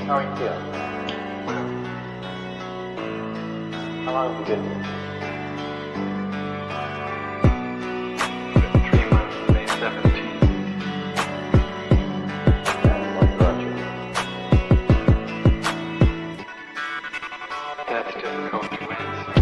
How are you feeling? How long have you been here? 3 months, May 17th. And what brought you? That's difficult to answer.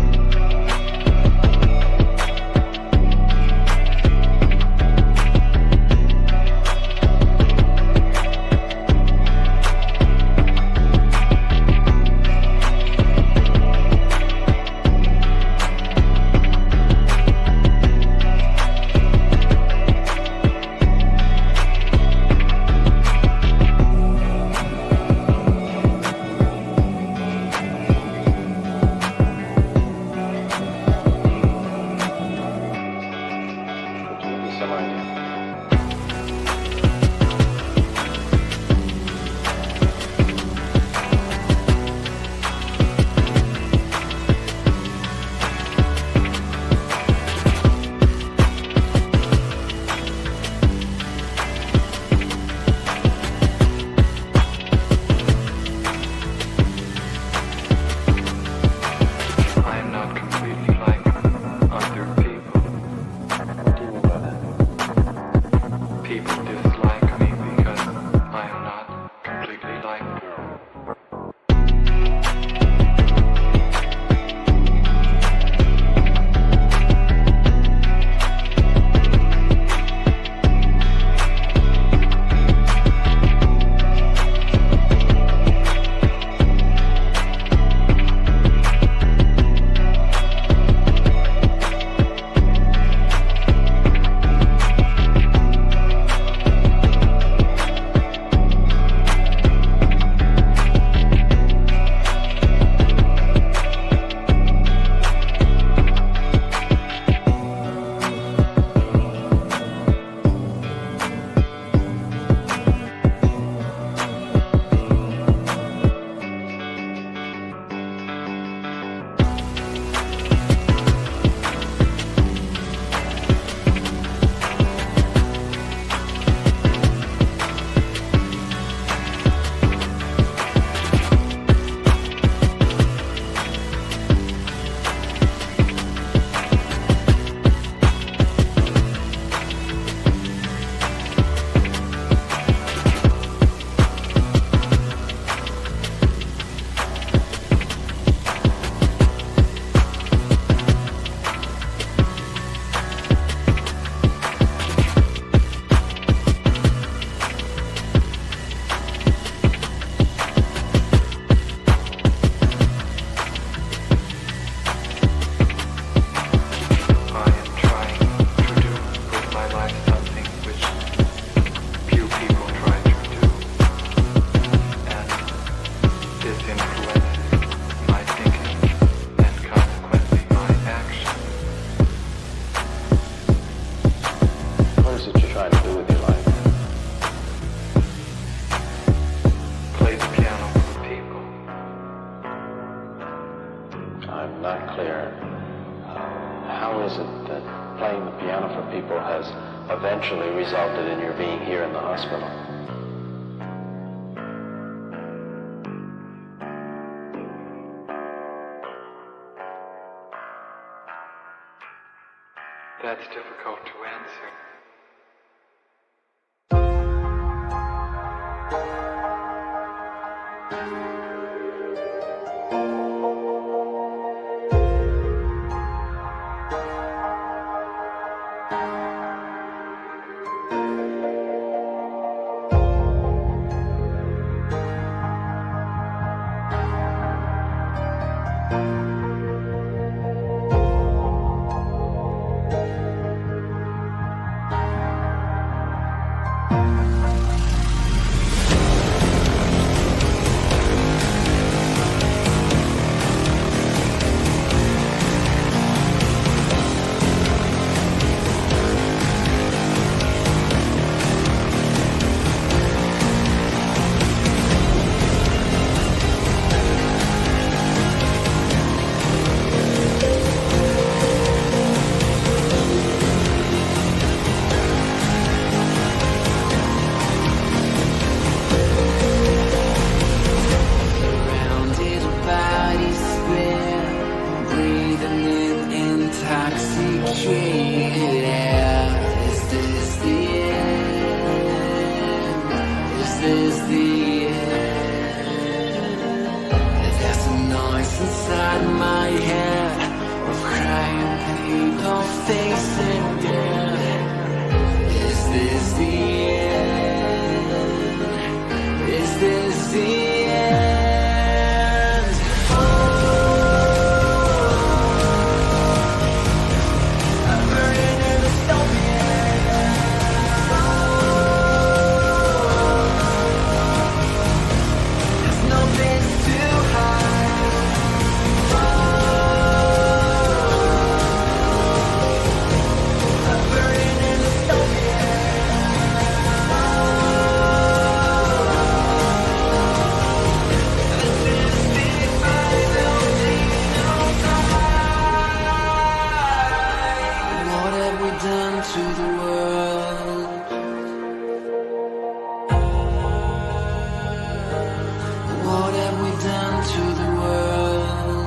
Eventually resulted in your being here in the hospital. That's difficult to answer. is the end? There's a noise inside my head of crying people facing death. Is this the end? Is this the end? Oh, I'm burning in the there's no place to hide. I'm burning in the this is the final time. What have we done to the world? What have we done to the world?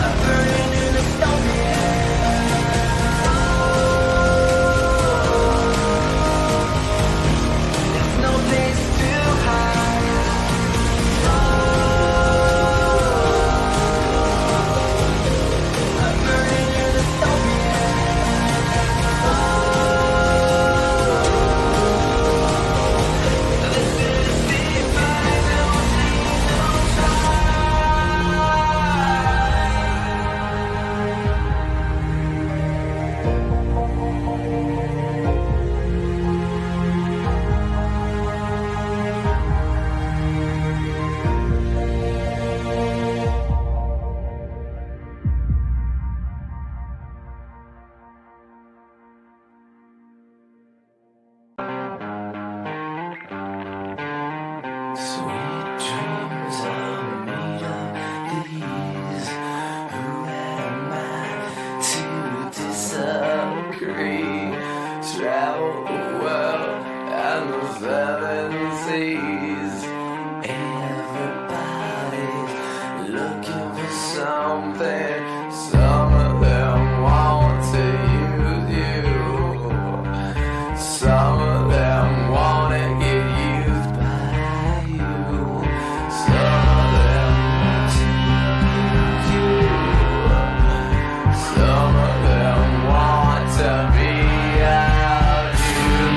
I'm burning in the there's no place to hide. I'm burning in the this is the final sweet dreams are made of these. Who am I to disagree? Travel the world and the seven seas. Everybody's looking for something. Some of them want to use you. Some of them want to get used by you. Some of them want to use you. Some of them want to be out you.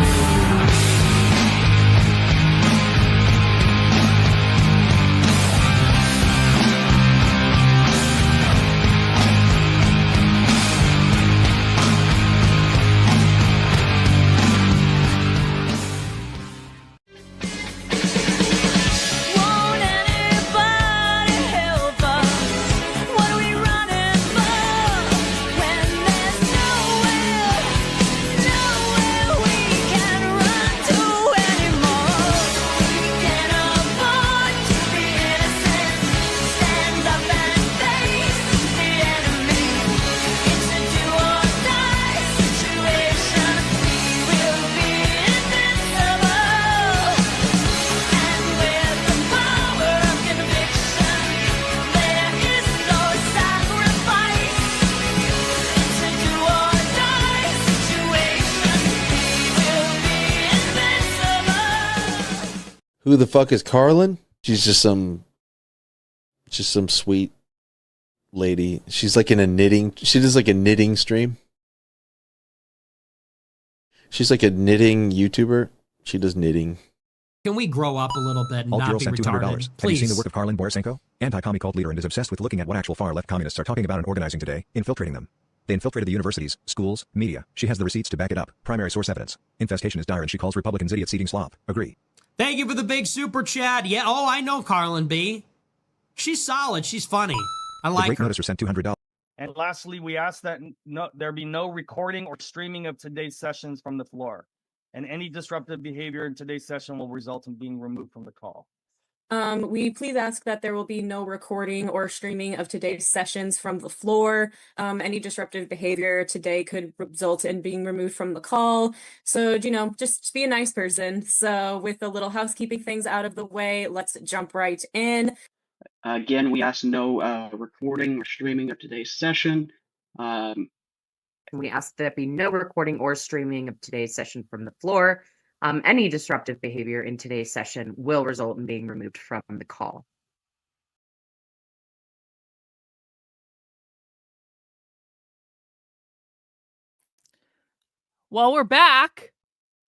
Won't anybody help us? What are we running for? When there's nowhere we can run to anymore. We can't afford to be innocent. Stand up and face the enemy. It's a do or die situation. We will be invincible. And with the power of conviction, there is no sacrifice. It's a do or die situation. We will be invincible. Who the fuck is Karlyn? She's just some sweet lady. She's like in a knitting. She does like a knitting stream. She's like a knitting YouTuber. She does knitting. Can we grow up a little bit and Alt not Girl be sent $200. retarded? Have you Please. seen the work of Karlyn Borysenko? Anti-commie cult leader and is obsessed with looking at what actual far-left communists are talking about and organizing today, infiltrating them. They infiltrated the universities, schools, media. She has the receipts to back it up. Primary source evidence. Infestation is dire and she calls Republicans idiots eating slop. Agree. Thank you for the big super chat. Yeah, oh, I know Karlyn B. She's solid. She's funny. I The like great her. noticer sent $200. And lastly, we ask that there be no recording or streaming of today's sessions from the floor. And any disruptive behavior in today's session will result in being removed from the call. We please ask that there will be no recording or streaming of today's sessions from the floor. Any disruptive behavior today could result in being removed from the call. So, just be a nice person. So with a little housekeeping things out of the way, let's jump right in. Again, we ask no recording or streaming of today's session. And we ask that there be no recording or streaming of today's session from the floor. Any disruptive behavior in today's session will result in being removed from the call. Well, we're back.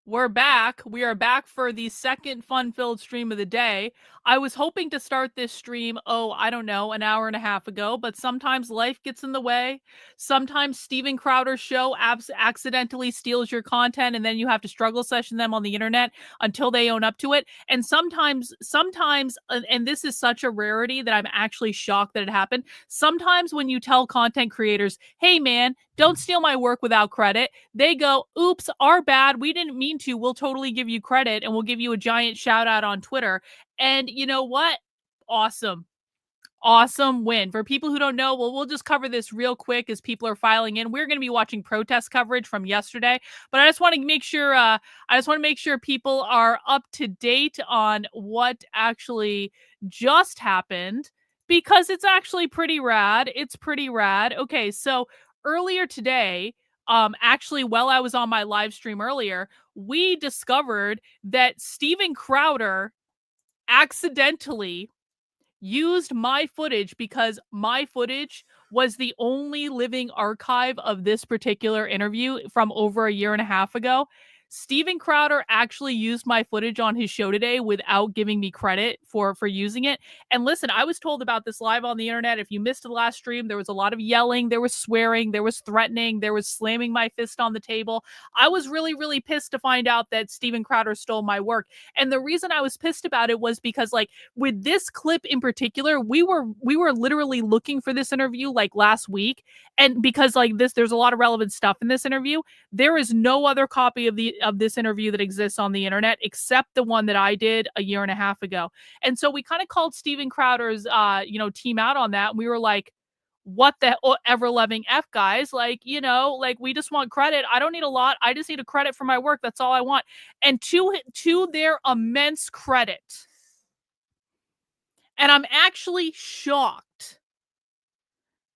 We're back. We are back for the second fun-filled stream of the day. I was hoping to start this stream, I don't know, an hour and a half ago, but sometimes life gets in the way. Sometimes Steven Crowder's show accidentally steals your content, and then you have to struggle session them on the internet until they own up to it. And sometimes, and this is such a rarity that I'm actually shocked that it happened. Sometimes when you tell content creators, hey man, don't steal my work without credit, they go, oops, our bad, we didn't mean to, we'll totally give you credit and we'll give you a giant shout out on Twitter. And you know what? Awesome win. For people who don't know, we'll just cover this real quick as people are filing in. We're going to be watching protest coverage from yesterday, but I just want to make sure people are up to date on what actually just happened, because it's actually pretty rad. It's pretty rad. Okay, so earlier today, actually, while I was on my live stream earlier, we discovered that Steven Crowder accidentally used my footage because my footage was the only living archive of this particular interview from over a year and a half ago. Steven Crowder actually used my footage on his show today without giving me credit for using it. And listen, I was told about this live on the internet. If you missed the last stream, there was a lot of yelling, there was swearing, there was threatening, there was slamming my fist on the table. I was really, really pissed to find out that Steven Crowder stole my work. And the reason I was pissed about it was because, like, with this clip in particular, we were literally looking for this interview like last week. And because like this, there's a lot of relevant stuff in this interview. There is no other copy of this interview that exists on the internet except the one that I did a year and a half ago. And so we kind of called Steven Crowder's team out on that. And we were like, what the ever-loving F, guys? Like, we just want credit. I don't need a lot. I just need a credit for my work. That's all I want. And to their immense credit, and I'm actually shocked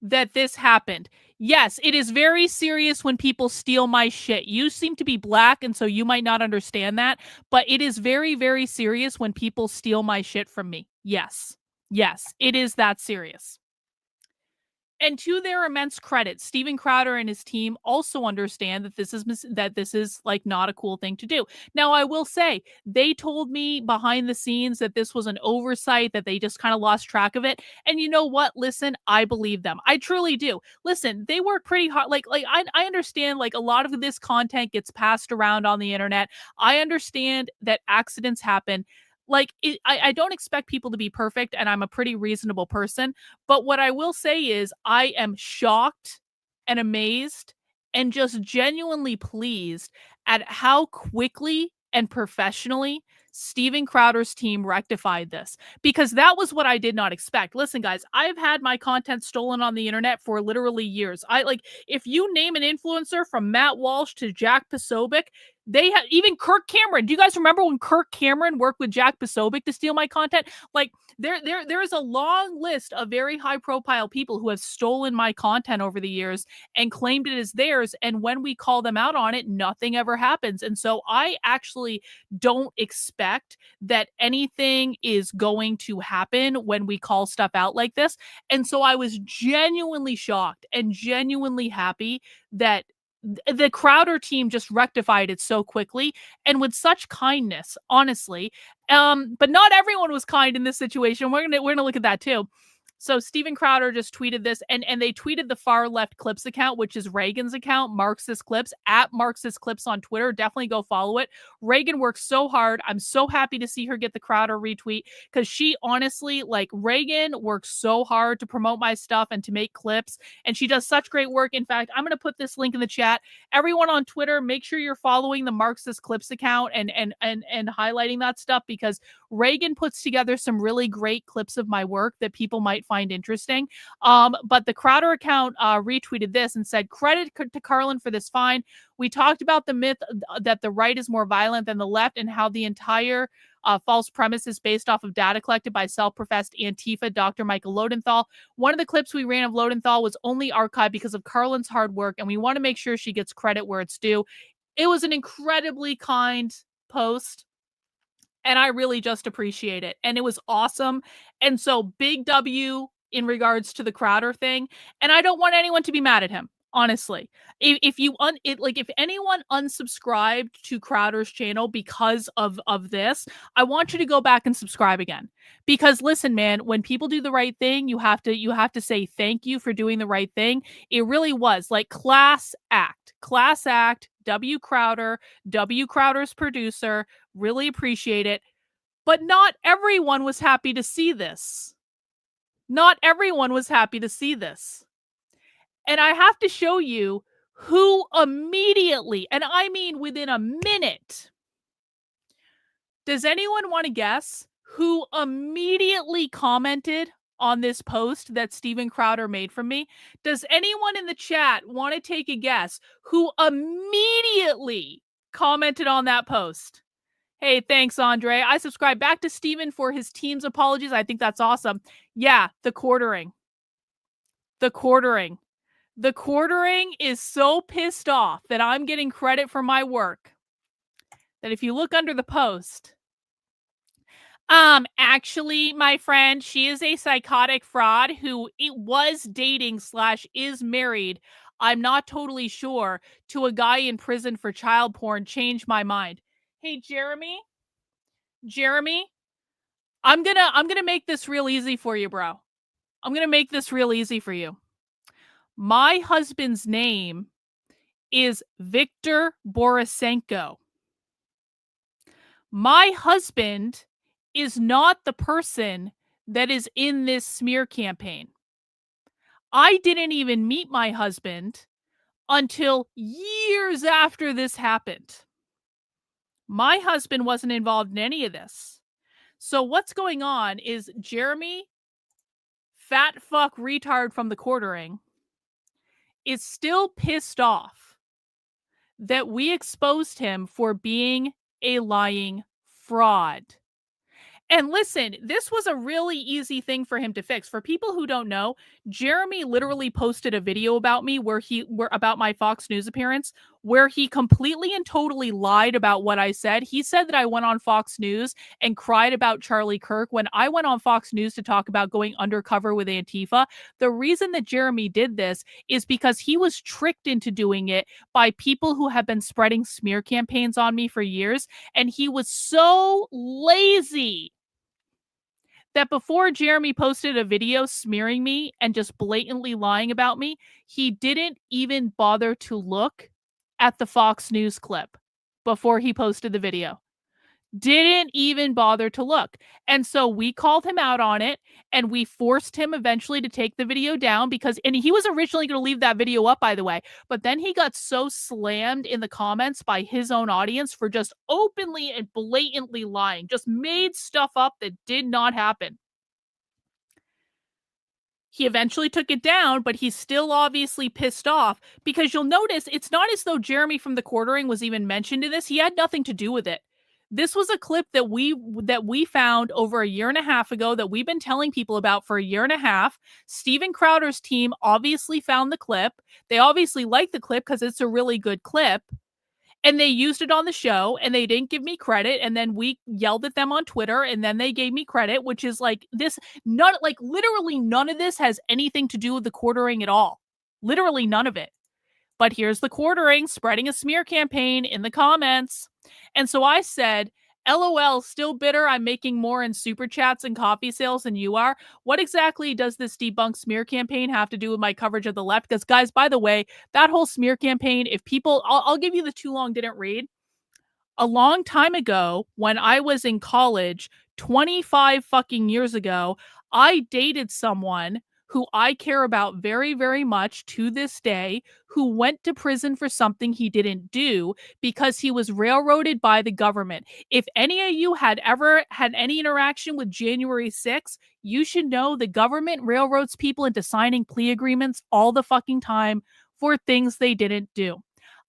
that this happened. Yes, it is very serious when people steal my shit. You seem to be black, and so you might not understand that, but it is very, very serious when people steal my shit from me. Yes, it is that serious. And to their immense credit, Steven Crowder and his team also understand that this is like not a cool thing to do. Now, I will say they told me behind the scenes that this was an oversight, that they just kind of lost track of it. And you know what? Listen, I believe them. I truly do. Listen, they work pretty hard. Like I understand like a lot of this content gets passed around on the internet. I understand that accidents happen. I don't expect people to be perfect, and I'm a pretty reasonable person. But what I will say is I am shocked and amazed and just genuinely pleased at how quickly and professionally Steven Crowder's team rectified this, because that was what I did not expect. Listen, guys, I've had my content stolen on the internet for literally years. If you name an influencer from Matt Walsh to Jack Posobiec, they had even Kirk Cameron. Do you guys remember when Kirk Cameron worked with Jack Posobiec to steal my content? Like there is a long list of very high profile people who have stolen my content over the years and claimed it as theirs. And when we call them out on it, nothing ever happens. And so I actually don't expect that anything is going to happen when we call stuff out like this. And so I was genuinely shocked and genuinely happy that the Crowder team just rectified it so quickly and with such kindness, honestly. But not everyone was kind in this situation. We're gonna look at that too. So Steven Crowder just tweeted this, and they tweeted the Far Left Clips account, which is Reagan's account, Marxist Clips, at Marxist Clips on Twitter. Definitely go follow it. Reagan works so hard. I'm so happy to see her get the Crowder retweet, because she honestly, Reagan works so hard to promote my stuff and to make clips, and she does such great work. In fact, I'm going to put this link in the chat. Everyone on Twitter, make sure you're following the Marxist Clips account and highlighting that stuff, because Reagan puts together some really great clips of my work that people might find interesting. But the Crowder account retweeted this and said, credit to Karlyn for this find. We talked about the myth that the right is more violent than the left and how the entire false premise is based off of data collected by self-professed Antifa Dr. Michael Lodenthal. One of the clips we ran of Lodenthal was only archived because of Karlyn's hard work, and we want to make sure she gets credit where it's due. It was an incredibly kind post, and I really just appreciate it. And it was awesome. And so big W in regards to the Crowder thing. And I don't want anyone to be mad at him, honestly. If anyone unsubscribed to Crowder's channel because of this, I want you to go back and subscribe again. Because listen, man, when people do the right thing, you have to say thank you for doing the right thing. It really was like class act. W. Crowder's producer, really appreciate it. But not everyone was happy to see this. Not everyone was happy to see this. And I have to show you who immediately, and I mean within a minute, does anyone want to guess who immediately commented on this post that Steven Crowder made from me? Does anyone in the chat want to take a guess who immediately commented on that post? Hey, thanks, Andre. I subscribe back to Steven for his team's apologies. I think that's awesome. Yeah, the quartering. The quartering. The quartering is so pissed off that I'm getting credit for my work that if you look under the post, actually, my friend, she is a psychotic fraud who was dating / is married. I'm not totally sure, to a guy in prison for child porn. Changed my mind. Hey, Jeremy, I'm gonna make this real easy for you, bro. I'm gonna make this real easy for you. My husband's name is Victor Borysenko. My husband is not the person that is in this smear campaign. I didn't even meet my husband until years after this happened. My husband wasn't involved in any of this. So what's going on is Jeremy, fat fuck retard from the quartering, is still pissed off that we exposed him for being a lying fraud. And listen, this was a really easy thing for him to fix. For people who don't know, Jeremy literally posted a video about me about my Fox News appearance, where he completely and totally lied about what I said. He said that I went on Fox News and cried about Charlie Kirk when I went on Fox News to talk about going undercover with Antifa. The reason that Jeremy did this is because he was tricked into doing it by people who have been spreading smear campaigns on me for years. And he was so lazy that before Jeremy posted a video smearing me and just blatantly lying about me, he didn't even bother to look at the Fox News clip before he posted the video. Didn't even bother to look. And so we called him out on it, and we forced him eventually to take the video down and he was originally going to leave that video up, by the way, but then he got so slammed in the comments by his own audience for just openly and blatantly lying, just made stuff up that did not happen. He eventually took it down, but he's still obviously pissed off because you'll notice it's not as though Jeremy from the quartering was even mentioned in this. He had nothing to do with it. This was a clip that we found over a year and a half ago that we've been telling people about for a year and a half. Steven Crowder's team obviously found the clip. They obviously liked the clip because it's a really good clip. And they used it on the show, and they didn't give me credit. And then we yelled at them on Twitter, and then they gave me credit, which is like this. Literally none of this has anything to do with the quartering at all. Literally none of it. But here's the quartering spreading a smear campaign in the comments. And so I said, LOL, still bitter. I'm making more in super chats and coffee sales than you are. What exactly does this debunk smear campaign have to do with my coverage of the left? Because guys, by the way, that whole smear campaign, if people, I'll give you the too long didn't read. A long time ago, when I was in college, 25 fucking years ago, I dated someone who I care about very, very much to this day, who went to prison for something he didn't do because he was railroaded by the government. If any of you had ever had any interaction with January 6th, you should know the government railroads people into signing plea agreements all the fucking time for things they didn't do.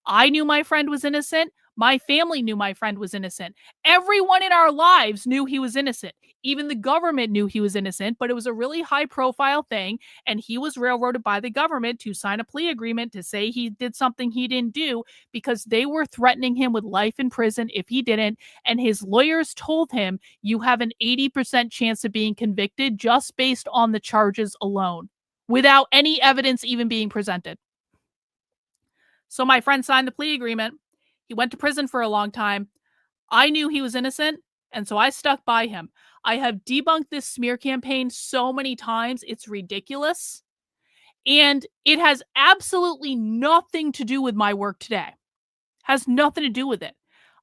I knew my friend was innocent. My family knew my friend was innocent. Everyone in our lives knew he was innocent. Even the government knew he was innocent, but it was a really high profile thing. And he was railroaded by the government to sign a plea agreement to say he did something he didn't do because they were threatening him with life in prison if he didn't. And his lawyers told him, you have an 80% chance of being convicted just based on the charges alone, without any evidence even being presented. So my friend signed the plea agreement. He went to prison for a long time. I knew he was innocent, and so I stuck by him. I have debunked this smear campaign so many times, it's ridiculous. And it has absolutely nothing to do with my work today. Has nothing to do with it.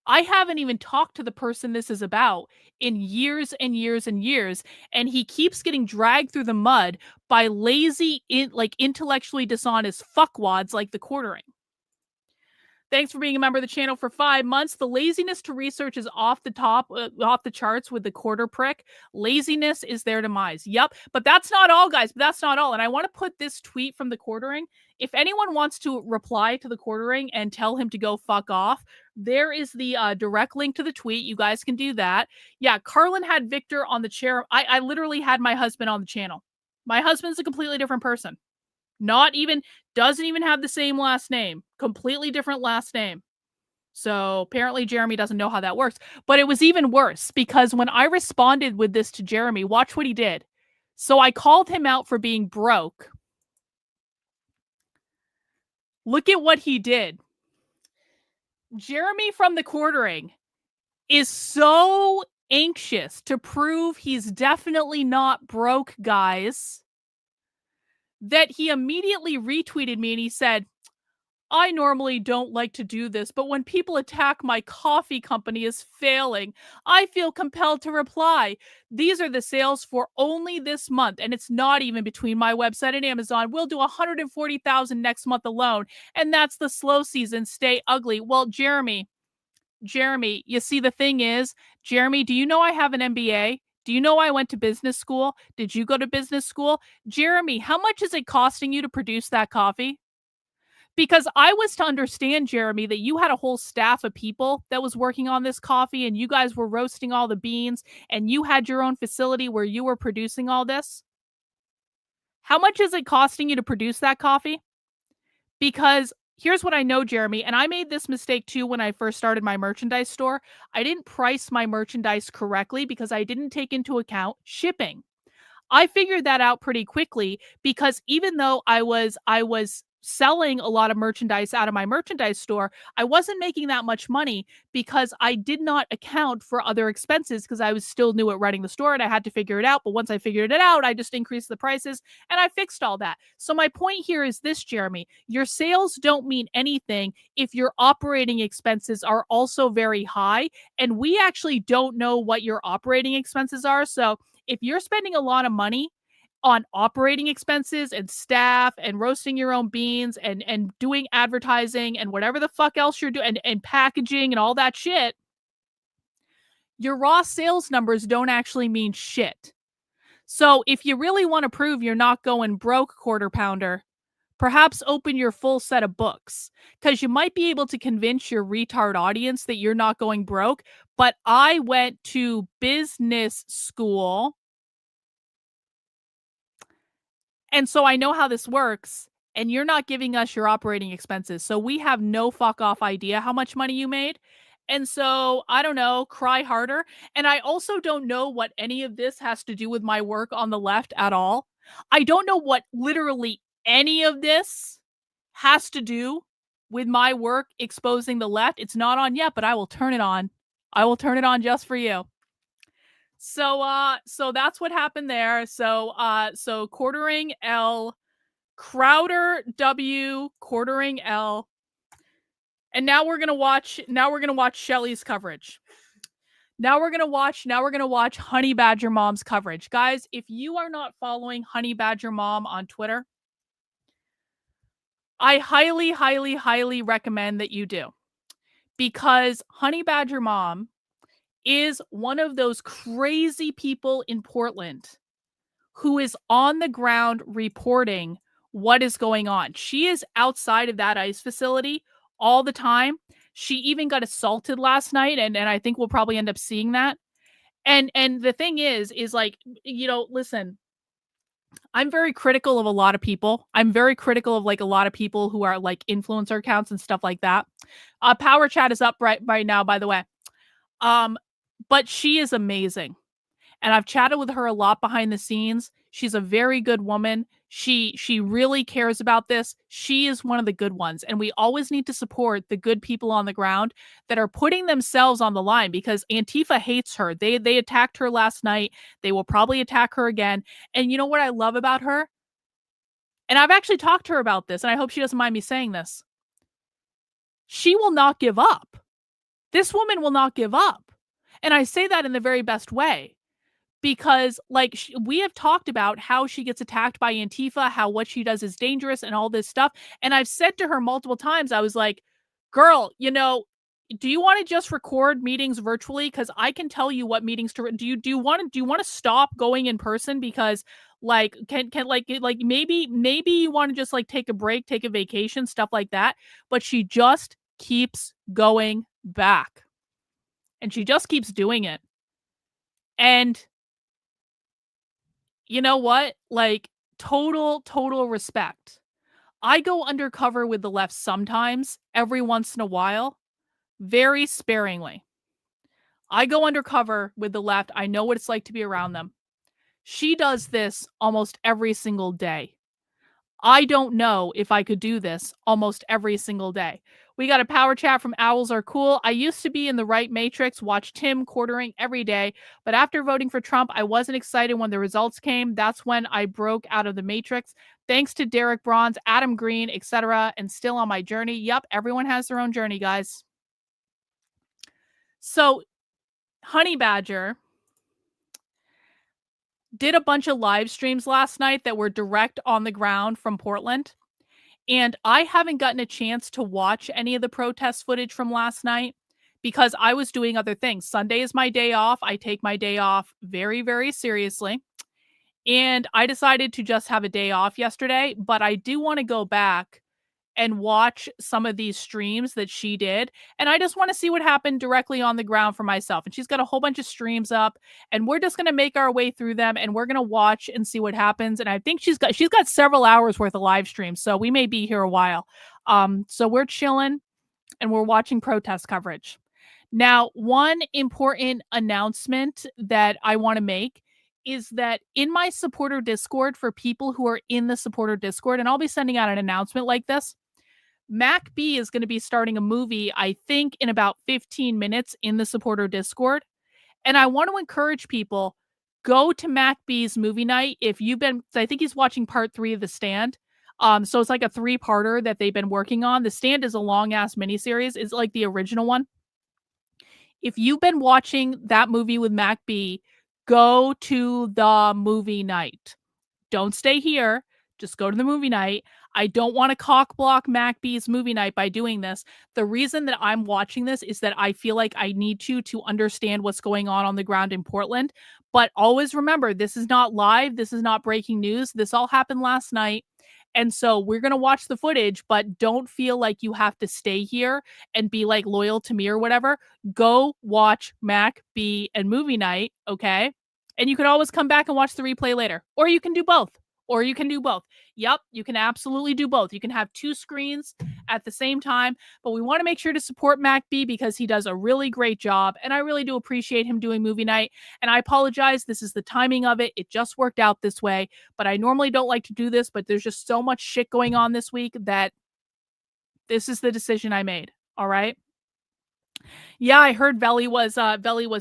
I haven't even talked to the person this is about in years and years and years, and he keeps getting dragged through the mud by lazy, intellectually dishonest fuckwads like the Quartering. Thanks for being a member of the channel for 5 months. The laziness to research is off the charts with the quarter prick. Laziness is their demise. Yep. But that's not all, guys. But that's not all. And I want to put this tweet from the Quartering. If anyone wants to reply to the Quartering and tell him to go fuck off, there is the direct link to the tweet. You guys can do that. Yeah, Karlyn had Victor on the chair. I literally had my husband on the channel. My husband's a completely different person. Doesn't even have the same last name. Completely different last name. So apparently Jeremy doesn't know how that works. But it was even worse because when I responded with this to Jeremy, watch what he did. So I called him out for being broke. Look at what he did. Jeremy from the Quartering is so anxious to prove he's definitely not broke, guys, that he immediately retweeted me and he said, I normally don't like to do this, but when people attack my coffee company is failing, I feel compelled to reply. These are the sales for only this month, and it's not even between my website and Amazon. We'll do 140,000 next month alone, and that's the slow season. Stay ugly. Well, Jeremy, you see, the thing is, Jeremy, do you know I have an MBA? Do you know I went to business school? Did you go to business school? Jeremy, how much is it costing you to produce that coffee? Because I was to understand, Jeremy, that you had a whole staff of people that was working on this coffee and you guys were roasting all the beans and you had your own facility where you were producing all this. How much is it costing you to produce that coffee? Because here's what I know, Jeremy, and I made this mistake too when I first started my merchandise store. I didn't price my merchandise correctly because I didn't take into account shipping. I figured that out pretty quickly because even though I was selling a lot of merchandise out of my merchandise store, I wasn't making that much money because I did not account for other expenses because I was still new at running the store and I had to figure it out. But once I figured it out, I just increased the prices and I fixed all that. So my point here is this, Jeremy, your sales don't mean anything if your operating expenses are also very high. And we actually don't know what your operating expenses are. So if you're spending a lot of money on operating expenses and staff and roasting your own beans and doing advertising and whatever the fuck else you're doing and packaging and all that shit, your raw sales numbers don't actually mean shit. So if you really want to prove you're not going broke, quarter pounder, perhaps open your full set of books because you might be able to convince your retard audience that you're not going broke. But I went to business school, and so I know how this works, and you're not giving us your operating expenses. So we have no fuck off idea how much money you made. And so, I don't know, cry harder. And I also don't know what any of this has to do with my work on the left at all. I don't know what literally any of this has to do with my work exposing the left. It's not on yet, but I will turn it on. I will turn it on just for you. So that's what happened there. So Quartering L, Crowder W, Quartering L. And now we're gonna watch Shelly's coverage. Now we're gonna watch Honey Badger Mom's coverage. Guys, if you are not following Honey Badger Mom on Twitter, I highly, highly, highly recommend that you do. Because Honey Badger Mom is one of those crazy people in Portland who is on the ground reporting what is going on. She is outside of that ICE facility all the time. She even got assaulted last night, and I think we'll probably end up seeing that. And the thing is like, you know, listen, I'm very critical of a lot of people. I'm very critical of like a lot of people who are like influencer accounts and stuff like that. Power Chat is up right now, by the way. But she is amazing. And I've chatted with her a lot behind the scenes. She's a very good woman. She really cares about this. She is one of the good ones. And we always need to support the good people on the ground that are putting themselves on the line, because Antifa hates her. They attacked her last night. They will probably attack her again. And you know what I love about her? And I've actually talked to her about this, and I hope she doesn't mind me saying this. She will not give up. This woman will not give up. And I say that in the very best way. Because like we have talked about how she gets attacked by Antifa, how what she does is dangerous and all this stuff. And I've said to her multiple times, I was like, girl, you know, do you want to just record meetings virtually? Because I can tell you what meetings to do you want to stop going in person? Because like can like maybe you want to just like take a break, take a vacation, stuff like that. But she just keeps going back. And she just keeps doing it. And you know what? Like, total respect. I go undercover with the left sometimes, every once in a while, very sparingly. I go undercover with the left. I know what it's like to be around them. She does this almost every single day. I don't know if I could do this almost every single day. We got a power chat from Owls Are Cool. I used to be in the right matrix, watch Tim quartering every day, but after voting for Trump, I wasn't excited when the results came. That's when I broke out of the matrix. Thanks to Derek Bronze, Adam Green, etc., and still on my journey. Yep, everyone has their own journey, guys. So, Honey Badger did a bunch of live streams last night that were direct on the ground from Portland. And I haven't gotten a chance to watch any of the protest footage from last night because I was doing other things. Sunday is my day off. I take my day off very, very seriously. And I decided to just have a day off yesterday, but I do want to go back and watch some of these streams that she did. And I just want to see what happened directly on the ground for myself. And she's got a whole bunch of streams up, and we're just going to make our way through them, and we're going to watch and see what happens. And I think she's got several hours worth of live streams, so we may be here a while. So we're chilling and we're watching protest coverage. Now, one important announcement that I want to make is that in my supporter Discord, for people who are in the supporter Discord, and I'll be sending out an announcement like this, Mac B is going to be starting a movie, I think, in about 15 minutes in the supporter Discord. And I want to encourage people, go to Mac B's movie night. If you've been, I think he's watching part 3 of The Stand. So it's like a 3-parter that they've been working on. The Stand is a long ass miniseries. It's like the original one. If you've been watching that movie with Mac B, go to the movie night. Don't stay here. Just go to the movie night. I don't want to cock block Mac B's movie night by doing this. The reason that I'm watching this is that I feel like I need to understand what's going on the ground in Portland. But always remember, this is not live. This is not breaking news. This all happened last night. And so we're going to watch the footage, but don't feel like you have to stay here and be like loyal to me or whatever. Go watch Mac B and movie night, okay? And you can always come back and watch the replay later. Or you can do both. Yep, you can absolutely do both. You can have 2 screens at the same time, but we want to make sure to support Mac B because he does a really great job, and I really do appreciate him doing movie night. And I apologize, this is the timing of it. It just worked out this way, but I normally don't like to do this, but there's just so much shit going on this week that this is the decision I made. All right. Yeah, I heard Veli was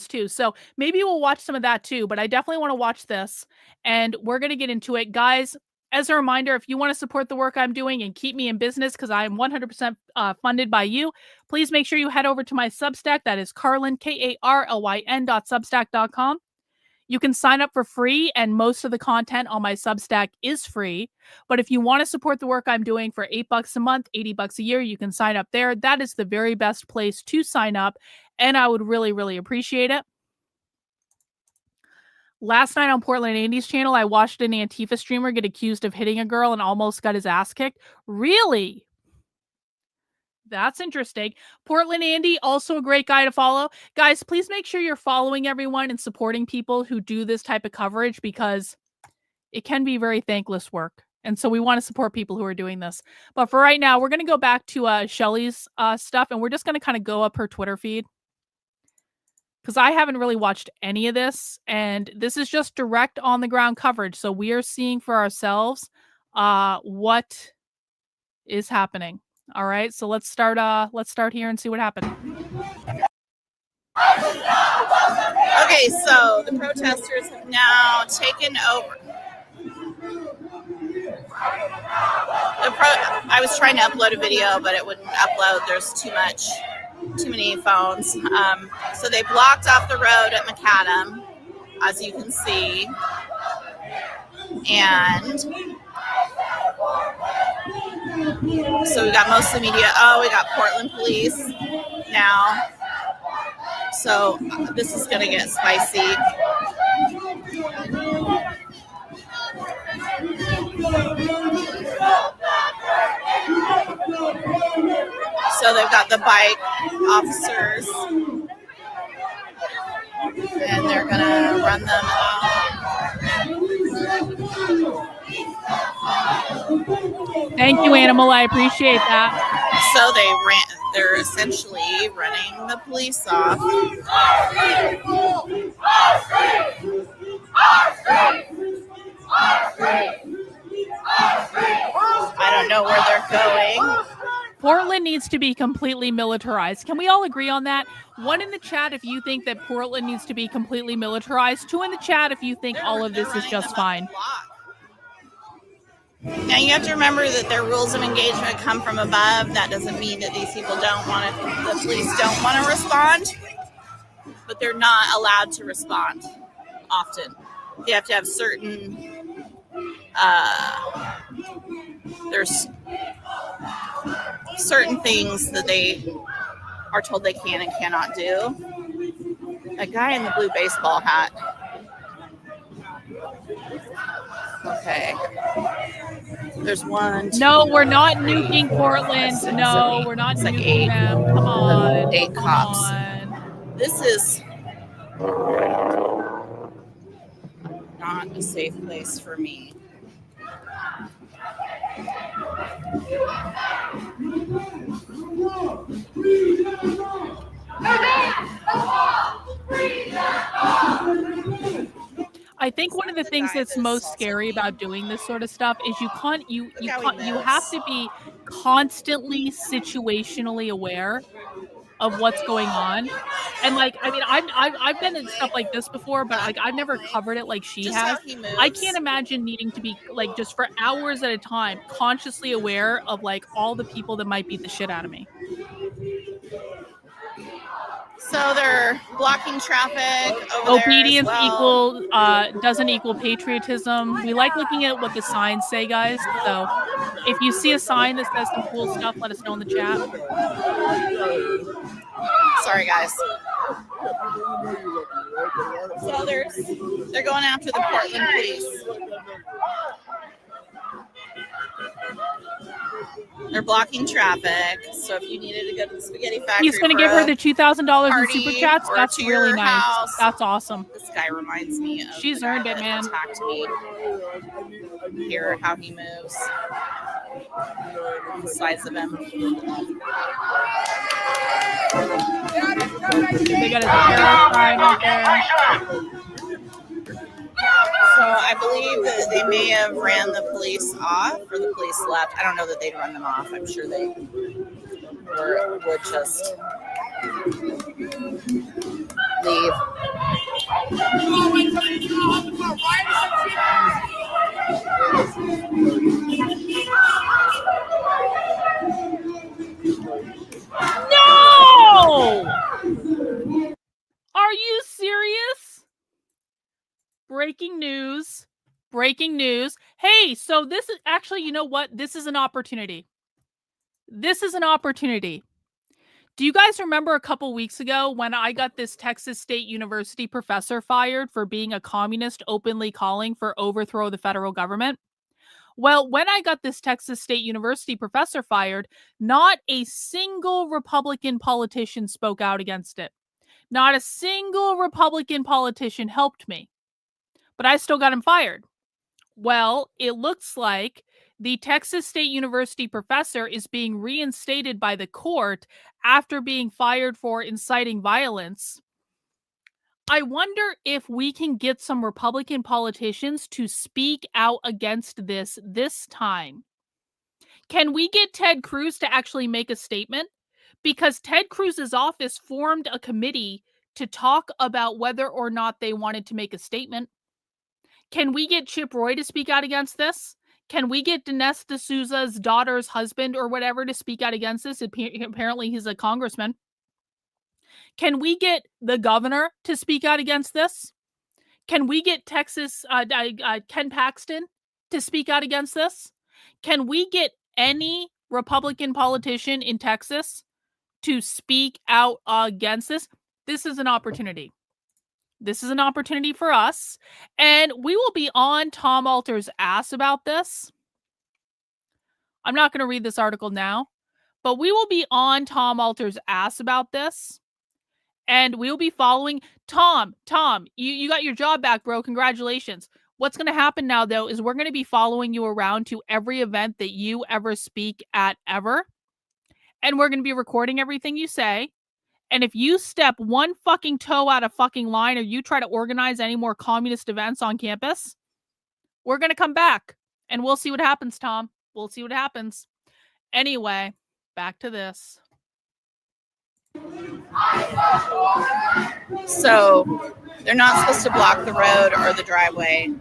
too. So maybe we'll watch some of that too, but I definitely want to watch this, and we're going to get into it. Guys, As a reminder, if you want to support the work I'm doing and keep me in business because I am 100% funded by you, please make sure you head over to my Substack. That is Karlyn, KARLYN.substack.com. You can sign up for free, and most of the content on my Substack is free. But if you want to support the work I'm doing for $8 a month, $80 a year, you can sign up there. That is the very best place to sign up, and I would really, really appreciate it. Last night on Portland Andy's channel, I watched an Antifa streamer get accused of hitting a girl and almost got his ass kicked. Really? That's interesting. Portland Andy, also a great guy to follow. Guys, please make sure you're following everyone and supporting people who do this type of coverage because it can be very thankless work. And so we want to support people who are doing this. But for right now, we're going to go back to Shelly's stuff, and we're just going to kind of go up her Twitter feed. Because I haven't really watched any of this, and this is just direct on the ground coverage. So we are seeing for ourselves what is happening. All right, so let's start here and see what happened. Okay, so the protesters have now taken over. I was trying to upload a video, but it wouldn't upload. There's too many phones. So they blocked off the road at Macadam, as you can see. And so we got most of the media. Oh, we got Portland police now. So this is going to get spicy. So they've got the bike officers, and they're going to run them out. Thank you, Animal. I appreciate that. So they're essentially running the police off. I don't know where they're going. Portland needs to be completely militarized. Can we all agree on that? 1 in the chat if you think that Portland needs to be completely militarized. 2 in the chat if you think all of this is just fine. Now you have to remember that their rules of engagement come from above. That doesn't mean that these people the police don't want to respond, but they're not allowed to respond often. You have to have certain, there's certain things that they are told they can and cannot do. A guy in the blue baseball hat. Okay. There's one. No, we're not nuking Portland. No, we're not nuking them. Come on. 8 cops. This is not a safe place for me. I think one of the things that's most scary about doing this sort of stuff is you have to be constantly situationally aware of what's going on. And like, I mean, I've been in stuff like this before, but like I've never covered it like she has. I can't imagine needing to be like just for hours at a time consciously aware of like all the people that might beat the shit out of me. So they're blocking traffic over Obedience there as well. doesn't equal patriotism. We like looking at what the signs say, guys. So if you see a sign that says some cool stuff, let us know in the chat. Sorry, guys. So they're going after the Portland police. They're blocking traffic, so if you needed to go to the spaghetti factory, he's going to give her the $2,000 in super chats. That's really nice. House. That's awesome. This guy reminds me of. She's earned it, man. Attacked me. Hear how he moves. The size of him. They got his hair crying out there. So I believe that they may have ran the police off, or the police left. I don't know that they'd run them off. I'm sure they would just leave. No! Are you serious? Breaking news. Breaking news. Hey, so this is actually, you know what? This is an opportunity. This is an opportunity. Do you guys remember a couple weeks ago when I got this Texas State University professor fired for being a communist openly calling for overthrow of the federal government? Well, when I got this Texas State University professor fired, not a single Republican politician spoke out against it. Not a single Republican politician helped me. But I still got him fired. Well, it looks like the Texas State University professor is being reinstated by the court after being fired for inciting violence. I wonder if we can get some Republican politicians to speak out against this time. Can we get Ted Cruz to actually make a statement? Because Ted Cruz's office formed a committee to talk about whether or not they wanted to make a statement. Can we get Chip Roy to speak out against this? Can we get Dinesh D'Souza's daughter's husband or whatever to speak out against this? Apparently he's a congressman. Can we get the governor to speak out against this? Can we get Texas, Ken Paxton to speak out against this? Can we get any Republican politician in Texas to speak out against this? This is an opportunity. This is an opportunity for us. And we will be on Tom Alter's ass about this. I'm not going to read this article now, but we will be on Tom Alter's ass about this. And we'll be following Tom, you got your job back, bro. Congratulations. What's going to happen now, though, is we're going to be following you around to every event that you ever speak at ever. And we're going to be recording everything you say. And if you step one fucking toe out of fucking line or you try to organize any more communist events on campus, we're going to come back. And we'll see what happens, Tom. We'll see what happens. Anyway, back to this. So they're not supposed to block the road or the driveway.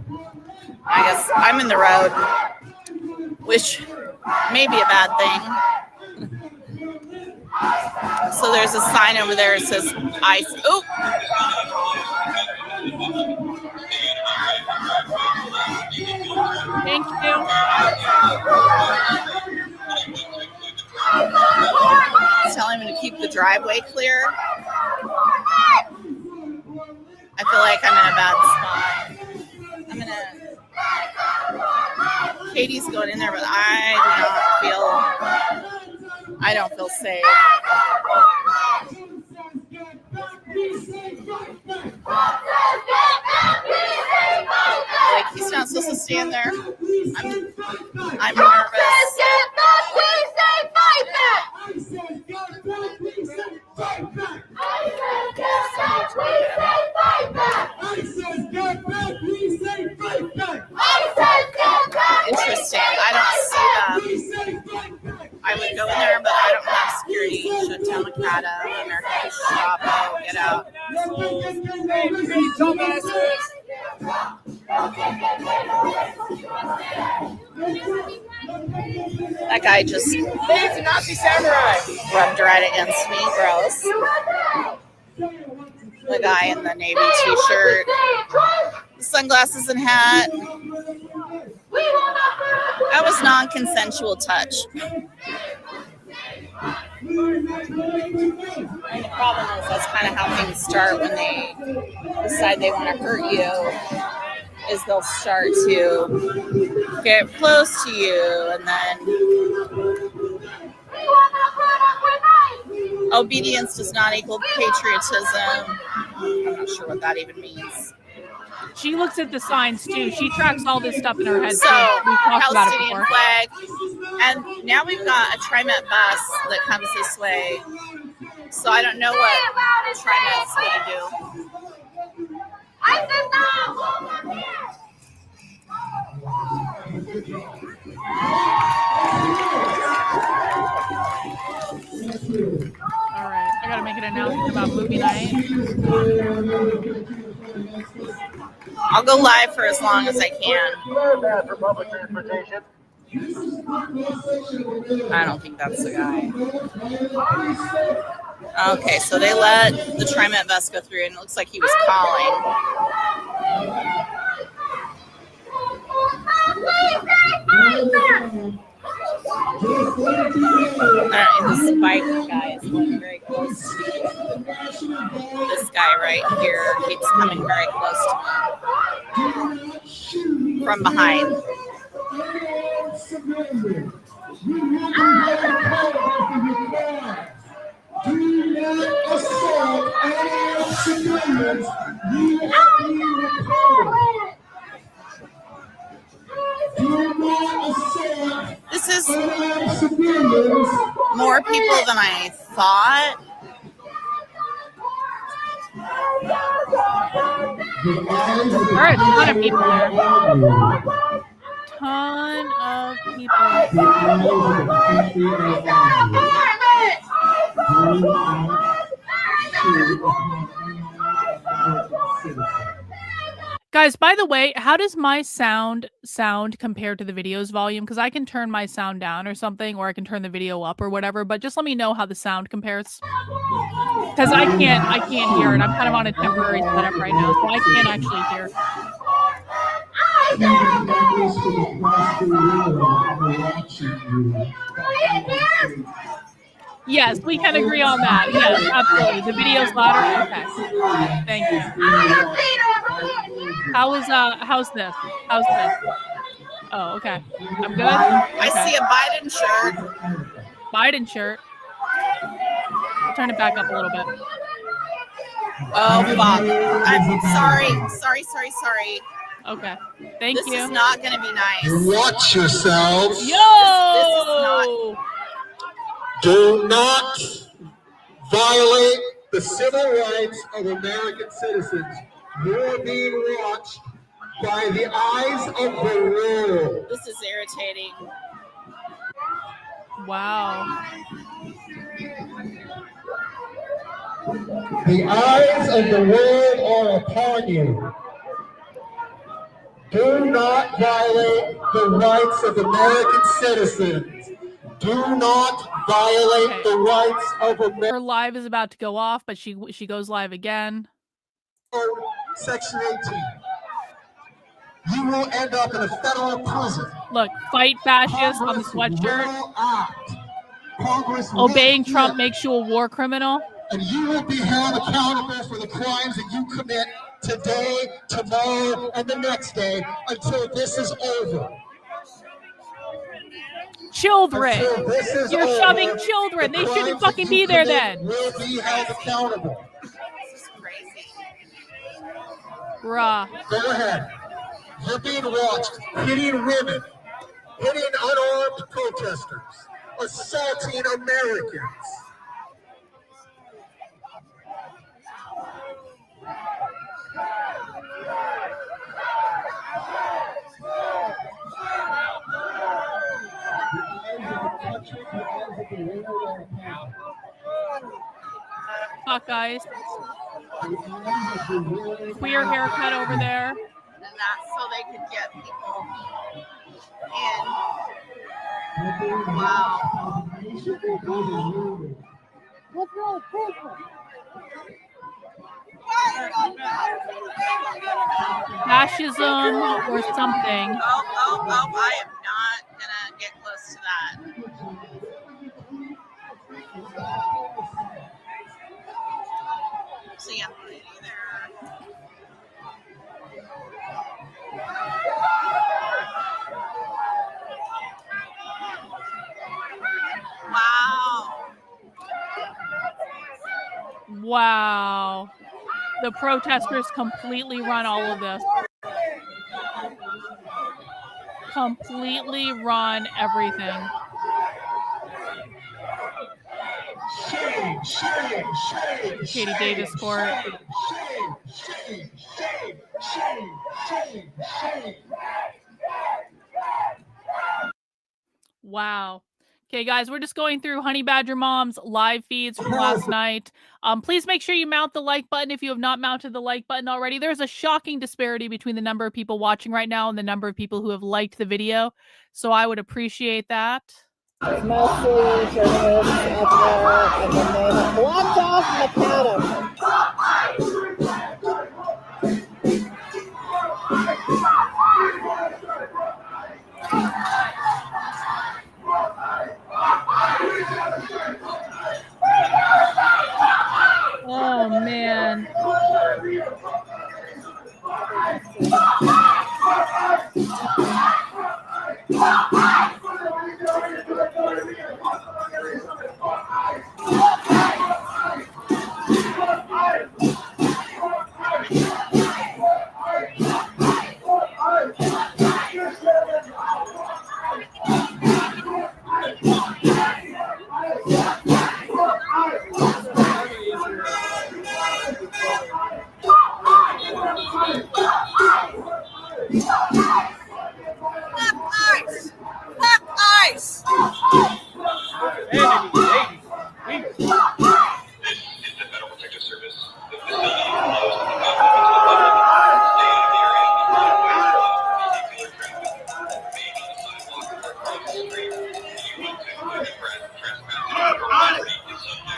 I guess I'm in the road, which may be a bad thing. So there's a sign over there that says ice. Oh! Thank you. Telling me to keep the driveway clear. I feel like I'm in a bad spot. Katie's going in there, but I don't feel safe. Like, he's not supposed to stand there. I'm nervous. Interesting. I don't see them. I would go in there, but I don't have security. Shut down the Macata, American Shop, get out. That guy just rubbed right against me. Gross. The guy in the navy t-shirt, sunglasses and hat. That was non-consensual touch. And the problem is that's kind of how things start when they decide they want to hurt you, is they'll start to get close to you, and then obedience does not equal patriotism. I'm not sure what that even means. She looks at the signs too. She tracks all this stuff in her head. So, Palestinian flag. And now we've got a TriMet bus that comes this way. So I don't know what TriMet's going to do. All right, I gotta make an announcement about movie night. I'll go live for as long as I can. For public transportation. I don't think that's the guy. Okay, so they let the TriMet bus go through, and it looks like he was calling. Alright, this bike guy is going very close to me. This guy right here keeps coming very close to me from behind. This is more people than I thought. There are a ton of people there. Ton of people. Guys, by the way, how does my sound compared to the video's volume? Because I can turn my sound down or something, or I can turn the video up or whatever, but just let me know how the sound compares. Because I can't hear it. I'm kind of on a temporary setup right now, so I can't actually hear. Yes, we can agree on that. Yes, absolutely. The video's louder. Okay. Thank you. How's this? How's this? Oh, okay. I'm good. I see a Biden shirt. Biden shirt. I'll turn it back up a little bit. Oh, fuck. I'm sorry. Sorry. Okay. Thank you. This is not going to be nice. Watch yourselves. Yo! This is not. Do not violate the civil rights of American citizens. You're being watched by the eyes of the world. This is irritating. Wow. The eyes of the world are upon you. Do not violate the rights of American citizens. Do not violate the rights of America. Her live is about to go off, but she goes live again. Section 18. You will end up in a federal prison. Look, fight fascists on the sweatshirt. Obeying Trump makes you a war criminal. And you will be held accountable for the crimes that you commit today, tomorrow, and the next day until this is over. Children. You're over, shoving children. They shouldn't fucking be there then. Will be held accountable. This is crazy. Bruh. Go ahead. You're being watched, hitting women, hitting unarmed protesters, assaulting Americans. Fuck, guys. Queer haircut over there. And that's so they could get people in. Wow. Fascism or something. Oh, I am not gonna get close to that. So yeah, either. Wow. The protesters completely run all of this. Completely run everything. Shame, shame, shame, Katie Davis Court. shame, shame, shame. Wow. Okay, guys, we're just going through Honey Badger Mom's live feeds from last night. Please make sure you mount the like button if you have not mounted the like button already. There's a shocking disparity between the number of people watching right now and the number of people who have liked the video. So I would appreciate that. It's mostly journalists up there, and then they have blocked off macadam. Oh, man. Ice!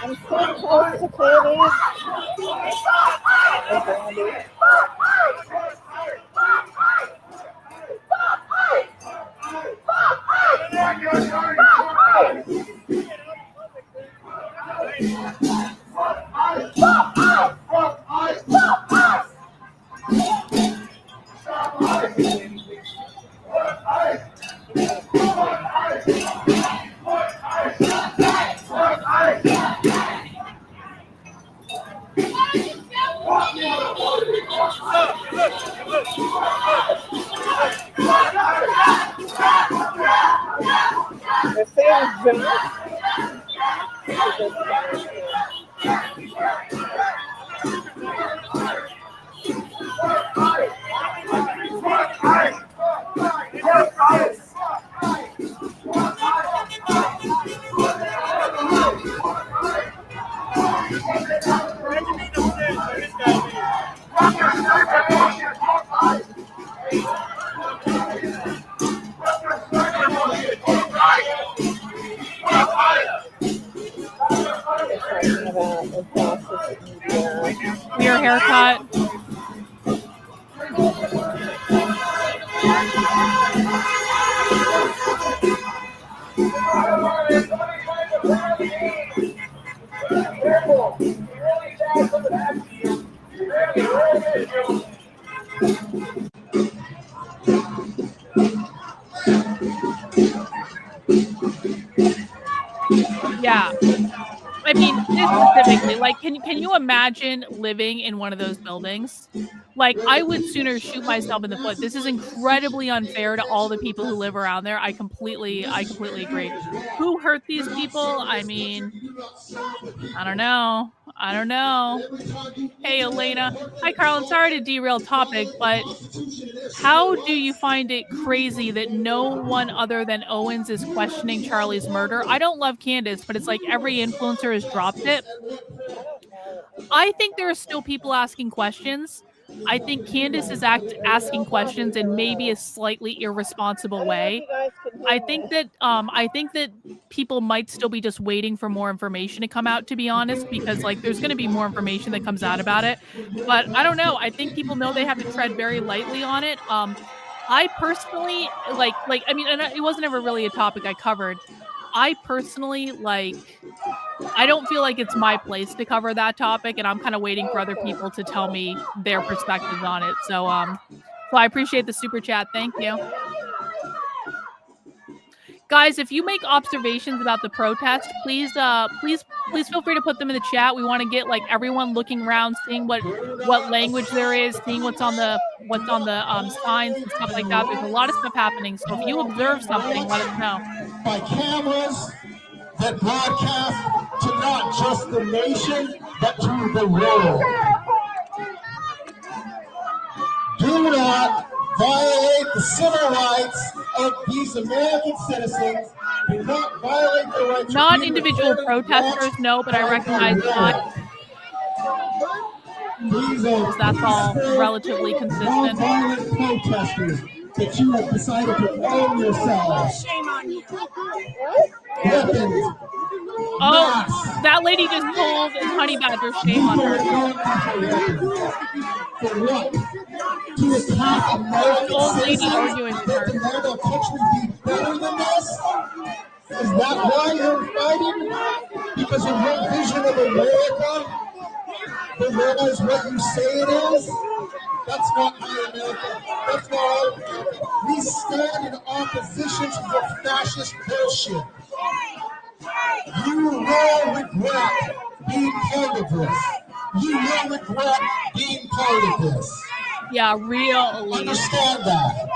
I'm so close to Katie. Hey, Brandy. They're saying jump. Your haircut. Yeah. I mean, this specifically, like, can you imagine living in one of those buildings? Like, I would sooner shoot myself in the foot. This is incredibly unfair to all the people who live around there. I completely agree. Who hurt these people? I mean, I don't know. Hey, Elena. Hi, Carl. I'm sorry to derail topic, but how do you find it crazy that no one other than Owens is questioning Charlie's murder? I don't love Candace, but it's like every influencer has dropped it. I think there are still people asking questions. I think Candace is asking questions in maybe a slightly irresponsible way. I think that people might still be just waiting for more information to come out, to be honest, because like there's going to be more information that comes out about it. But I don't know. I think people know they have to tread very lightly on it. I personally like I mean, and it wasn't ever really a topic I covered. I personally I don't feel like it's my place to cover that topic, and I'm kind of waiting for other people to tell me their perspectives on it. So I appreciate the super chat. Thank you. Guys, if you make observations about the protest, please feel free to put them in the chat. We want to get like everyone looking around, seeing what language there is, seeing what's on the signs and stuff like that. There's a lot of stuff happening. So if you observe something, let us know. By cameras that broadcast to not just the nation, but to the world. Do not violate the civil rights of these American citizens Do not violate the right to Not be individual recorded, protesters, watched, no, but I or recognize read. These are because that's all peaceful, relatively consistent. non-violent protesters that you have decided to own yourselves. Shame on you. Weapons. Oh, that lady just told Honey Badger shame on her. For what? To attack American Old lady citizens? arguing with her. To demand our country be better than this? Is that why you're fighting? Because of your vision of America? To realize what you say it is? That's not my America. That's not our America. We stand in opposition to your fascist bullshit. You will regret being part of this. You will regret being part of this. Yeah, real elite. Understand that.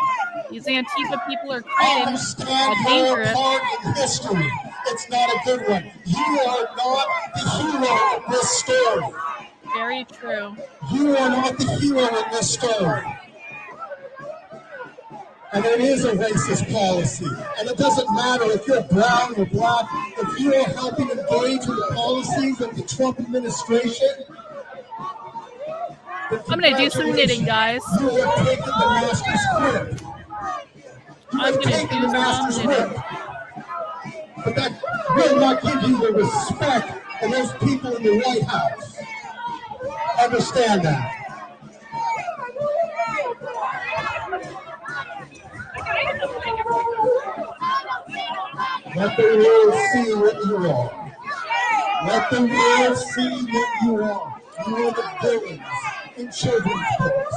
These Antifa people are cringe. Understand All your dangerous. part in history. It's not a good one. You are not the hero of this story. Very true. You are not the hero in this story. And it is a racist policy. And it doesn't matter if you're brown or black, if you are helping engage in the policies of the Trump administration. I'm gonna do some knitting, guys. You have taken the master's grip. I'm gonna do some knitting. But that will not give you the respect of those people in the White House. Understand that. Let the world see what you are. Let the world see what you are. You are the villains in children's books.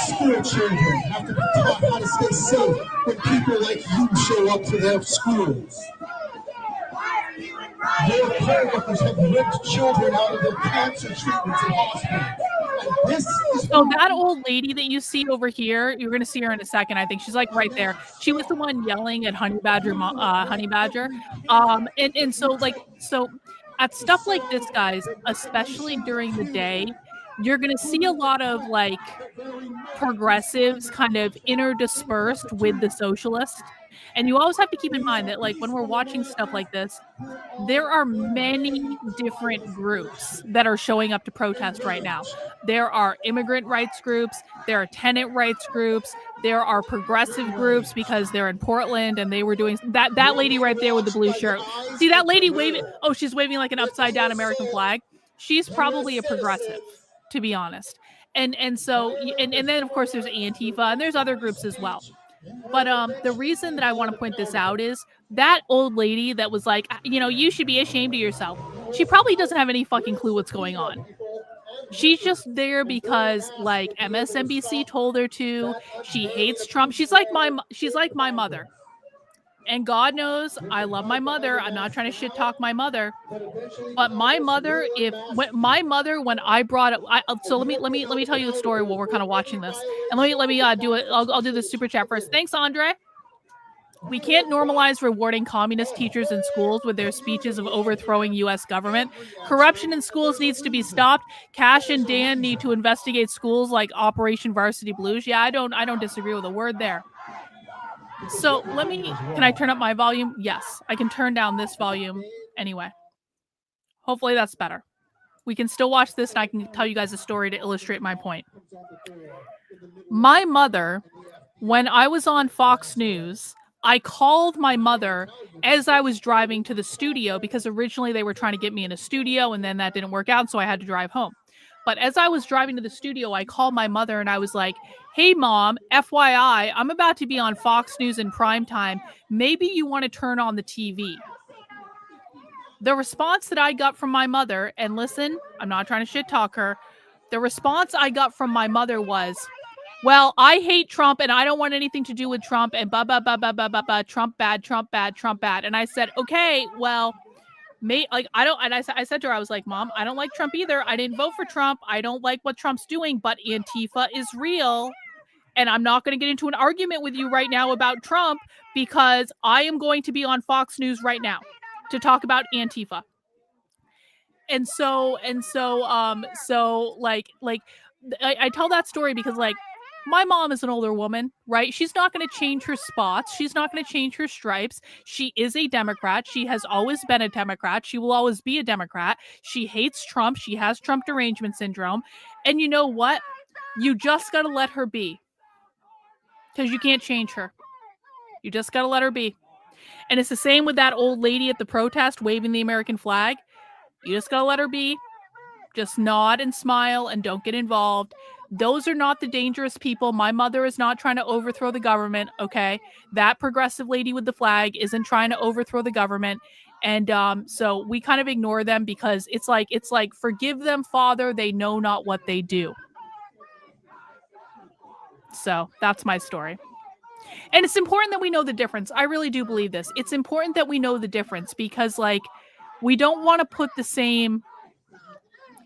School children have to be taught how to stay safe when people like you show up to their schools. Your co-workers have ripped children out of their cancer treatments in hospitals. And this is So that old lady that you see over here, you're gonna see her in a second. I think she's like right there. She was the one yelling at Honey Badger. And so at stuff like this, guys, especially during the day, you're gonna see a lot of like progressives kind of interdispersed with the socialists. And you always have to keep in mind that like when we're watching stuff like this, there are many different groups that are showing up to protest right now. There are immigrant rights groups, there are tenant rights groups, there are progressive groups because they're in Portland and they were doing that lady right there with the blue shirt. See that lady waving? Oh, she's waving like an upside down American flag. She's probably a progressive, to be honest. And then of course there's Antifa and there's other groups as well. But the reason that I want to point this out is that old lady that was like, you know, you should be ashamed of yourself. She probably doesn't have any fucking clue what's going on. She's just there because like MSNBC told her to. She hates Trump. She's like my mother. And God knows I love my mother. I'm not trying to shit talk my mother. But my mother, when I brought it, so let me tell you the story while we're kind of watching this. And let me do it. I'll do the super chat first. Thanks, Andre. We can't normalize rewarding communist teachers in schools with their speeches of overthrowing U.S. government. Corruption in schools needs to be stopped. Cash and Dan need to investigate schools like Operation Varsity Blues. Yeah, I don't disagree with a word there. So can I turn up my volume? Yes, I can turn down this volume anyway. Hopefully that's better. We can still watch this and I can tell you guys a story to illustrate my point. My mother, when I was on Fox News, I called my mother as I was driving to the studio because originally they were trying to get me in a studio and then that didn't work out, so I had to drive home. But as I was driving to the studio, I called my mother and I was like, hey, Mom, FYI, I'm about to be on Fox News in prime time. Maybe you want to turn on the TV. The response that I got from my mother, and listen, I'm not trying to shit talk her. The response I got from my mother was, well, I hate Trump and I don't want anything to do with Trump and Trump bad, Trump bad, Trump bad. And I said, okay, well, I said to her, I was like, Mom, I don't like Trump either. I didn't vote for Trump. I don't like what Trump's doing, but Antifa is real. And I'm not going to get into an argument with you right now about Trump because I am going to be on Fox News right now to talk about Antifa. I tell that story because like My mom is an older woman, right? She's not going to change her spots. She's not going to change her stripes. She is a Democrat. She has always been a Democrat. She will always be a Democrat. She hates Trump. She has Trump derangement syndrome. And you know what? You just got to let her be. Because you can't change her. You just got to let her be. And it's the same with that old lady at the protest waving the American flag. You just got to let her be. Just nod and smile and don't get involved. Those are not the dangerous people. My mother is not trying to overthrow the government, okay? That progressive lady with the flag isn't trying to overthrow the government. And so we kind of ignore them because it's like, forgive them, Father, they know not what they do. So that's my story. And it's important that we know the difference. I really do believe this. It's important that we know the difference because, like, we don't want to put the same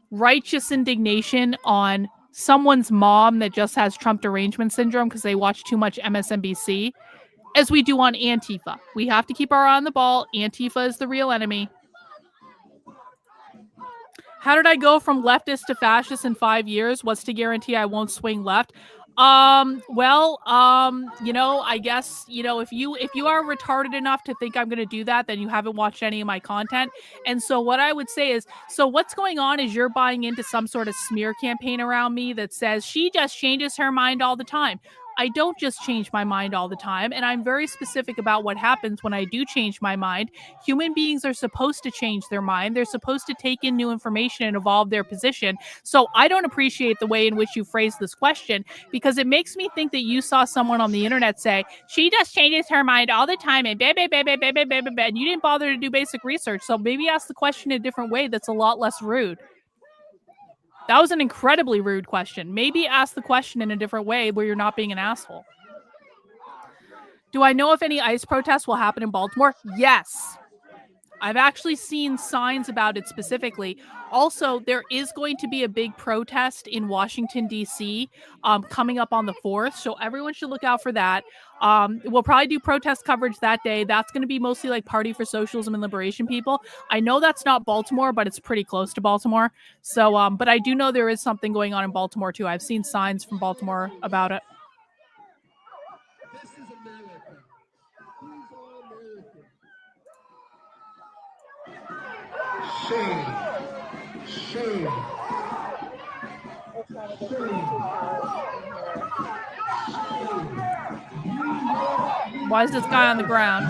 righteous indignation on someone's mom that just has Trump derangement syndrome because they watch too much MSNBC as we do on Antifa. We have to keep our eye on the ball. Antifa is the real enemy. How did I go from leftist to fascist in 5 years? What's to guarantee I won't swing left? You know, I guess, you know, if you are retarded enough to think I'm going to do that, then you haven't watched any of my content. And so what I would say is, so what's going on is you're buying into some sort of smear campaign around me that says she just changes her mind all the time. I don't just change my mind all the time, and I'm very specific about what happens when I do change my mind. Human beings are supposed to change their mind. They're supposed to take in new information and evolve their position. So I don't appreciate the way in which you phrase this question because it makes me think that you saw someone on the internet say, she just changes her mind all the time and and you didn't bother to do basic research. So maybe ask the question in a different way that's a lot less rude. That was an incredibly rude question. Maybe ask the question in a different way where you're not being an asshole. Do I know if any ICE protests will happen in Baltimore? Yes. I've actually seen signs about it specifically. Also, there is going to be a big protest in Washington, D.C. Coming up on the 4th. So everyone should look out for that. We'll probably do protest coverage that day. That's going to be mostly like Party for Socialism and Liberation people. I know that's not Baltimore, but it's pretty close to Baltimore. So, but I do know there is something going on in Baltimore too. I've seen signs from Baltimore about it. This is America. These are American. Shame. Shame. Why is this guy on the ground?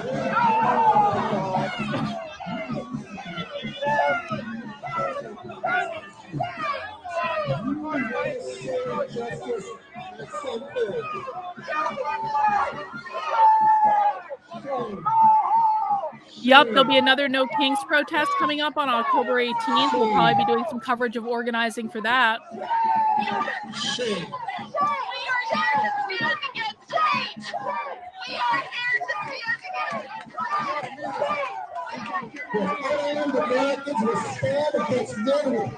Yep, there'll be another No Kings protest coming up on October 18th. We'll probably be doing some coverage of organizing for that. Shame.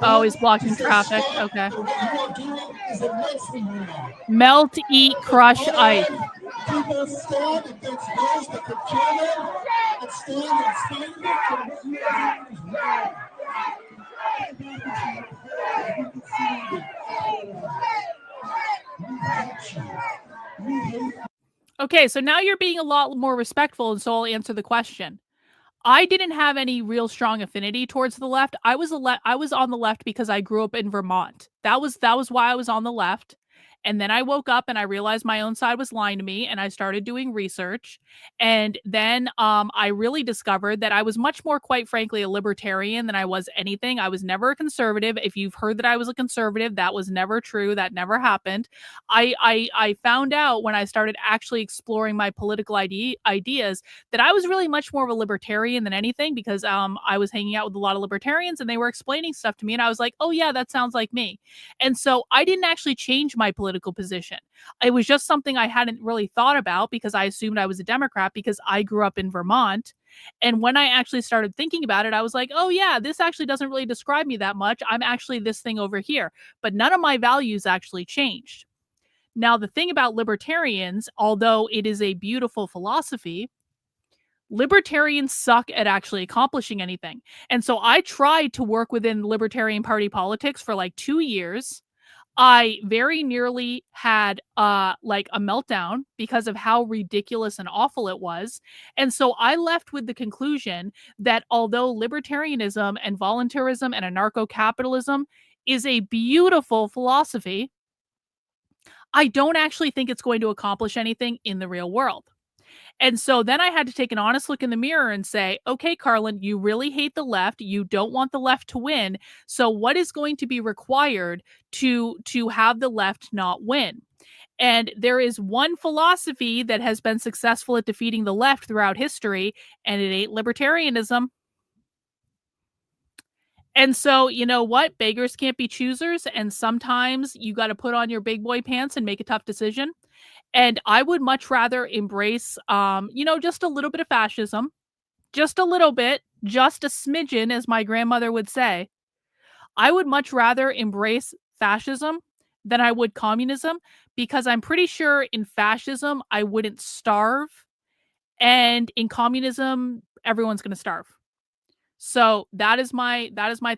Oh, he's blocking traffic. Okay. Melt, eat, crush, ice. People stand against those that could kill them and stand and Okay, so now you're being a lot more respectful, and so I'll answer the question. I didn't have any real strong affinity towards the left. I was on the left because I grew up in Vermont. That was why I was on the left. And then I woke up and I realized my own side was lying to me and I started doing research. And then I really discovered that I was much more, quite frankly, a libertarian than I was anything. I was never a conservative. If you've heard that I was a conservative, that was never true. That never happened. I found out when I started actually exploring my political ideas that I was really much more of a libertarian than anything because I was hanging out with a lot of libertarians and they were explaining stuff to me. And I was like, oh yeah, that sounds like me. And so I didn't actually change my political position. It was just something I hadn't really thought about because I assumed I was a Democrat because I grew up in Vermont. And when I actually started thinking about it, I was like, oh yeah, this actually doesn't really describe me that much. I'm actually this thing over here. But none of my values actually changed. Now, the thing about libertarians, although it is a beautiful philosophy, libertarians suck at actually accomplishing anything. And so I tried to work within Libertarian Party politics for like 2 years. I very nearly had like a meltdown because of how ridiculous and awful it was. And so I left with the conclusion that although libertarianism and voluntarism and anarcho-capitalism is a beautiful philosophy, I don't actually think it's going to accomplish anything in the real world. And so then I had to take an honest look in the mirror and say, okay, Karlyn, you really hate the left. You don't want the left to win. So what is going to be required to have the left not win? And there is one philosophy that has been successful at defeating the left throughout history, and it ain't libertarianism. And so, you know what? Beggars can't be choosers. And sometimes you got to put on your big boy pants and make a tough decision. And I would much rather embrace, just a little bit of fascism, just a little bit, just a smidgen, as my grandmother would say. I would much rather embrace fascism than I would communism, because I'm pretty sure in fascism, I wouldn't starve. And in communism, everyone's going to starve. So that is my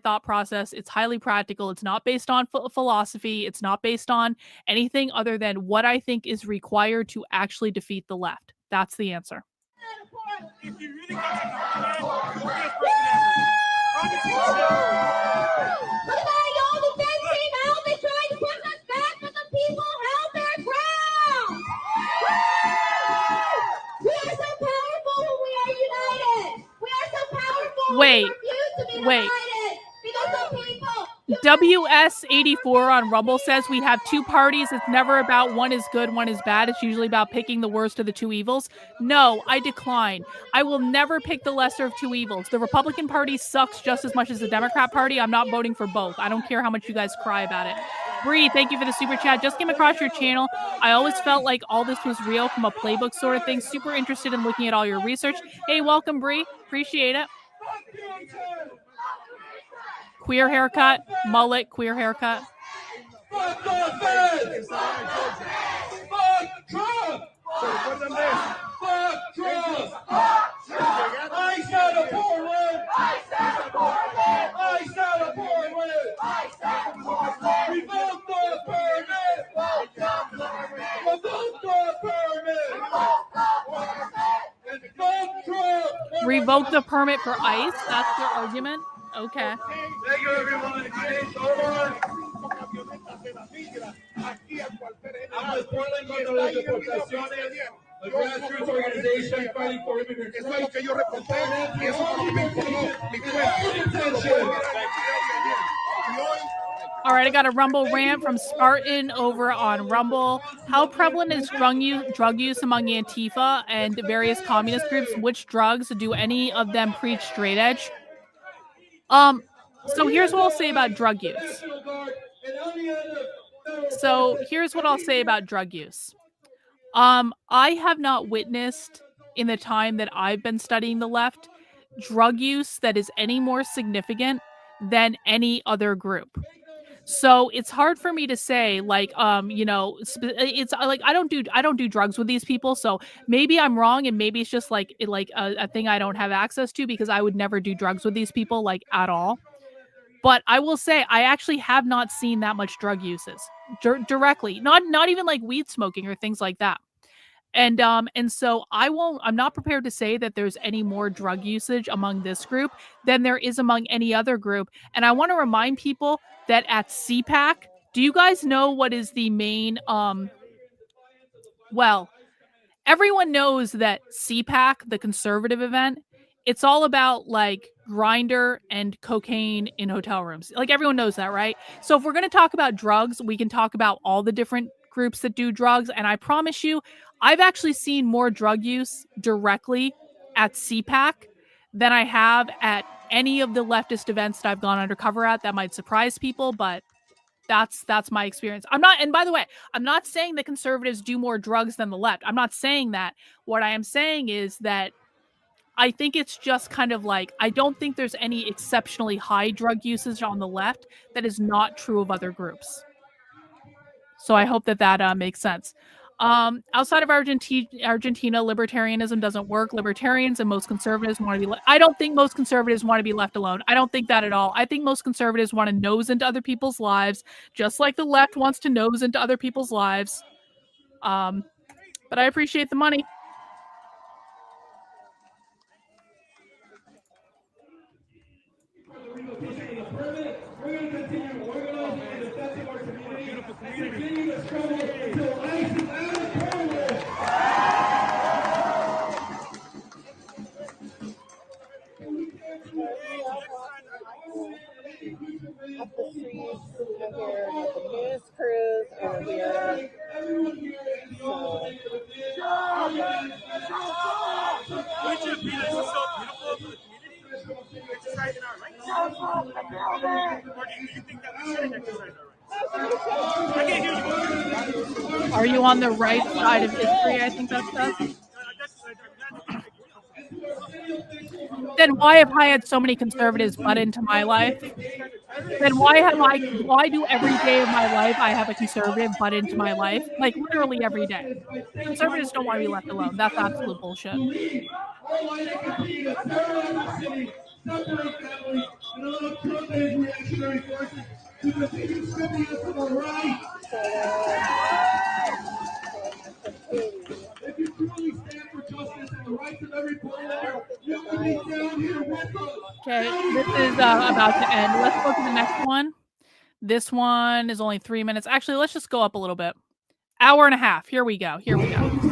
thought process. It's highly practical. It's not based on philosophy. It's not based on anything other than what I think is required to actually defeat the left. That's the answer. Wait. WS84 on Rumble says we have two parties. It's never about one is good, one is bad. It's usually about picking the worst of the two evils. No, I decline. I will never pick the lesser of two evils. The Republican Party sucks just as much as the Democrat Party. I'm not voting for both. I don't care how much you guys cry about it. Bree, thank you for the super chat. Just came across your channel. I always felt like all this was real from a playbook sort of thing. Super interested in looking at all your research. Hey, welcome, Bree. Appreciate it. Queer haircut, mullet, queer haircut. Fuck the feds! Fuck Trump! Fuck Trump! I said a poor word! I said a poor word! I said a poor word! I said a poor word! Revoke the permit! Revoke the permit! Revoke Trump! Revoke the permit for ICE? That's their argument? Okay. Thank you, everyone. It's over. I'm with Portland contra las deportaciones, a grassroots organization fighting for immigrant rights. Es lo que yo reporté y eso es lo que me informó mi cuenta. All right, I got a Rumble rant from Spartan over on Rumble. How prevalent is drug use among Antifa and various communist groups? Which drugs do any of them preach straight edge? So here's what I'll say about drug use. I have not witnessed in the time that I've been studying the left drug use that is any more significant than any other group. So it's hard for me to say, like, it's like I don't do drugs with these people. So maybe I'm wrong, and maybe it's just like a thing I don't have access to, because I would never do drugs with these people, like, at all. But I will say I actually have not seen that much drug uses directly, not even like weed smoking or things like that. And so I'm not prepared to say that there's any more drug usage among this group than there is among any other group. And I want to remind people that at CPAC, do you guys know what is the main, everyone knows that CPAC, the conservative event, it's all about like grinder and cocaine in hotel rooms. Like, everyone knows that, right? So if we're going to talk about drugs, we can talk about all the different groups that do drugs. And I promise you, I've actually seen more drug use directly at CPAC than I have at any of the leftist events that I've gone undercover at. That might surprise people, but that's my experience. And by the way, I'm not saying that conservatives do more drugs than the left. I'm not saying that. What I am saying is that I think it's just kind of like, I don't think there's any exceptionally high drug usage on the left that is not true of other groups. So I hope that makes sense. Outside of Argentina, libertarianism doesn't work. Libertarians and most conservatives want to be. I don't think most conservatives want to be left alone. I don't think that at all. I think most conservatives want to nose into other people's lives, just like the left wants to nose into other people's lives. But I appreciate the money. Up the streets over here with the news crews over here. Are you on the right side of history? I think that says. Then why have I had so many conservatives butt into my life? Then why do every day of my life I have a conservative butt into my life? Like literally every day. Conservatives don't want to be left alone. That's absolute bullshit. If you truly stand for justice and the rights of every person, you can be down here with us. Okay, this is about to end. Let's go to the next one. This one is only 3 minutes. Actually, let's just go up a little bit. Hour and a half. Here we go. Here we go. Look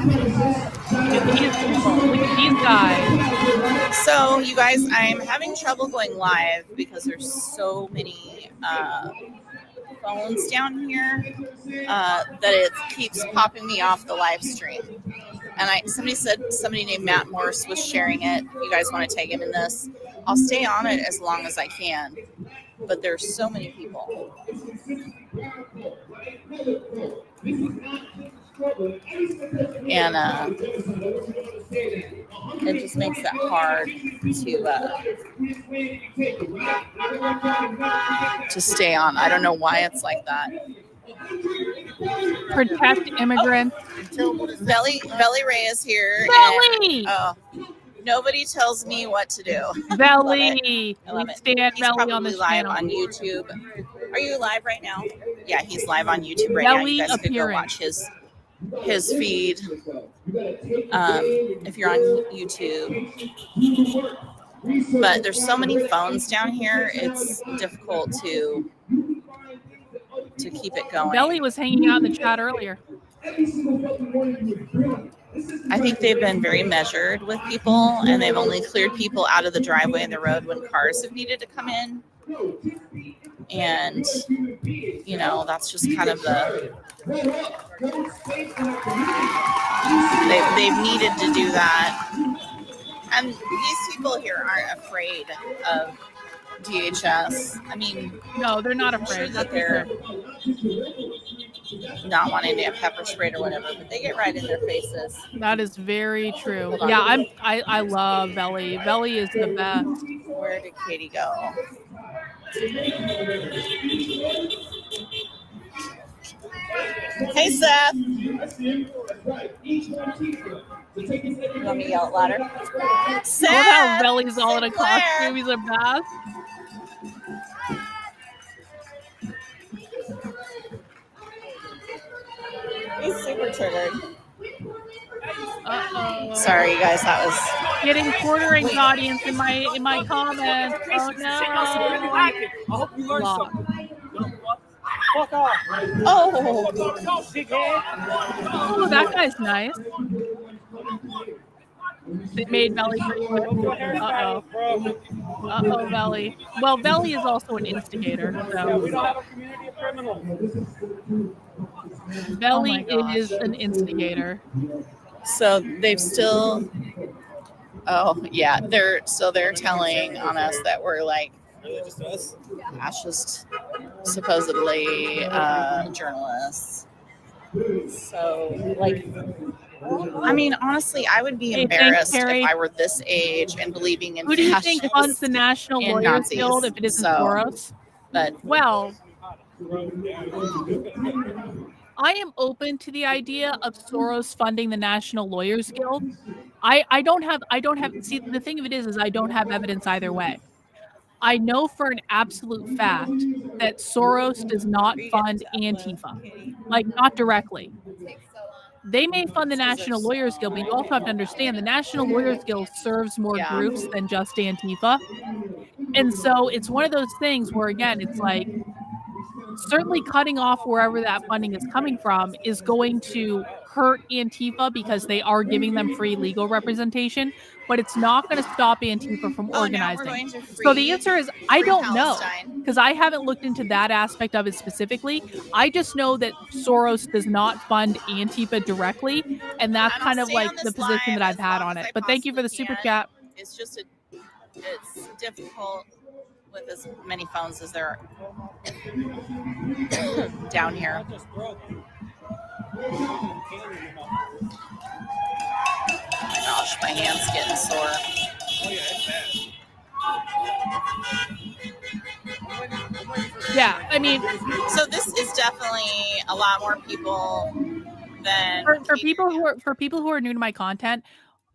at these guys. So, you guys, I'm having trouble going live because there's so many phones down here that it keeps popping me off the live stream. And somebody named Matt Morse was sharing it. You guys want to tag him in this? I'll stay on it as long as I can. But there's so many people. And it just makes it hard to stay on. I don't know why it's like that. Protect immigrants. Belly Ray is here. Belly! And, nobody tells me what to do. Belly! I love it. Stand He's Belly probably on this live channel. on YouTube. Are you live right now? Yeah, he's live on YouTube right Belly now. You guys could go appearance. watch his feed if you're on YouTube. But there's so many phones down here, it's difficult to keep it going. Belly was hanging out in the chat earlier. I think they've been very measured with people, and they've only cleared people out of the driveway and the road when cars have needed to come in. And, you know, that's just kind of they've needed to do that. And these people here aren't afraid of DHS. I mean, no, they're not afraid. Sure that they're not wanting to have pepper sprayed or whatever, but they get right in their faces. That is very true. Yeah, I love Belly. Belly is the best. Where did Katie go? Hey, Seth. You want me to yell it louder? Seth! I love how Belly's all in a costume. He's a mess. He's super triggered. Uh-oh. Sorry, you guys. That was getting quartering audience in my comments. Oh no! I hope you learned something. Fuck off. Oh, that guy's nice. They made Belly pretty quick. Uh-oh. Uh-oh, Belly. Well, Belly is also an instigator. So. We don't have a community of criminals. Belly is an instigator. So they've still. Oh yeah, they're telling on us that we're like fascist, supposedly journalists. So like. I mean, honestly, I would be embarrassed if I were this age and believing in. Who do you think funds the National Lawyers Guild if it isn't for us? But well, I am open to the idea of Soros funding the National Lawyers Guild. I don't have see, the thing of it is I don't have evidence either way. I know for an absolute fact that Soros does not fund Antifa, like not directly. They may fund the National Lawyers Guild, but you also have to understand the National Lawyers Guild serves more groups than just Antifa. And so it's one of those things where, again, it's like certainly cutting off wherever that funding is coming from is going to hurt Antifa because they are giving them free legal representation, but it's not going to stop Antifa from organizing. So the answer is I don't know, because I haven't looked into that aspect of it specifically. I just know that Soros does not fund Antifa directly, and that's kind of like the position that I've had on it. But thank you for the super chat. It's just it's difficult with as many phones as there are down here. Oh my gosh, my hand's getting sore. Yeah, I mean, so this is definitely a lot more people than for people who are new to my content.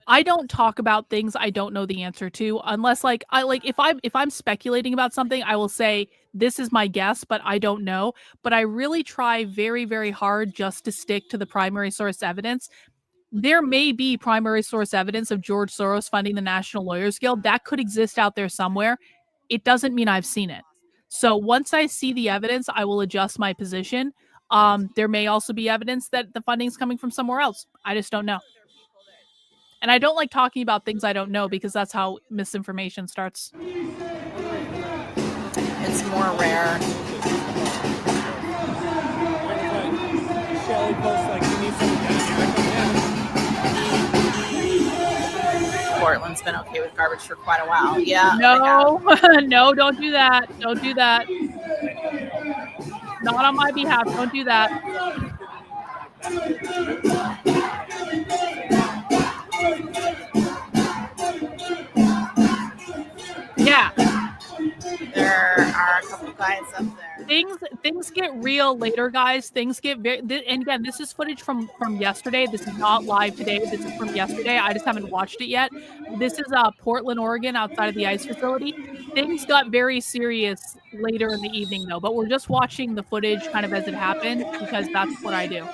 I don't talk about things I don't know the answer to unless if I'm speculating about something, I will say this is my guess, but I don't know. But I really try very, very hard just to stick to the primary source evidence. There may be primary source evidence of George Soros funding the National Lawyers Guild. That could exist out there somewhere. It doesn't mean I've seen it. So once I see the evidence, I will adjust my position. There may also be evidence that the funding is coming from somewhere else. I just don't know. And I don't like talking about things I don't know because that's how misinformation starts. It's more rare. Portland's been okay with garbage for quite a while. Yeah. No, no, don't do that. Don't do that. Not on my behalf. Don't do that. Yeah. There are a couple guys up there. Things get real later, guys. Things get very, and again, this is footage from yesterday. This is not live today. This is from yesterday. I just haven't watched it yet. This is Portland, Oregon, outside of the ice facility. Things got very serious later in the evening, though. But we're just watching the footage kind of as it happened because that's what I do.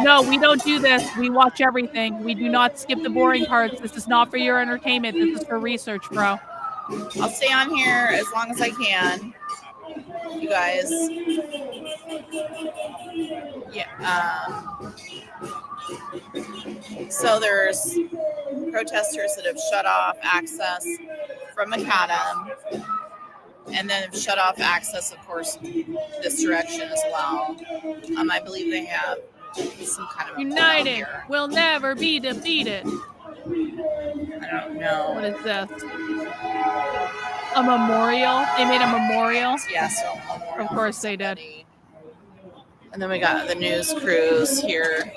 No, we don't do this. We watch everything. We do not skip the boring parts. This is not for your entertainment. This is for research, bro. I'll stay on here as long as I can. You guys. Yeah. So there's protesters that have shut off access from Macadam. And then have shut off access, of course, this direction as well. I believe they have some kind of United will never be defeated. I don't know. What is this? A memorial? They made a memorial? Yeah, so a memorial. Of course they did. And then we got the news crews here.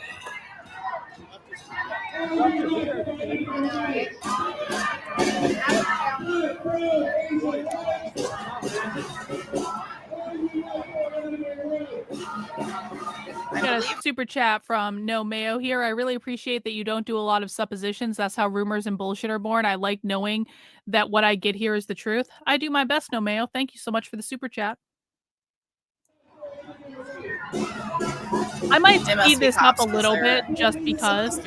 I got a super chat from No Mayo here. I really appreciate that you don't do a lot of suppositions. That's how rumors and bullshit are born. I like knowing that what I get here is the truth. I do my best, No Mayo. Thank you so much for the super chat. I might speed this up a little bit just because.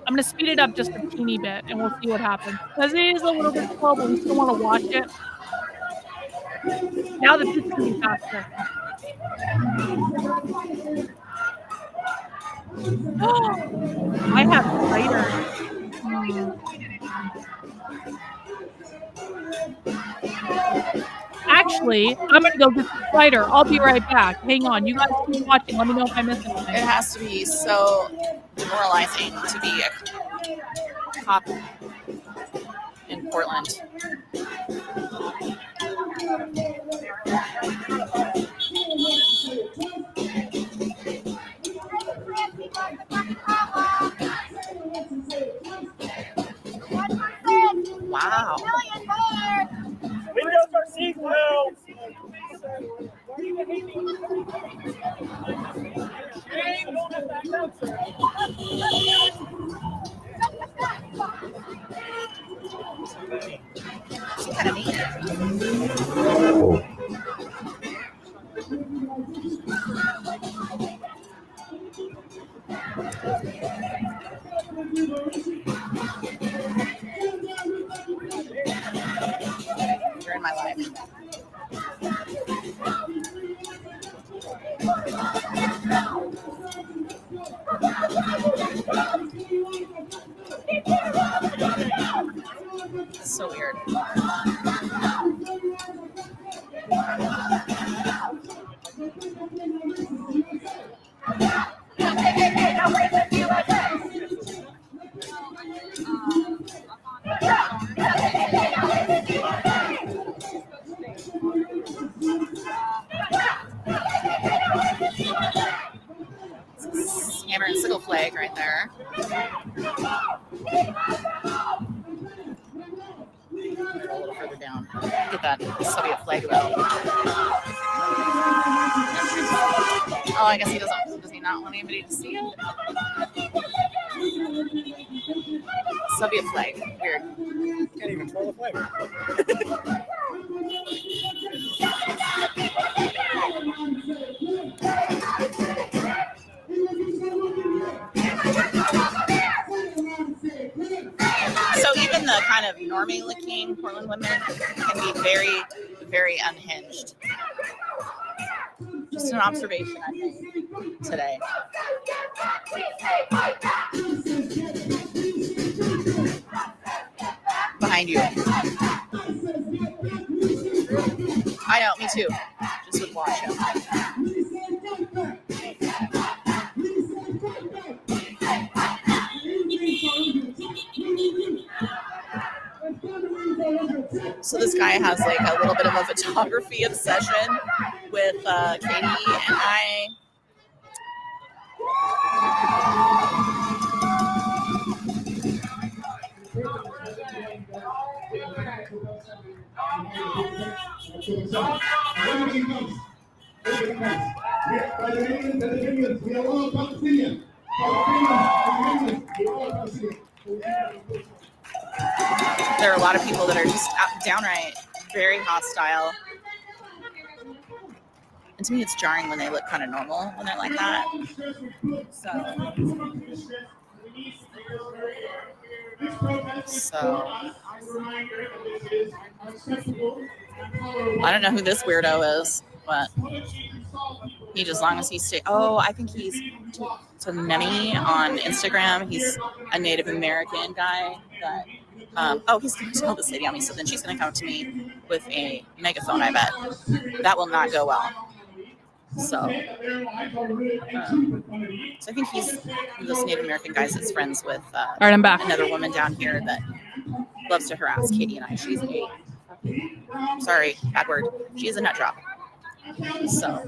I'm going to speed it up just a teeny bit and we'll see what happens. Because it is a little bit slow, but we still want to watch it. Now the pit's going to be faster. I have cider. Actually, I'm gonna go get the cider. I'll be right back. Hang on. You guys keep watching. Let me know if I miss anything. It has to be so demoralizing to be a cop in Portland. Wow. Windows are seatbelts. She kind of neat. You're in my life. It's so weird. Hammer and sickle flag right there. A little further down. Get that Soviet flag though. Oh, I guess he doesn't. Does he not want anybody to see it? Soviet flag. Weird. Can't even throw the flag. So even the kind of normie looking Portland women can be very, very unhinged. Just an observation, I think, today. Behind you. I know, me too. Just would watch him. So this guy has like a little bit of a photography obsession with Katie and I. There are a lot of people that are just downright very hostile. And to me, it's jarring when they look kind of normal when they're like that. So I don't know who this weirdo is, but he just, as long as he stays. Oh, I think he's to Nemi on Instagram. He's a Native American guy that. He's going to tell this lady on me, so then she's going to come to me with a megaphone, I bet. That will not go well. So I think he's one of those Native American guys that's friends with All right, I'm back. Another woman down here that loves to harass Katie and I. She's sorry, bad word. She's a nut job. So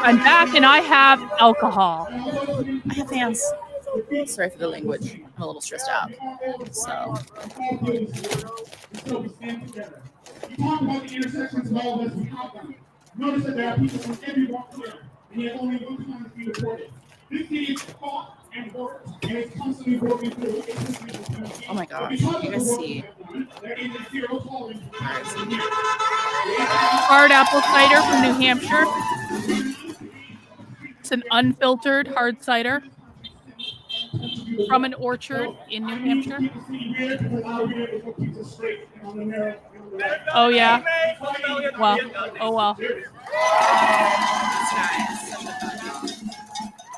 I'm back and I have alcohol. I have fans. Sorry for the language. I'm a little stressed out. So. Notice that there are people from every walk here, and yet only one time to be reported. This city is fought and worked, and it's constantly working through. Oh my gosh, you guys see. Hard apple cider from New Hampshire. It's an unfiltered hard cider from an orchard in New Hampshire. Oh yeah. Well. Oh well.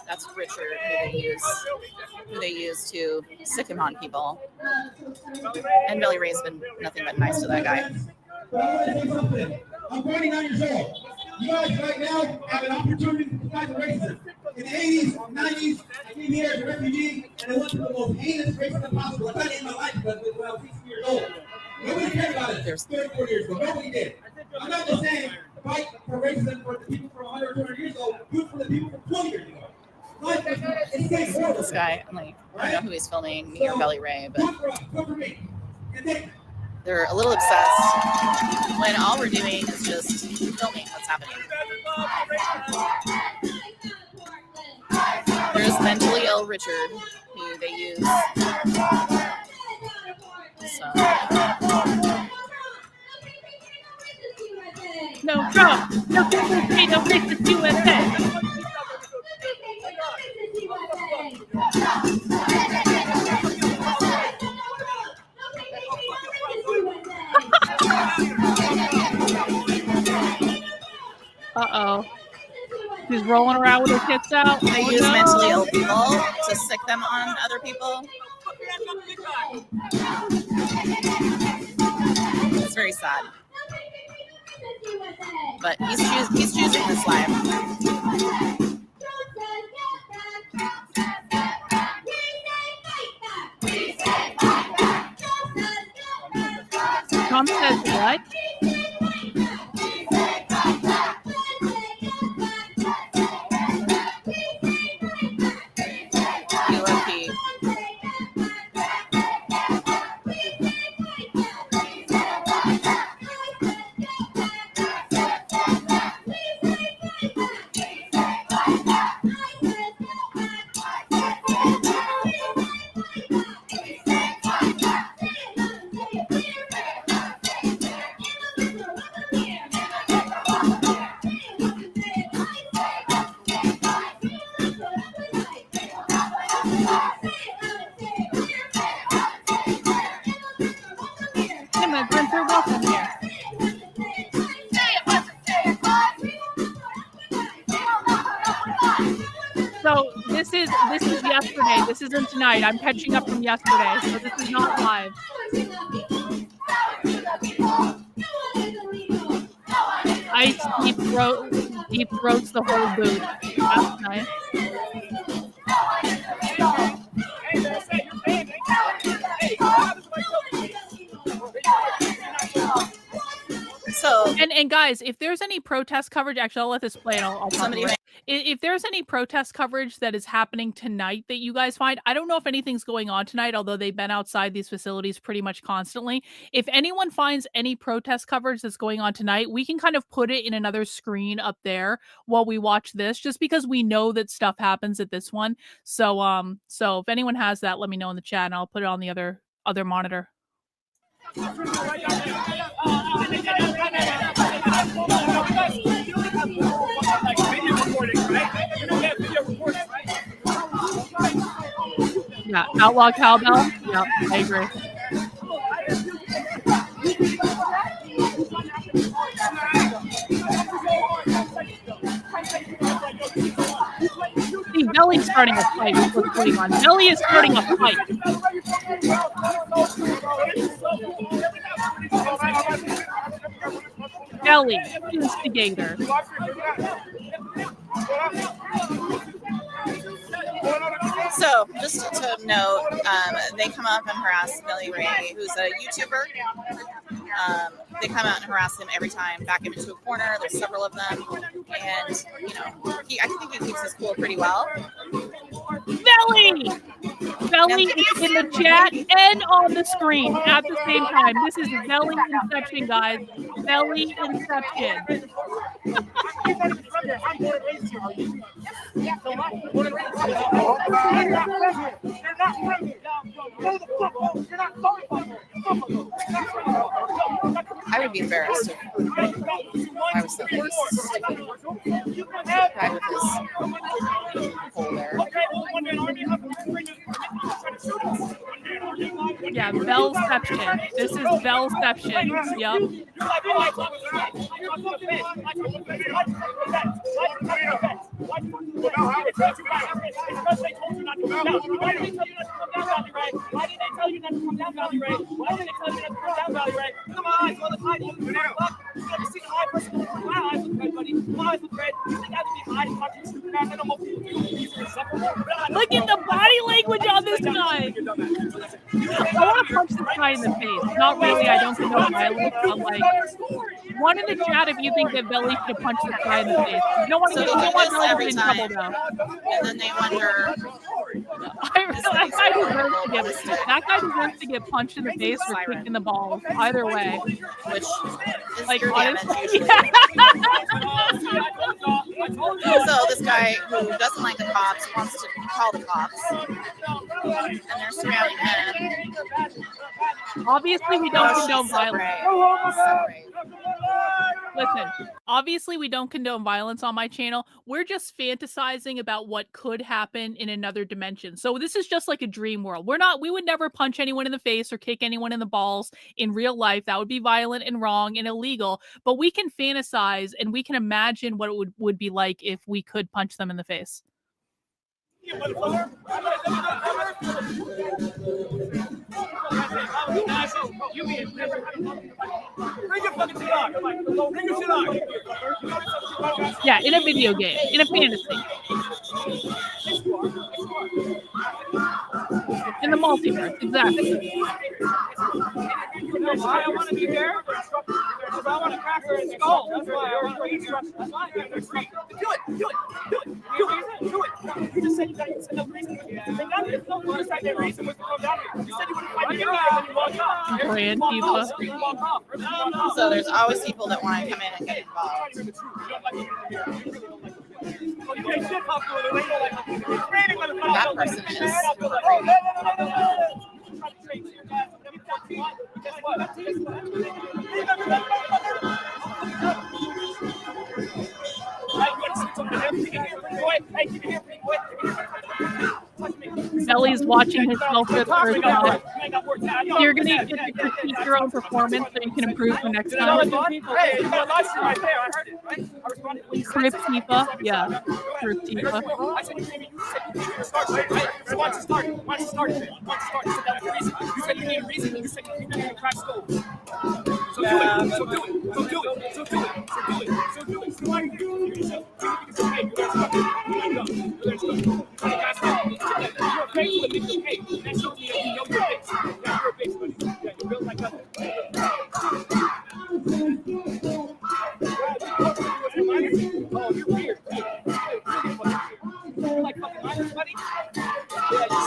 That's Richard, who they use to sick him on people. And Billy Ray's been nothing but nice to that guy. But I want to say something. I'm 49 years old. You guys right now have an opportunity to fight racism. In the 80s, 90s, I came here as a refugee, and I went through the most heinous racism possible. I tried it in my life when I was 16 years old. Nobody cared about it. There's 34 years ago. Nobody did. I'm not just saying fight for racism for the people from 100 or 200 years ago. Do it for the people from 20 years ago. This guy, like, I don't know who he's filming near Belly Ray, but they're a little obsessed when all we're doing is just filming what's happening. There's mentally ill Richard, who they use. So. No Trump, no Confronting, no racist USA. Uh-oh. She's rolling around with her tits out. They use mentally ill people to sick them on other people. It's very sad. But he's choosing this life. Trump says what? Immigrants are welcome here. So this is yesterday. This isn't tonight. I'm catching up from yesterday, so this is not live. Ice deep throats the whole booth. That's nice. So and guys, if there's any protest coverage, actually, I'll let this play and I'll talk about it. If there's any protest coverage that is happening tonight that you guys find, I don't know if anything's going on tonight, although they've been outside these facilities pretty much constantly. If anyone finds any protest coverage that's going on tonight, we can kind of put it in another screen up there while we watch this, just because we know that stuff happens at this one. So so if anyone has that, let me know in the chat and I'll put it on the other monitor. Yeah, outlaw cowbell. Yeah, I agree. See, Belly's starting a fight. Is what's going on. Belly is starting a fight. Belly, instigator. So, just to note, they come up and harass Billy Ray, who's a YouTuber. They come out and harass him every time, back him into a corner. There's several of them, and I think he keeps his cool pretty well. Belly is in the chat and on the screen at the same time. This is Belly Inception, guys. Belly Inception. I would be embarrassed if I was the guy with his hole there. Yeah, Bellception. This is Bellception. Yep. Look at the body language on this guy. I want to punch this guy in the face. Not really. I don't condone violence, but like, one in the chat if you think that Belly should have punched this guy in the face. You don't want to So get. they You don't do want this Belly to every get in time. trouble though. And then they wonder. That guy deserves to get punched in the face or kicked in the balls. Either way, which is like your damage honestly. usually. So this guy who doesn't like the cops wants to call the cops, and they're surrounding him. Obviously, we don't condone So violence. brave. So brave. Listen, obviously, we don't condone violence on my channel. We're just fantasizing about what could happen in another dimension. So this is just like a dream world. We would never punch anyone in the face or kick anyone in the balls in real life. That would be violent and wrong and illegal. But we can fantasize and we can imagine what it would be like if we could punch them in the face. Yeah, in a video game, in a fantasy. In the multiverse, exactly. I want to be there because I want to crack her skull. That's why I want to be there. That's why I do it. You just said you got no reason. There's no first time reason was to come down here. You said you would fight the guy and you walked off. Brand people. So there's always people that want to come in and get involved. That person is Belly's watching himself for the first time. You're going to get to critique your own performance so you can improve for next time. Crip Tifa? Yeah. Crip Tifa. You said you need a reason. You said you need to crack skull. So do it.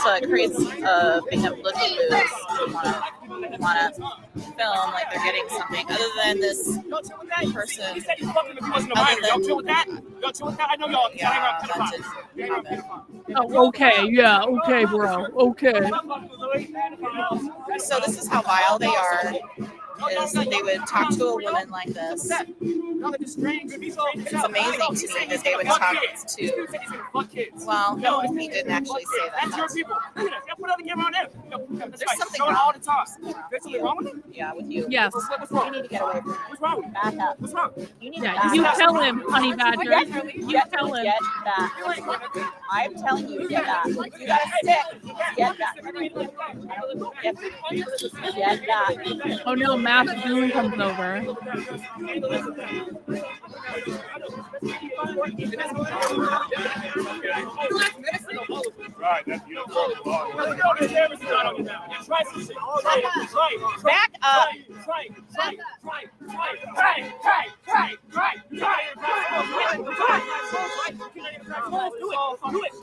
So it creates a thing of looking loose. Want to film like they're getting something other than this person. Oh, okay, yeah, okay, bro, okay. So this is how vile they are. Is that they would talk to a woman like this. It's amazing to me that they would talk to. Well, no, he didn't actually say that. There's something wrong. There's something wrong with it? Yeah, with you. Yes. You need to get away from him. What's wrong? Back up. What's wrong? You need to Yeah, back you up. tell him, honey badger. You tell him. Get back. I'm telling you, get back. You got a stick. Get back. Get back. Oh no, Matt Boone comes over. Right, that's beautiful. Back up.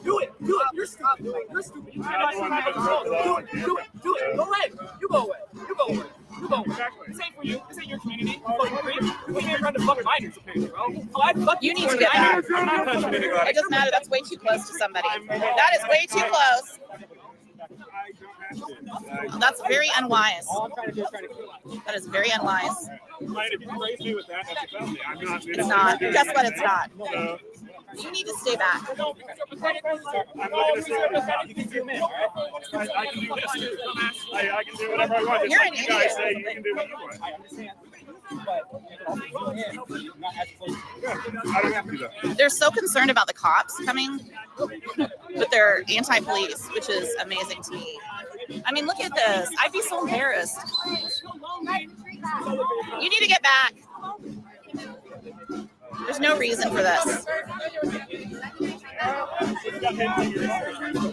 Do it. You're stupid. You cannot do it. Go away. You go away. This ain't for you. This ain't your community. You fucking creep. You came here trying to fuck minors, apparently, bro. You need to get back. It doesn't matter. That's way too close to somebody. That is way too close. That's very unwise. That is very unwise. It's not. Guess what? It's not. You need to stay back. I can do this. I can do whatever I want. You're an idiot. Say you can do what you want. I understand. They're so concerned about the cops coming, but they're anti-police, which is amazing to me. I mean, look at this. I'd be so embarrassed. You need to get back. There's no reason for this.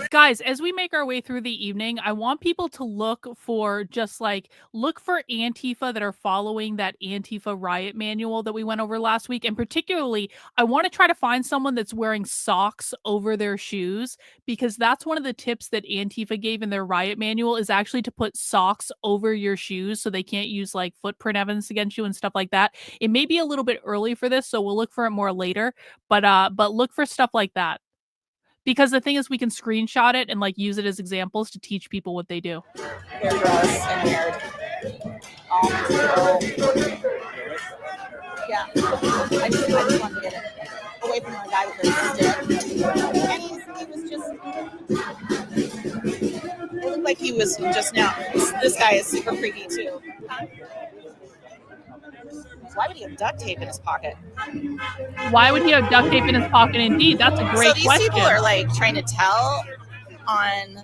Guys, as we make our way through the evening, I want people to look for Antifa that are following that Antifa riot manual that we went over last week. And particularly, I want to try to find someone that's wearing socks over their shoes, because that's one of the tips that Antifa gave in their riot manual, is actually to put socks over your shoes so they can't use like footprint evidence against you and stuff like that. It may be a little bit early for this, so we'll look for it more later, but look for stuff like that. Because the thing is, we can screenshot it and like use it as examples to teach people what they do. They're gross and weird. Yeah. I just wanted to get it away from the guy with the stick. And he was just... It looked like he was just now. This guy is super creepy too. Why would he have duct tape in his pocket? Why would he have duct tape in his pocket? Indeed, that's a great So these question. people are like trying to tell on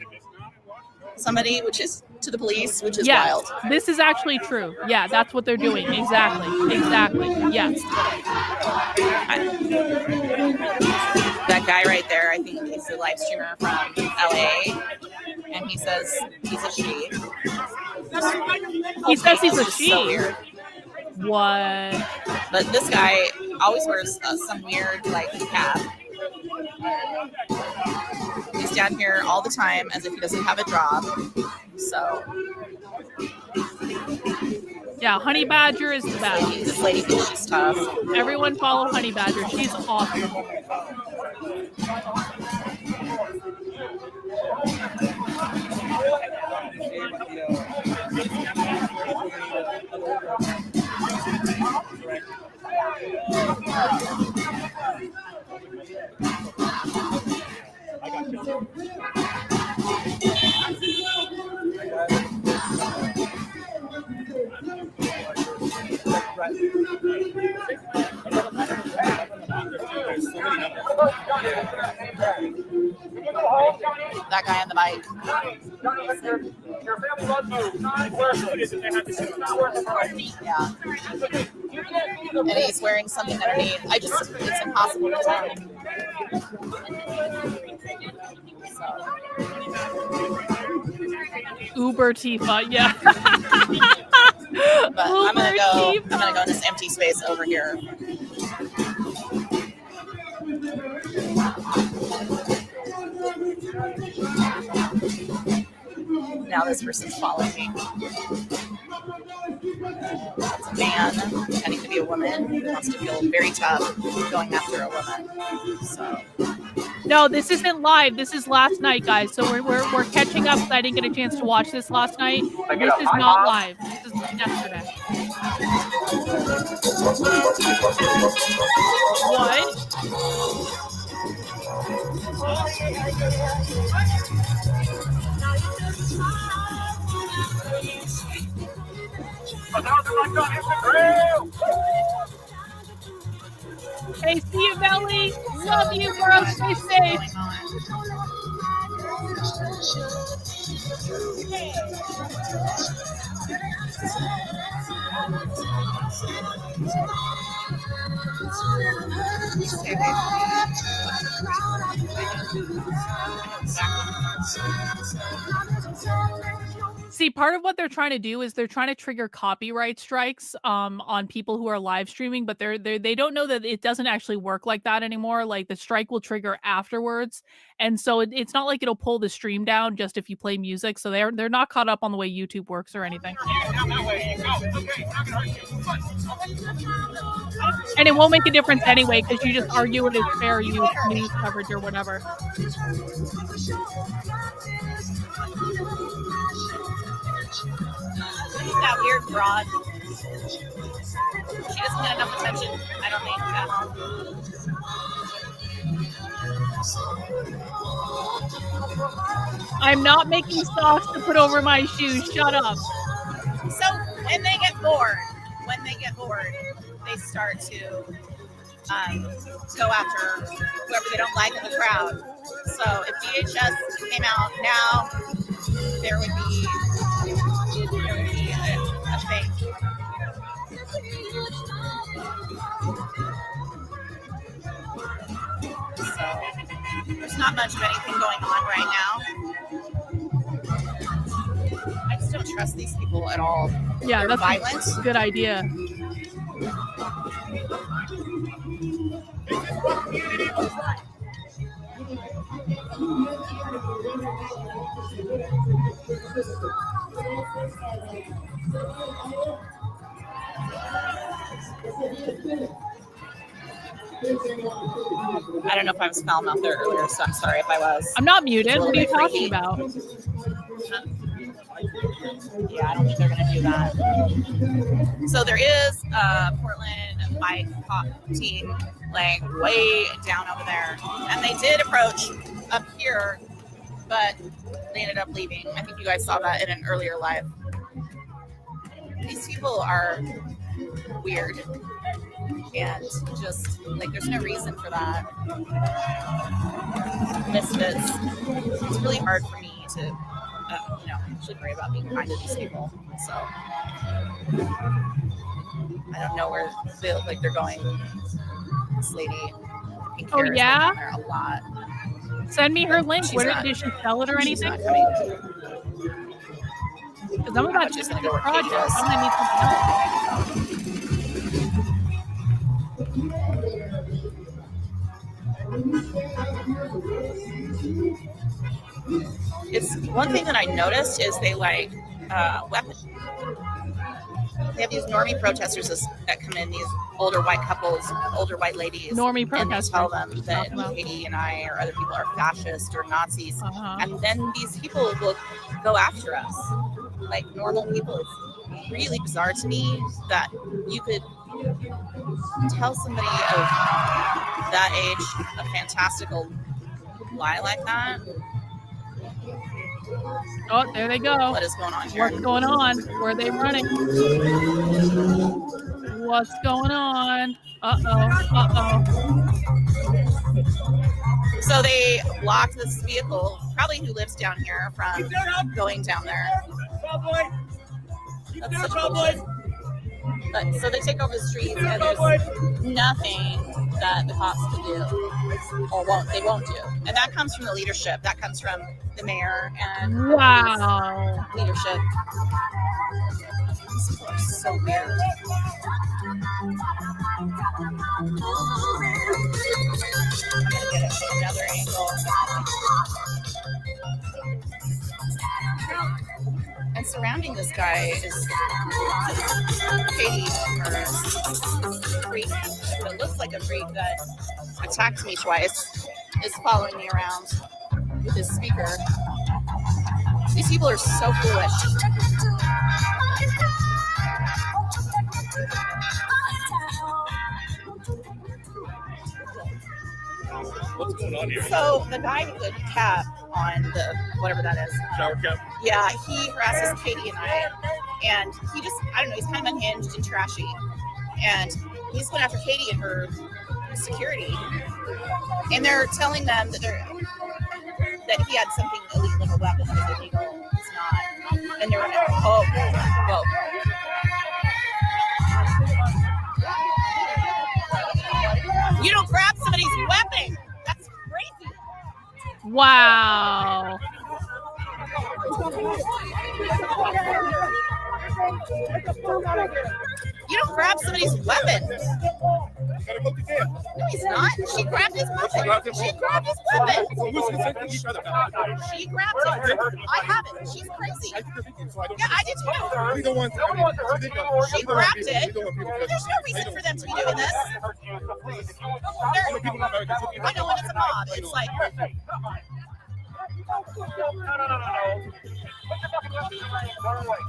somebody, which is to the police, which is wild. This is actually true. Yeah, that's what they're doing. Exactly. Yes. That guy right there, I think he's a live streamer from LA, and he says he's a she. He says he's a This is she. so weird. What? But this guy always wears some weird like cap. He's down here all the time as if he doesn't have a job. So Yeah, Honey Badger is the best. this lady thinks she's tough. Everyone follow Honey Badger. She's awesome. That guy on the bike. Yeah. And he's wearing something underneath. It's impossible to tell. Uber Tifa, yeah. But I'm gonna go in this empty space over here. Now this person's following me. It's a man pretending to be a woman who wants to feel very tough going after a woman. So No, this isn't live. This is last night, guys. So we're catching up. I didn't get a chance to watch this last night. This is not live. This is yesterday. What? Hey, see you, Belly. Love you, bro. Stay safe. See, part of what they're trying to do is they're trying to trigger copyright strikes on people who are live streaming, but they don't know that it doesn't actually work like that anymore. Like the strike will trigger afterwards, and so it's not like it'll pull the stream down just if you play music. So they're not caught up on the way YouTube works or anything. And it won't make a difference anyway because you just argue it is fair use news coverage or whatever. that weird broad. She doesn't get enough attention, I don't think, at all. I'm not making socks to put over my shoes. Shut up. So, and they get bored. When they get bored, they start to go after whoever they don't like in the crowd. So if VHS came out now, there would be a thing. not much of anything going on right now. I just don't trust these people at all. Yeah, They're that's violent. a good idea. I don't know if I was foul mouthed there earlier, so I'm sorry if I was. I'm not muted. It's a What are you little bit talking freaky. about? Yeah, I don't think they're going to do that. So there is a Portland bike cop team like way down over there. And they did approach up here, but they ended up leaving. I think you guys saw that in an earlier live. These people are weird. And just, like, there's no reason for that. Misfits. It's really hard for me to, actually worry about being kind to these people. So, I don't know where they look like they're going. This lady, pink Oh, hair, has yeah? been down there a lot. Send me her link. She's Where not- did she sell it or she's anything? not coming. Because I'm about to Just do gonna a go where Katie project. is. I'm gonna need something else. It's one thing that I noticed is they like weapon. They have these normie protesters that come in, these older white couples, older white ladies. Normie And they protesters. tell them that Talking about. Katie and I or other people are fascist or Nazis. Uh-huh. And then these people will go after us like normal people. It's really bizarre to me that you could tell somebody of that age a fantastical lie like that. Oh, there they go. What is going on here? What's going on? Where are they running? What's going on? Uh-oh. So they blocked this vehicle, probably who lives down here, from going down there. That's such bullshit. But so they take over the streets, and there's nothing that the cops can do, or they won't do, and that comes from the leadership. That comes from the mayor and Wow. leadership. These people are so weird. I'm gonna get it from another angle. And surrounding this guy is Katie, or freak. It looks like a freak that attacked me twice, is following me around with his speaker. These people are so foolish. What's going on here? So the guy with the cap on the whatever that is. Shower cap. Yeah, he harasses Katie and I, and he just, I don't know, he's kind of unhinged and trashy, and he's going after Katie and her security, and they're telling them that that he had something illegal, like a weapon that was illegal. It's not, and they're whoa. You don't grab somebody's weapon. That's crazy. Wow. You don't grab somebody's weapon. No, he's not. She grabbed his weapon. She grabbed his weapon. She grabbed it. I haven't. She's crazy. Yeah, I did too. She grabbed it. There's no reason for them to be doing this. I know when it's a mob. It's like.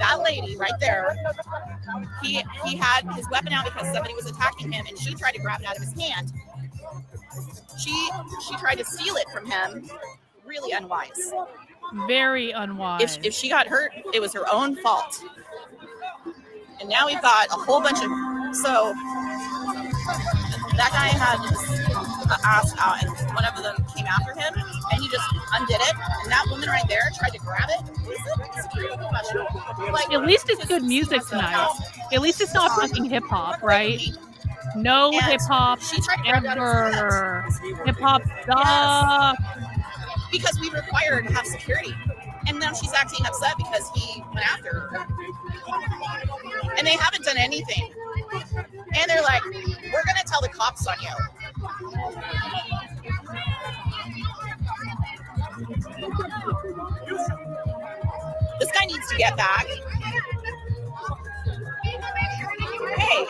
That lady right there, he had his weapon out because somebody was attacking him, and she tried to grab it out of his hand. She tried to steal it from him. Really unwise. Very unwise. If she got hurt, it was her own fault. And now we've got a whole bunch of that guy had his ass out, and one of them came after him, and he just undid it. And that woman right there tried to grab it. He's a security professional. Like, At least it's good music tonight. At least it's not fucking hip hop, right? No And hip hop she tried to grab it out of his ever. hand. Hip hop sucks. because we require her to have security. And now she's acting upset because he went after her. And they haven't done anything. And they're like, we're going to tell the cops on you. This guy needs to get back. Hey.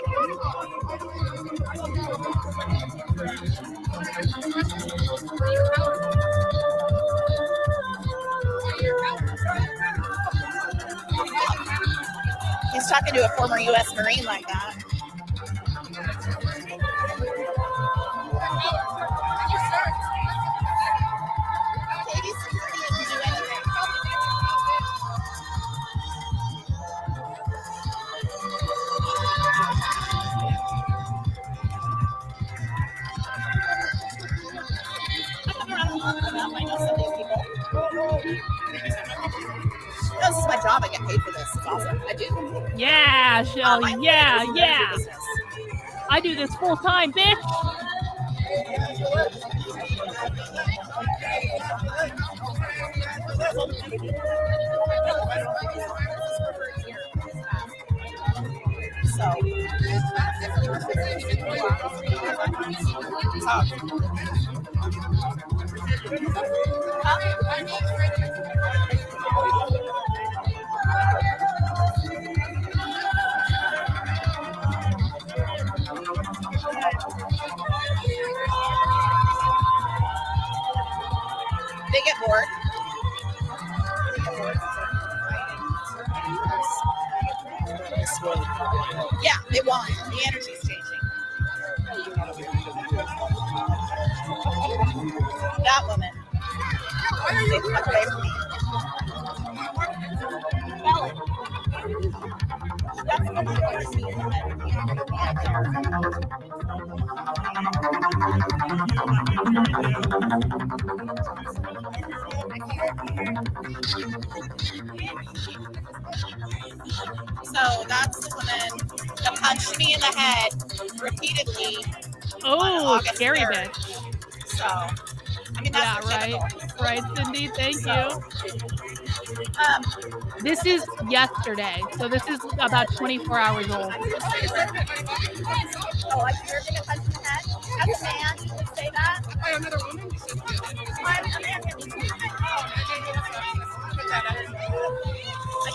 He's talking to a former U.S. Marine like that. Katie's security didn't do anything. I know some of these people. This is my job. I get paid for this. It's awesome. I do. Yeah, Shelly. Yeah. I do this full time, bitch. They get bored. Yeah, they want it. The energy's changing. That woman. Stay the fuck away from me. That's what she wants to see in the head. So that's the woman that punched me in the head repeatedly. Oh, scary 3rd. bitch. So, I mean, that's Right, Cindy. Thank you. This is yesterday, so this is about 24 hours old. Oh, like you're gonna punch in the head? As a man, you would say that? By another woman? I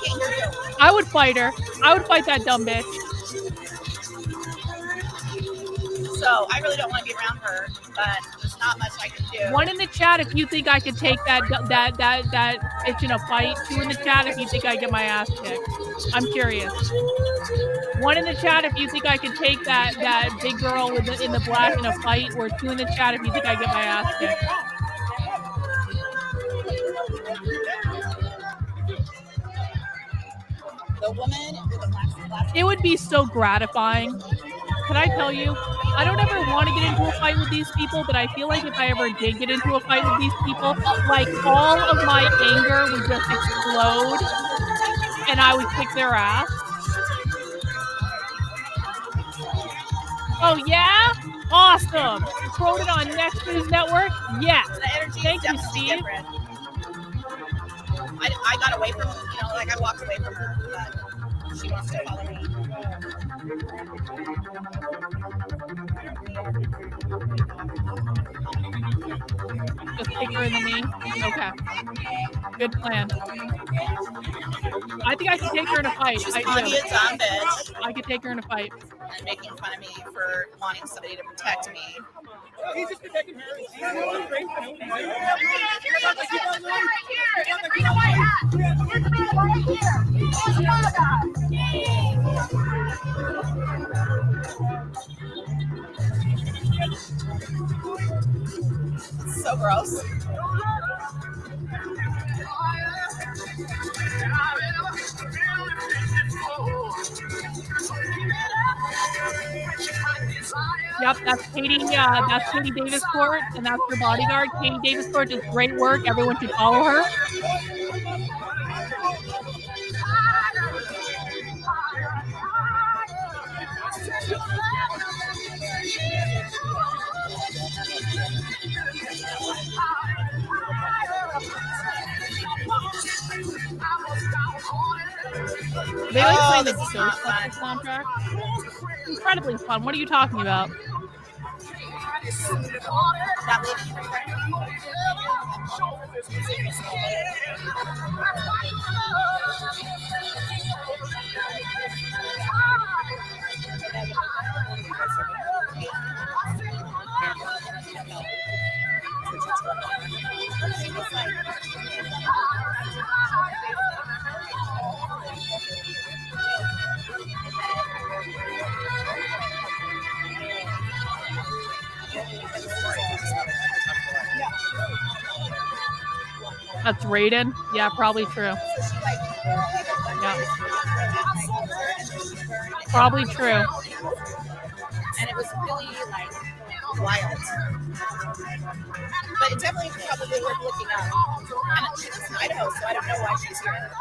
can't hear you. I would fight her. I would fight that dumb bitch. So I really don't want to be around her, but there's not much I can do. One in the chat if you think I could take that bitch in a fight. 2 in the chat if you think I get my ass kicked. I'm curious. 1 in the chat if you think I could take that big girl in the black in a fight, or 2 in the chat if you think I get my ass kicked. The woman with the black. It would be so gratifying. Can I tell you? I don't ever want to get into a fight with these people, but I feel like if I ever did get into a fight with these people, like all of my anger would just explode and I would kick their ass. Oh yeah? Awesome. Wrote it on Next News Network? Yes. Thank you, Steve. I got away from her, like I walked away from her, but she wants to follow me. Just kick her in the knee? Okay. Good plan. I think I could take her in a fight. She's calling me a dumb bitch. I could take her in a fight. And making fun of me for wanting somebody to protect me. He's just protecting her. It's so gross. Yep, that's Katie Davis Court, and that's her bodyguard. Katie Davis Court does great work. Everyone should follow her. They like playing the this is not fun. Ghostbusters soundtrack. Incredibly fun. What are you talking about? That lady right there. That's Raiden? Yeah, probably true. Yeah. Probably true. And it was really like wild. But it definitely probably worth looking up. And she lives in Idaho, so I don't know why she's here.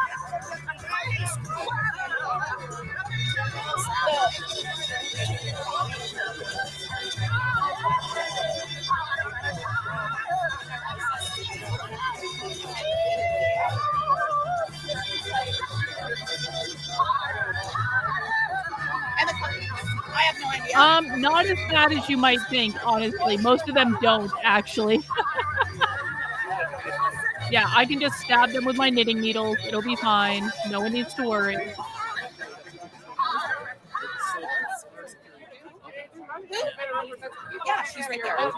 I have no idea. Not as bad as you might think, honestly. Most of them don't, actually. Yeah, I can just stab them with my knitting needles. It'll be fine. No one needs to worry. Yeah, she's right there. No,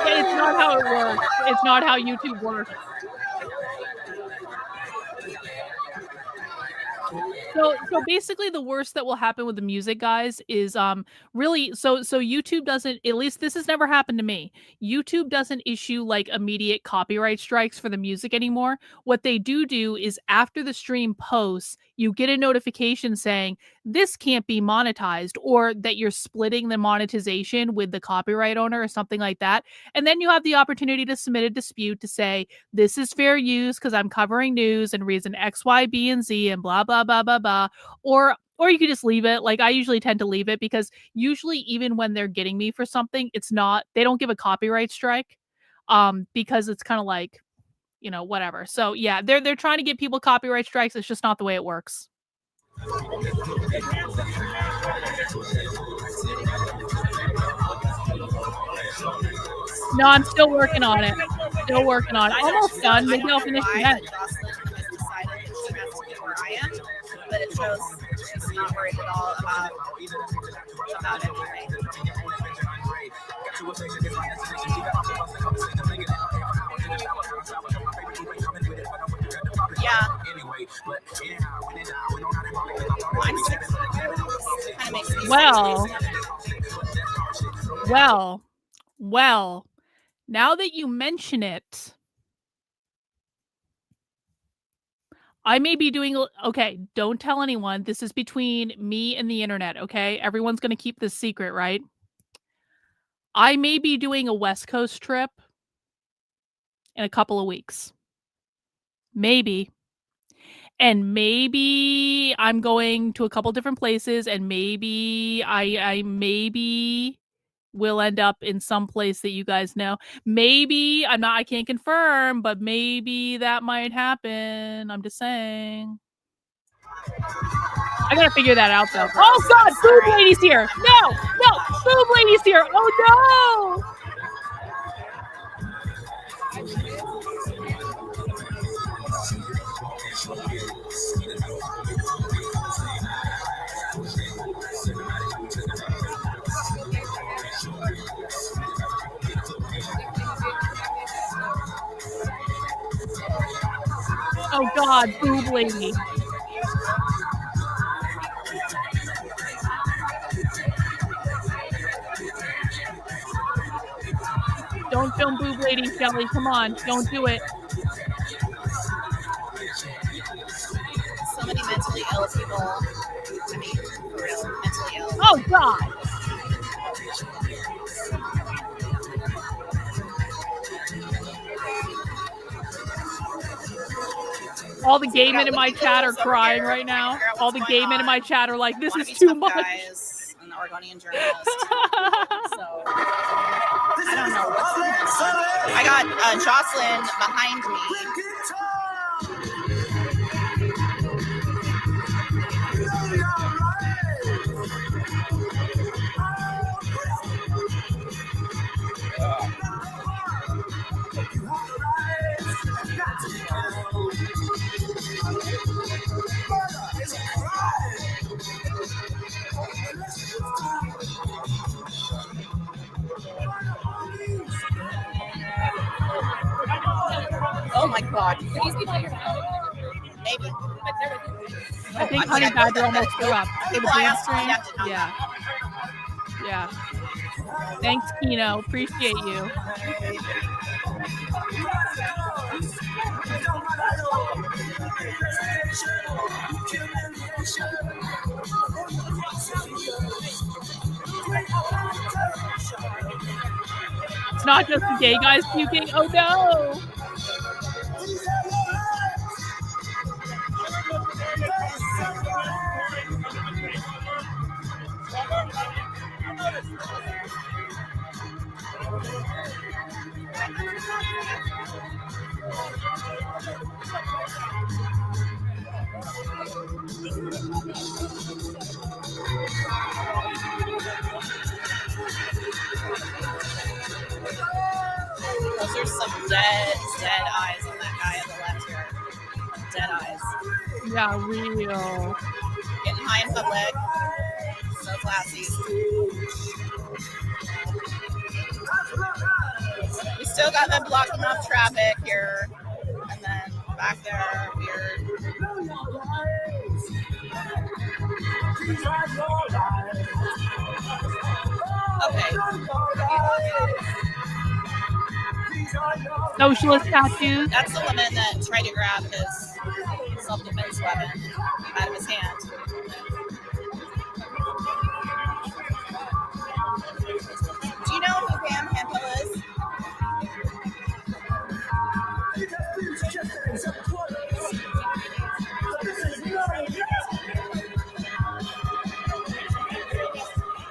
it's not how it works. It's not how YouTube works. So basically the worst that will happen with the music, guys, is really so YouTube doesn't, at least this has never happened to me. YouTube doesn't issue like immediate copyright strikes for the music anymore. What they do is after the stream posts, you get a notification saying this can't be monetized, or that you're splitting the monetization with the copyright owner or something like that. And then you have the opportunity to submit a dispute to say this is fair use because I'm covering news and reason X, Y, B, and Z and blah, blah, blah, blah, blah. Or you could just leave it. Like, I usually tend to leave it because usually even when they're getting me for something, they don't give a copyright strike because it's kind of like, you know, whatever. So yeah, they're trying to give people copyright strikes. It's just not the way it works. No, I'm still working on it. Almost done. Maybe I'll finish tonight. But it shows she's not worried at all about anything. Yeah. Well, now that you mention it, I may be doing, okay, don't tell anyone. This is between me and the internet, okay? Everyone's going to keep this secret, right? I may be doing a West Coast trip in a couple of weeks. Maybe. And maybe I'm going to a couple different places, and maybe I maybe will end up in some place that you guys know. Maybe I can't confirm, but maybe that might happen. I'm just saying. I gotta figure that out though. Oh God, Boob Lady's here. No, Boob Lady's here. Oh no. Oh God, Boob Lady. Don't film Boob Lady, Shelly. Come on, don't do it. So many mentally ill people. I mean, for real, mentally ill. Oh God. All the gay men in my chat are crying right now. All the gay men in my chat are like, this is too much. Guys, an Oregonian journalist. So, I don't know what's going on. I got Jocelyn behind me. my god. These people are maybe. I think Honey Badger almost threw up. People I asked to Stream? react to Yeah. Yeah. Thanks, Kino. Appreciate you. It's not just the gay guys puking. Oh no! Those are some dead eyes on that guy on the left here. Dead eyes. Yeah, real. Getting high in public. So classy. We still got them blocking off traffic here. And then back there, weird. Okay. Socialist tattoos. That's the woman that tried to grab his self-defense weapon out of his hand. Do you know who Pam Campbell is?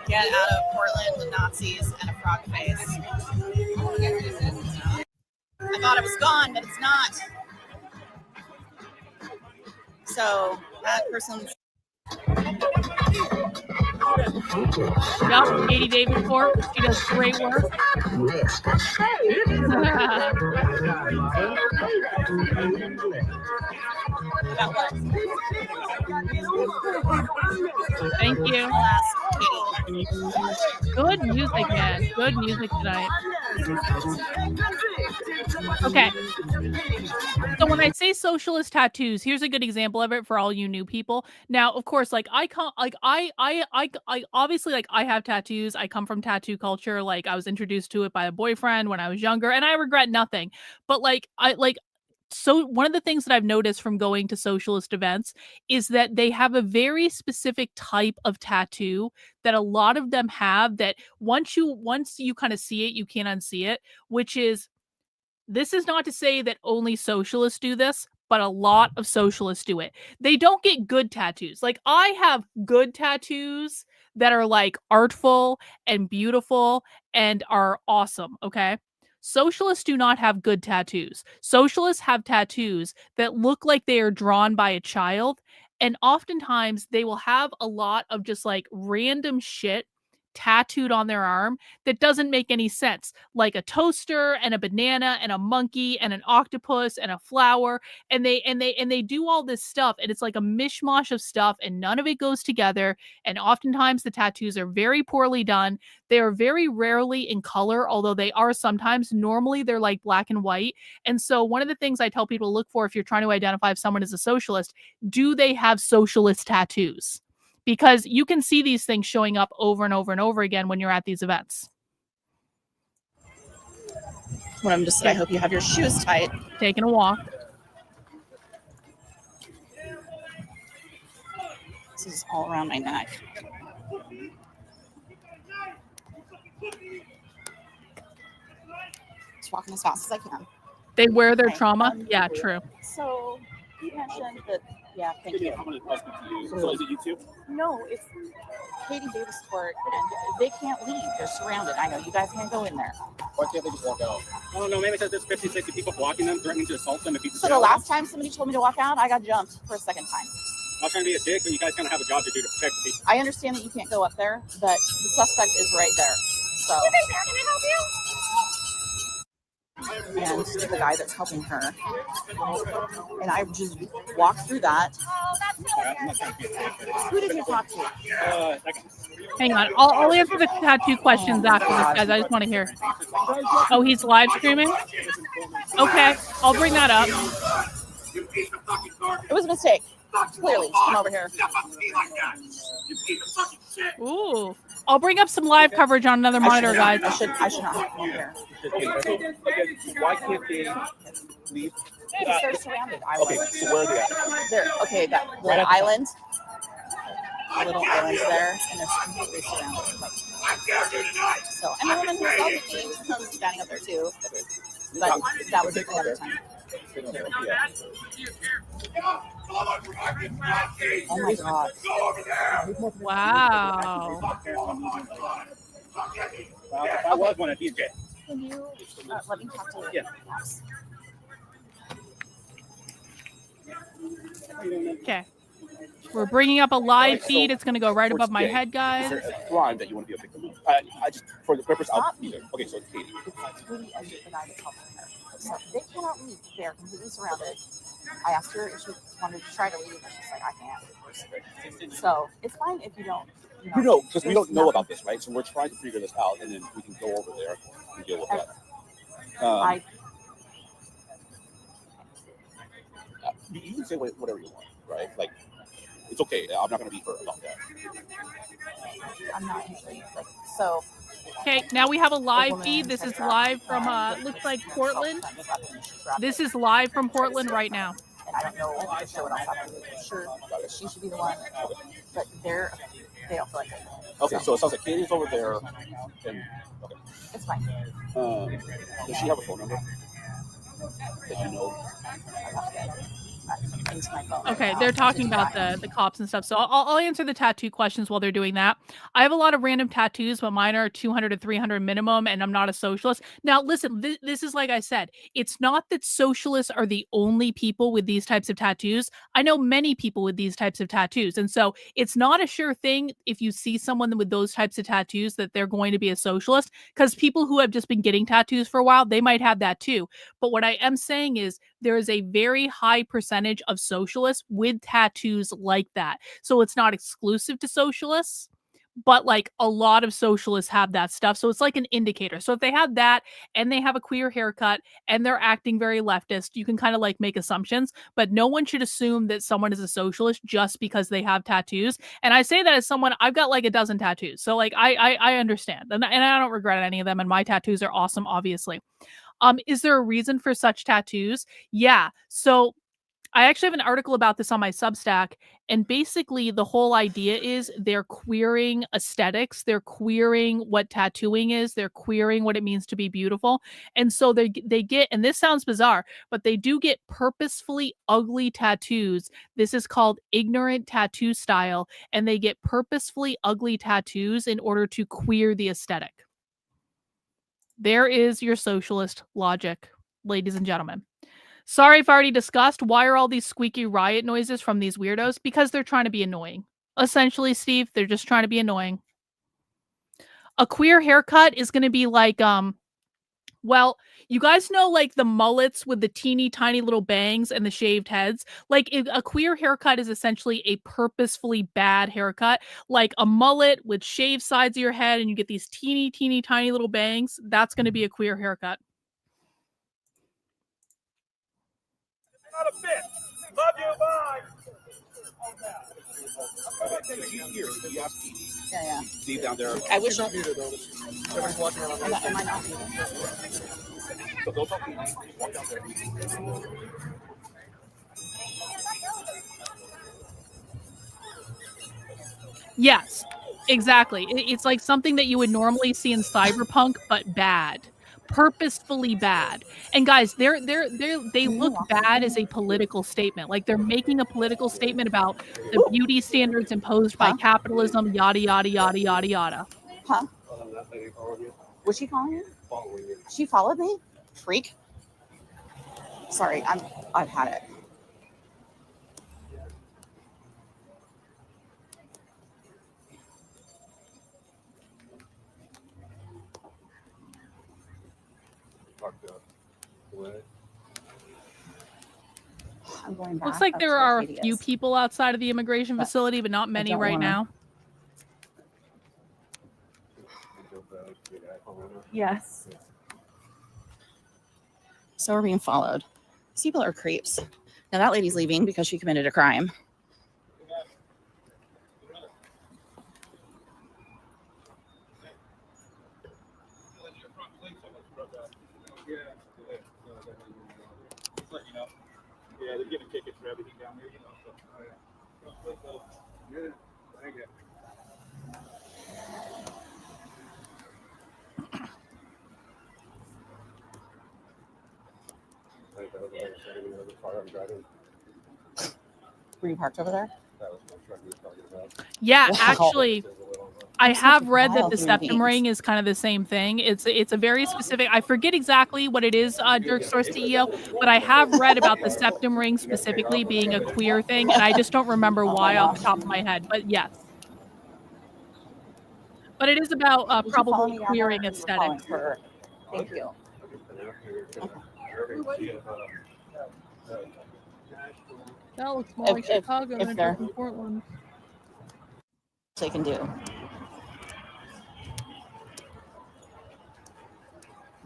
Get out of Portland with Nazis and a frog face. I thought it was gone, but it's not. So that person's. Yup, Katie Davenport. She does great work. Thank you. Good music, man. Good music tonight. Okay. So when I say socialist tattoos, here's a good example of it for all you new people. Now, of course, like I obviously, like, I have tattoos. I come from tattoo culture. Like, I was introduced to it by a boyfriend when I was younger, and I regret nothing. But so one of the things that I've noticed from going to socialist events is that they have a very specific type of tattoo that a lot of them have, that once you kind of see it, you can't unsee it, which is, this is not to say that only socialists do this, but a lot of socialists do it. They don't get good tattoos. Like, I have good tattoos that are like artful and beautiful and are awesome, okay? Socialists do not have good tattoos. Socialists have tattoos that look like they are drawn by a child, and oftentimes they will have a lot of just like random shit tattooed on their arm that doesn't make any sense, like a toaster and a banana and a monkey and an octopus and a flower, and they do all this stuff, and it's like a mishmash of stuff, and none of it goes together. And oftentimes the tattoos are very poorly done. They are very rarely in color, although they are sometimes. Normally they're like black and white. And so one of the things I tell people to look for if you're trying to identify if someone is a socialist, do they have socialist tattoos? Because you can see these things showing up over and over and over again when you're at these events. What I'm just saying, I hope you have your shoes tight. Taking a walk. This is all around my neck. Just walking as fast as I can. They wear their trauma? Yeah, true. So you mentioned that. Yeah, thank you. So is it YouTube? No, it's Katie Davis Court, and they can't leave. They're surrounded. I know you guys can't go in there. Why can't they just walk out? I don't know. Maybe because there's 50, 60 people blocking them, threatening to assault them. So the last time somebody told me to walk out, I got jumped for a second time. I'm not trying to be a dick, but you guys kind of have a job to do to protect the people. I understand that you can't go up there, but the suspect is right there. So. and the guy that's helping her. And I just walked through that. Who did you talk to? Hang on. I'll answer the tattoo questions after this, guys. I just want to hear. Oh, he's live streaming? Okay. I'll bring that up. It was a mistake. Clearly. Come over here. Ooh. I'll bring up some live coverage on another monitor, guys. I should not have come over here. Why can't they leave? Because they're surrounded. Okay, so where are they at? They're, okay, that little island. Little islands there, and they're completely surrounded. Like, so, and the woman who sells the key was standing up there too. But that was the other time. Oh my god. Wow. I was one of these guys. Can you let me talk to you? Yes. Okay. We're bringing up a live feed. It's going to go right above my head, guys. Is there a crime that you want to be a victim of? I just, for the purpose of either. Okay, so it's Katie. It's Katie and the guy that's helping her. So they cannot leave. They're completely surrounded. I asked her if she wanted to try to leave, and she's like, I can't. So it's fine if you don't. You know, because we don't know about this, right? So we're trying to figure this out, and then we can go over there and deal with that. You can say whatever you want, right? Like, it's okay. I'm not going to be hurt about that. I'm not usually like so. Okay, now we have a live feed. This is live from looks like Portland. This is live from Portland right now. And I don't know for sure what else happened. I'm sure that she should be the one, but they don't feel like it. Okay, so it sounds like Katie's over there. And, okay. It's fine. Does she have a phone number that you know? Okay, they're talking about the cops and stuff. So I'll answer the tattoo questions while they're doing that. I have a lot of random tattoos, but mine are 200 to 300 minimum, and I'm not a socialist. Now, listen, this is like I said, it's not that socialists are the only people with these types of tattoos. I know many people with these types of tattoos. And so it's not a sure thing if you see someone with those types of tattoos that they're going to be a socialist, because people who have just been getting tattoos for a while, they might have that too. But what I am saying is there is a very high percentage of socialists with tattoos like that. So it's not exclusive to socialists, but like a lot of socialists have that stuff. So it's like an indicator. So if they have that and they have a queer haircut and they're acting very leftist, you can kind of like make assumptions, but no one should assume that someone is a socialist just because they have tattoos. And I say that as someone, I've got like a dozen tattoos. So like I understand and I don't regret any of them. And my tattoos are awesome, obviously. Is there a reason for such tattoos? Yeah. So I actually have an article about this on my Substack, and basically the whole idea is they're queering aesthetics, they're queering what tattooing is, they're queering what it means to be beautiful, and so they get, and this sounds bizarre, but they do get purposefully ugly tattoos. This is called ignorant tattoo style, and they get purposefully ugly tattoos in order to queer the aesthetic. There is your socialist logic, ladies and gentlemen. Sorry if I already discussed. Why are all these squeaky riot noises from these weirdos? Because they're trying to be annoying. Essentially, Steve, they're just trying to be annoying. A queer haircut is going to be like, well, you guys know like the mullets with the teeny tiny little bangs and the shaved heads? Like a queer haircut is essentially a purposefully bad haircut. Like a mullet with shaved sides of your head and you get these teeny tiny little bangs. That's going to be a queer haircut. Not a bit. Love you, bye. Yeah. See down there. I wish not. Everyone's walking around. Am I not muted? So don't talk to me. Walk down there. Yes, exactly. It's like something that you would normally see in cyberpunk, but bad. Purposefully bad. And guys, they look bad as a political statement. Like they're making a political statement about the beauty standards imposed by capitalism, yada yada yada yada yada. Huh? Was she calling you? She followed me? Freak. Sorry, I've had it. I'm going back. Looks like up there to are a Arcadius. few people outside of the immigration But facility, but not I many don't right wanna- now. Yes. So we're being followed. These people are creeps. Now that lady's leaving because she committed a crime. Yeah, they're giving tickets for everything down there, you know. So, yeah, thank you. Were you parked over there? Yeah, Wow. actually, I Such have a read that wild the human septum beings. ring is kind of the same thing. It's a very specific. I forget exactly what it is, Dirk Source CEO, but I have read about the septum ring specifically being a queer thing, and I just don't remember Oh my why off the gosh. top of my head. But yes, but it is about Did you follow probably me down there, queering or you were aesthetic. following her? Thank you. That looks more like If- Chicago if than it they're- does in Portland. They can do.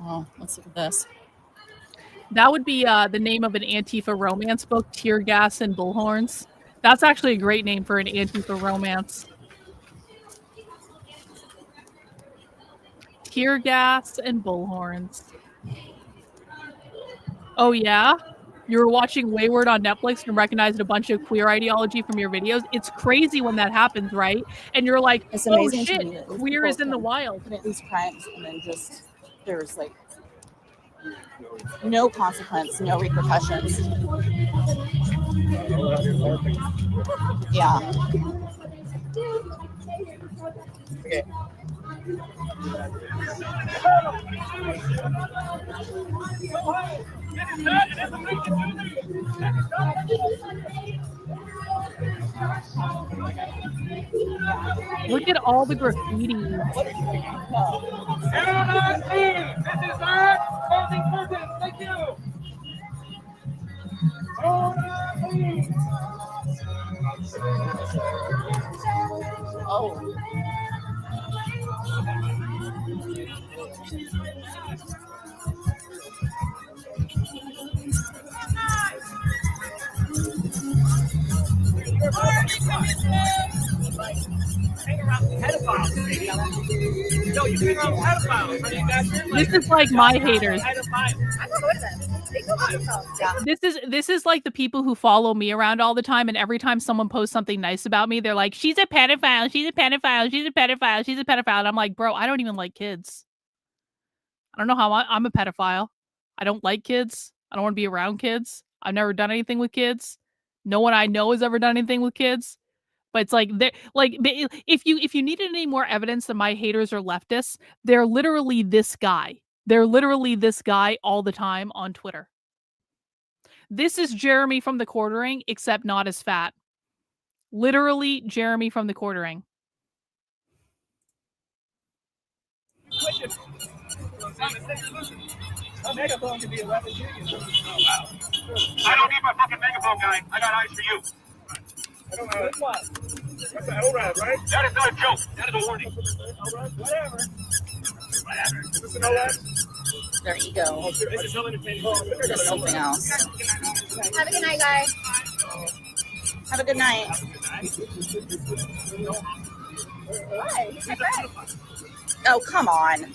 Oh, let's look at this. That would be the name of an Antifa romance book, Tear Gas and Bullhorns. That's actually a great name for an Antifa romance. Tear Gas and Bullhorns. Oh, yeah? You were watching Wayward on Netflix and recognized a bunch of queer ideology from your videos? It's crazy when that happens, right? And you're like, It's oh amazing to shit, me that these queer people is in the can wild. commit these crimes and then just there's like no consequence, no repercussions. Yeah. Okay. Look at all the graffiti. This is our closing purpose. Thank you. Oh. Hang around pedophiles, baby. No, you hang around pedophiles. I mean, This is like my haters. This is like the people who follow me around all the time, and every time someone posts something nice about me, they're like, she's a pedophile, she's a pedophile, she's a pedophile, she's a pedophile. And I'm like, bro, I don't even like kids. I don't know how I'm a pedophile. I don't like kids. I don't want to be around kids. I've never done anything with kids. No one I know has ever done anything with kids. But it's like if you needed any more evidence that my haters are leftists, they're literally this guy. They're literally this guy all the time on Twitter. This is Jeremy from the Quartering, except not as fat. Literally Jeremy from the Quartering. A megaphone can be a weapon too. Oh, wow. I don't need my fucking megaphone, guy. I got eyes for you. I don't know. That's an ORAD, right? That is not a joke. That is a warning. Whatever. Is this an ORAD? There you go. This is no entertainment. There's something else. Have a good night, guys. Have a good night. Hi, my friend. Oh, come on.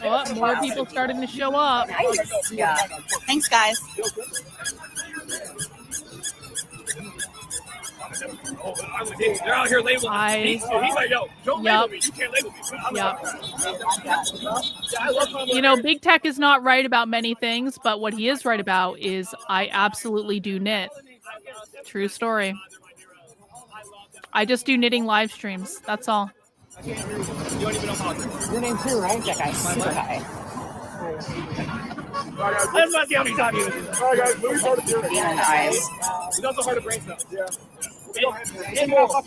Oh, more people starting to show up. Nice. Yeah. Thanks, guys. They're out here labeling me. He's like, yo, don't label me. You can't label me. I love You know, big tech is not right about many things, but what he is right about is I absolutely do knit. True story. I just do knitting live streams. That's all. You don't even know politics. Your name too, right? That guy's super high. I'm not the only time you. All right, guys, moving hard to do it. Demon eyes. He's also hard to brain stuff. Yeah. And moral.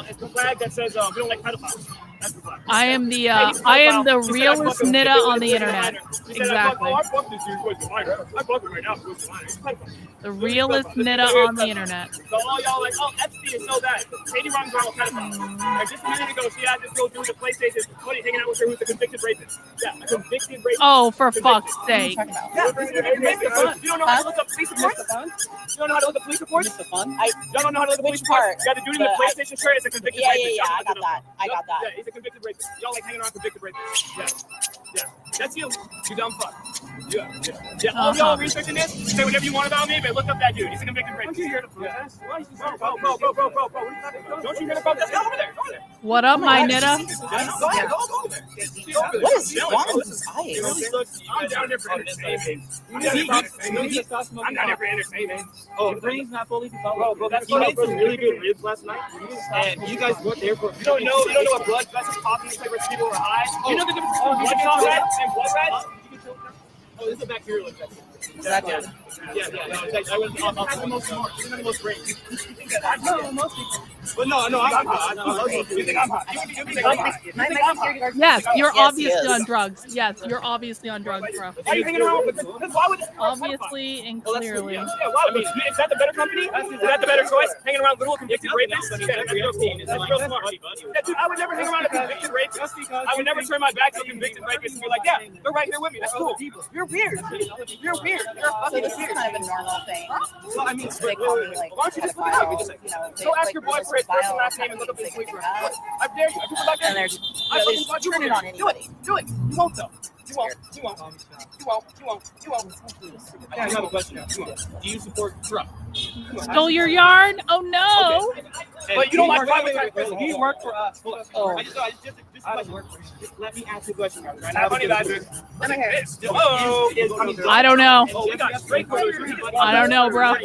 It's the flag that says we don't like pedophiles. That's the flag. I am the realest nitta on the internet. Exactly. I fuck this dude who was the minor. I fuck him right now. Who's the minor? The realest nitta on the internet. So all y'all like, oh, Epstein is so bad. Katie Ron girl pedophile. Like just a minute ago, she had this girl doing the PlayStation 20 hanging out with her who's a convicted rapist. Yeah, a convicted rapist. Oh, for fuck's sake. Yeah, you don't know how to look up police reports? You don't know how to look up police reports? Y'all don't know how to look up police reports? You got the dude in the PlayStation shirt is a convicted rapist. Yeah, I got that. Yeah, he's a convicted rapist. Y'all like hanging around convicted rapists. Yeah. That's you. You dumb fuck. Yeah. All y'all researching this, say whatever you want about me, but look up that dude. He's a convicted rapist. Don't you hear the protest? Bro. Don't you hear the protest? Go over there. What up, my nitta? Go ahead. Go over there. What is wrong with his eyes? I'm down there for entertainment. I'm down there for entertainment. Oh, the brain's not fully developed. Bro, he made some really good ribs last night. And you guys weren't there for. You don't know what blood vessels coffee is like when people were high. You know the difference between blood clot red and blood red? Oh, this is a bacterial infection. Yeah. I was the most smart. You're the most great. No, most people. But no, I'm hot. You think I'm hot? You think I'm hot? Yes, you're obviously on drugs. Yes, you're obviously on drugs, bro. Why are you hanging around with this? Why would this? Obviously and clearly. Yeah, why would is that the better company? Is that the better choice? Hanging around little convicted rapists? That's real smart. Yeah, dude, I would never hang around a convicted rapist. I would never turn my back to a convicted rapist and be like, yeah, they're right here with me. That's cool. You're weird. You're weird. So this is kind of a normal thing. Well, I mean, They call me like why don't you just pedophile, go ask your boy for his first and last name and look up his sleeper. I dare you. And they're just turn it on anybody. Do it. You won't though. You won't. I have a question. Do you support Trump? Stole your yarn? Oh no! Okay. But you don't like private prison. He worked for us. Oh. Just let me ask you a question. Right now, honey badger. Hello. I don't know. Oh, we got straight quotes. I don't know, bro.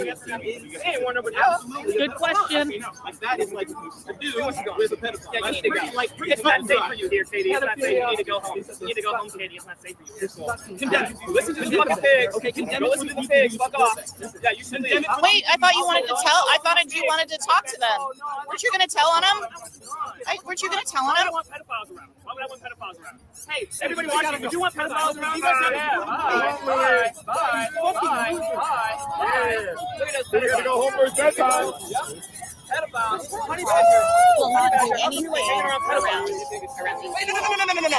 Good question. That is like a dude with a pedophile. Yeah, you need to go. Like, it's not safe for you here, Katie. It's not safe. You need to go home. You need to go home, Katie. It's not safe for you. Condemn. Listen to the fucking pigs. Okay, condemn. Listen to the pigs. Fuck off. Yeah, you should condemn. Wait, I thought you wanted to tell. I thought you wanted to talk to them. Weren't you going to tell on them? Weren't you going to tell on I them? don't want pedophiles around. Why would I want pedophiles around? Hey, everybody watching, would you want pedophiles around? Bye. Look at this. We're going to go home for his bedtime. Pedophiles. Honey badger. Will not do anything around these. No.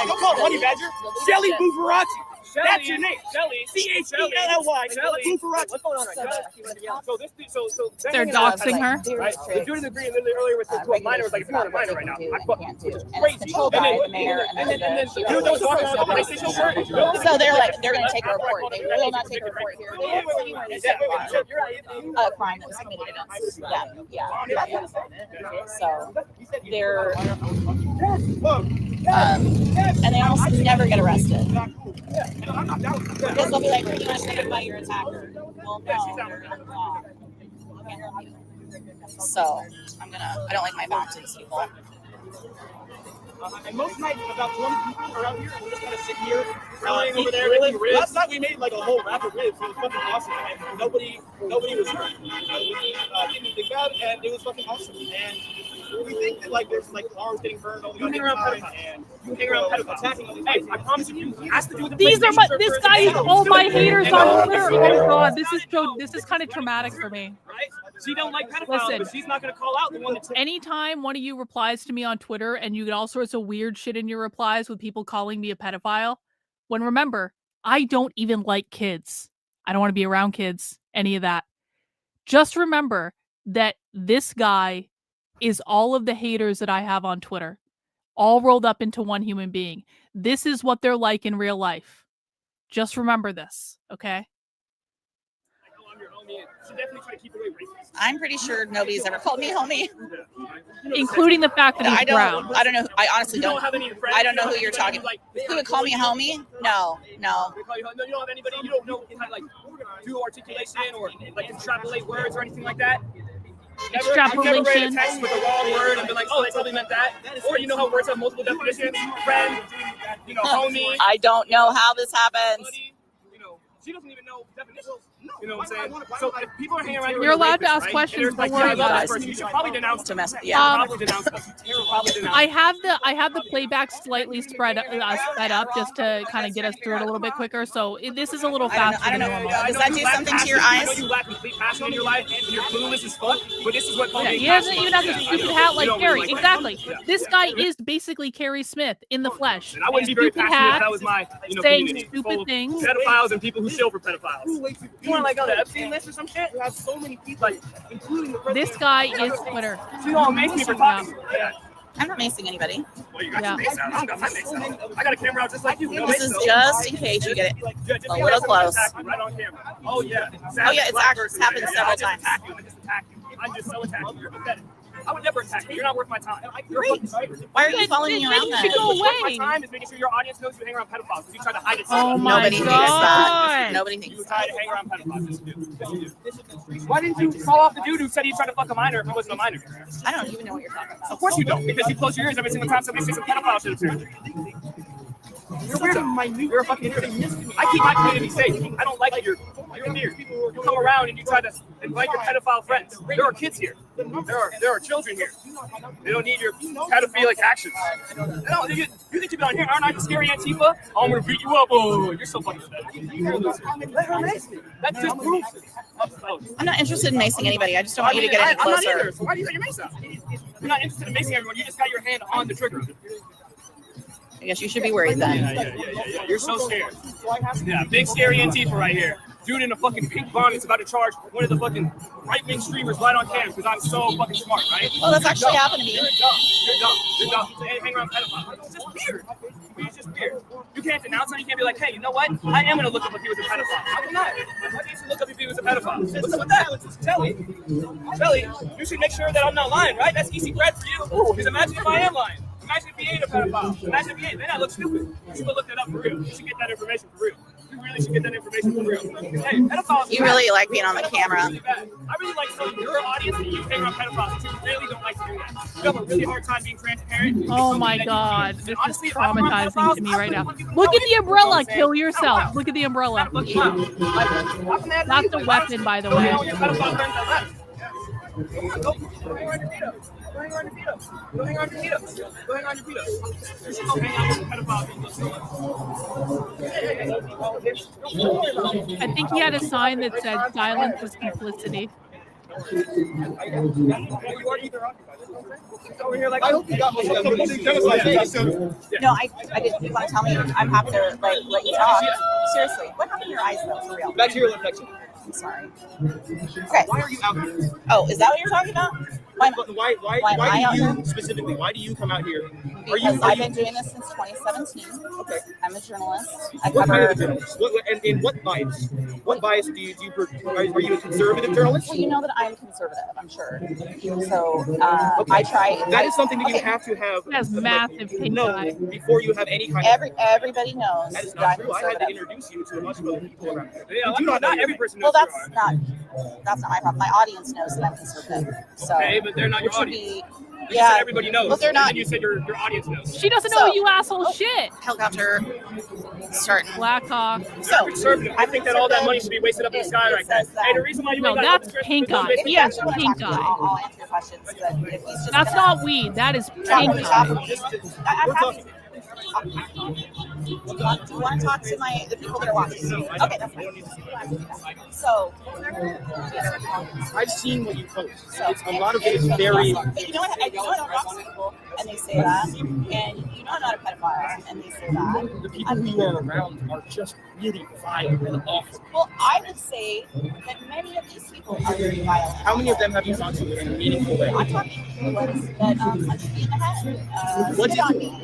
Don't call it honey badger. Shelly Bufferacci. That's your name. Shelly. C-H-E-L-L-Y. Shelly Bufferacci. What's going on right now? So They're doxing her. Right? The dude in the green literally earlier with the minor was like, if you want a minor right now, I fucking crazy. The mayor, and then the dude that was walking around with the PlayStation shirt. So they're going to take a report. They will not take a report here. A crime that was committed against them. Yeah. So they're and they almost never get arrested. Because they'll be like, "Are you going to say about your attacker?" Well, no. So I don't like my back to these people. And most nights, about 20 people are out here, and we're just gonna sit here, relying over there, making ribs. Last night we made like a whole rack of ribs. It was fucking awesome, and nobody was hurt. We didn't think bad, and it was fucking awesome. And we think that like there's like cars getting burned all the time, and you hang around pedophiles attacking all these. Hey, I promise you, it has to do with the These are my. This guy is all my haters on Twitter. Oh god, this is kind of traumatic for me. Right? She don't like pedophiles, but she's not going to call out the one that's... Anytime one of you replies to me on Twitter and you get all sorts of weird shit in your replies with people calling me a pedophile, when remember, I don't even like kids. I don't want to be around kids, any of that. Just remember that this guy is all of the haters that I have on Twitter, all rolled up into one human being. This is what they're like in real life. Just remember this, okay? I'm pretty sure nobody's ever called me homie, including the fact that he's brown. I don't know. I honestly don't. I don't know who you're talking about. Who would call me a homie? No. You don't have anybody. You don't know how to like do articulation or like extrapolate words or anything like that. I've never read a text with the wrong word and been like, oh, they probably meant that. Or you know how words have multiple definitions. Friend, homie. I don't know how this happens. She doesn't even know definitions. You know what I'm saying? So if people are hanging around, You're allowed to ask questions. Don't worry about it. You should probably denounce them. Probably denounce them. I have the playback slightly sped up just to kind of get us through it a little bit quicker. So this is a little faster than normal. Does that do something to your eyes? I know you lack complete passion in your life and you're clueless as fuck, but this is what He doesn't even have the stupid hat like Carrie. Exactly. This guy is basically Carrie Smith in the flesh. And I wouldn't be very Stupid passionate if hat, that was my saying community. stupid full of things. Pedophiles and people who shill for pedophiles. You want to like go to Epstein list or some shit? You have so many people, like, including the president. This guy is Twitter. So you all make me for talking. Yeah. I'm not macing anybody. Well, you got your mace out. I don't got my mace out. I got a camera out just like you. This is just in case you get it a little close. Right on camera. Oh yeah. Oh yeah, it's actually happened several times. I'm just so attacking you. You're pathetic. I would never attack you. You're not worth my time. Why are you following me around then? You go away. My time is making sure your audience knows you hang around pedophiles because you try to hide it. Oh my Nobody thinks that. Nobody thinks you try to hang around pedophiles. Why didn't you call off the dude who said he tried to fuck a minor if he wasn't a minor? I don't even know what you're talking about. Of course you don't, because you close your ears every single time somebody says some pedophile shit appears. You're weird. You're a fucking idiot. I keep my community safe. I don't like your weird. You come around and you try to invite your pedophile friends. There are kids here. There are children here. They don't need your pedophilic actions. No, you think you've been on here? Aren't I the scary Antifa? Oh, I'm gonna beat you up. Oh, you're so fucking pathetic. That's just proof. I'm not interested in macing anybody. I just don't want you to get any I'm not closer. either. So why do you got your mace out? You're not interested in macing everyone. You just got your hand on the trigger. I guess you should be worried then. Yeah. You're so scared. Yeah, big scary Antifa right here. Dude in a fucking pink bonnet is about to charge one of the fucking right-wing streamers right on cam because I'm so fucking smart, right? Well, that's actually happened to me. You're dumb. You're dumb. Hey, hang around pedophiles. It's just weird. It's just weird. You can't denounce him. You can't be like, hey, you know what? I am going to look up if he was a pedophile. How come not? Why can't you look up if he was a pedophile? What's up with that? Telly, you should make sure that I'm not lying, right? That's easy bread for you. Because imagine if I am lying. Imagine if he ain't a pedophile. Imagine if he ain't. Then I look stupid. You should look that up for real. You should get that information for real. You really should get that information for real. Hey, pedophiles. You really like being on the camera. I really like showing your audience that you hang around pedophiles. You really don't like to do that. You have a really hard time being transparent. Oh my god, this is traumatizing to me right now. Look at the umbrella. Kill yourself. Look at the umbrella. That's a weapon, by the way. Go hang on your feet up. Go hang on your feet up. Go hang on your feet up. Go hang on your feet up. You should go hang out with pedophiles. I think he had a sign that said silence is complicity. No, I didn't. You want to tell me? I'm happy to like let you talk. Seriously, what happened to your eyes though? For real. Bacterial infection. I'm sorry. Okay. Why are you out here? Oh, is that what you're talking about? Why do you specifically? Why do you come out here? Because I've been doing this since 2017. Okay. I'm a journalist. What kind of a journalist? And what bias? What bias do you are you a conservative journalist? Well, you know that I'm conservative, I'm sure. So I try. That is something that you have to have. That's massive pink eye. Before you have any kind everybody knows that is that not I'm true. I had to conservative. introduce you to a bunch of other people around here. Yeah, not every person knows. Well, that's not my problem. My audience knows that I'm conservative. So okay, but they're not your audience. You Yeah, said everybody knows. but they're not. And then you said your audience knows. She doesn't know you asshole shit. Helicopter starting. Black Hawk. So conservative. I think that all that money should be wasted up in the sky right now. Hey, the reason why you No, ain't got that's pink eye. He has pink eye. I'll answer your questions. But if he's just That's not weed. That is pink eye. I'm happy. Do you want to talk to the people that are watching? Okay, that's fine. So, I've seen what you post. So, It's a lot of it is very. you know what? I don't talk to people, and they say that, and you know I'm not a pedophile, and they say that. The people you are around are just really vile and awful. Well, I would say that many of these people are very violent. How many of them have you talked to in a meaningful way? I'm talking to people that punched me in the head, spit on me.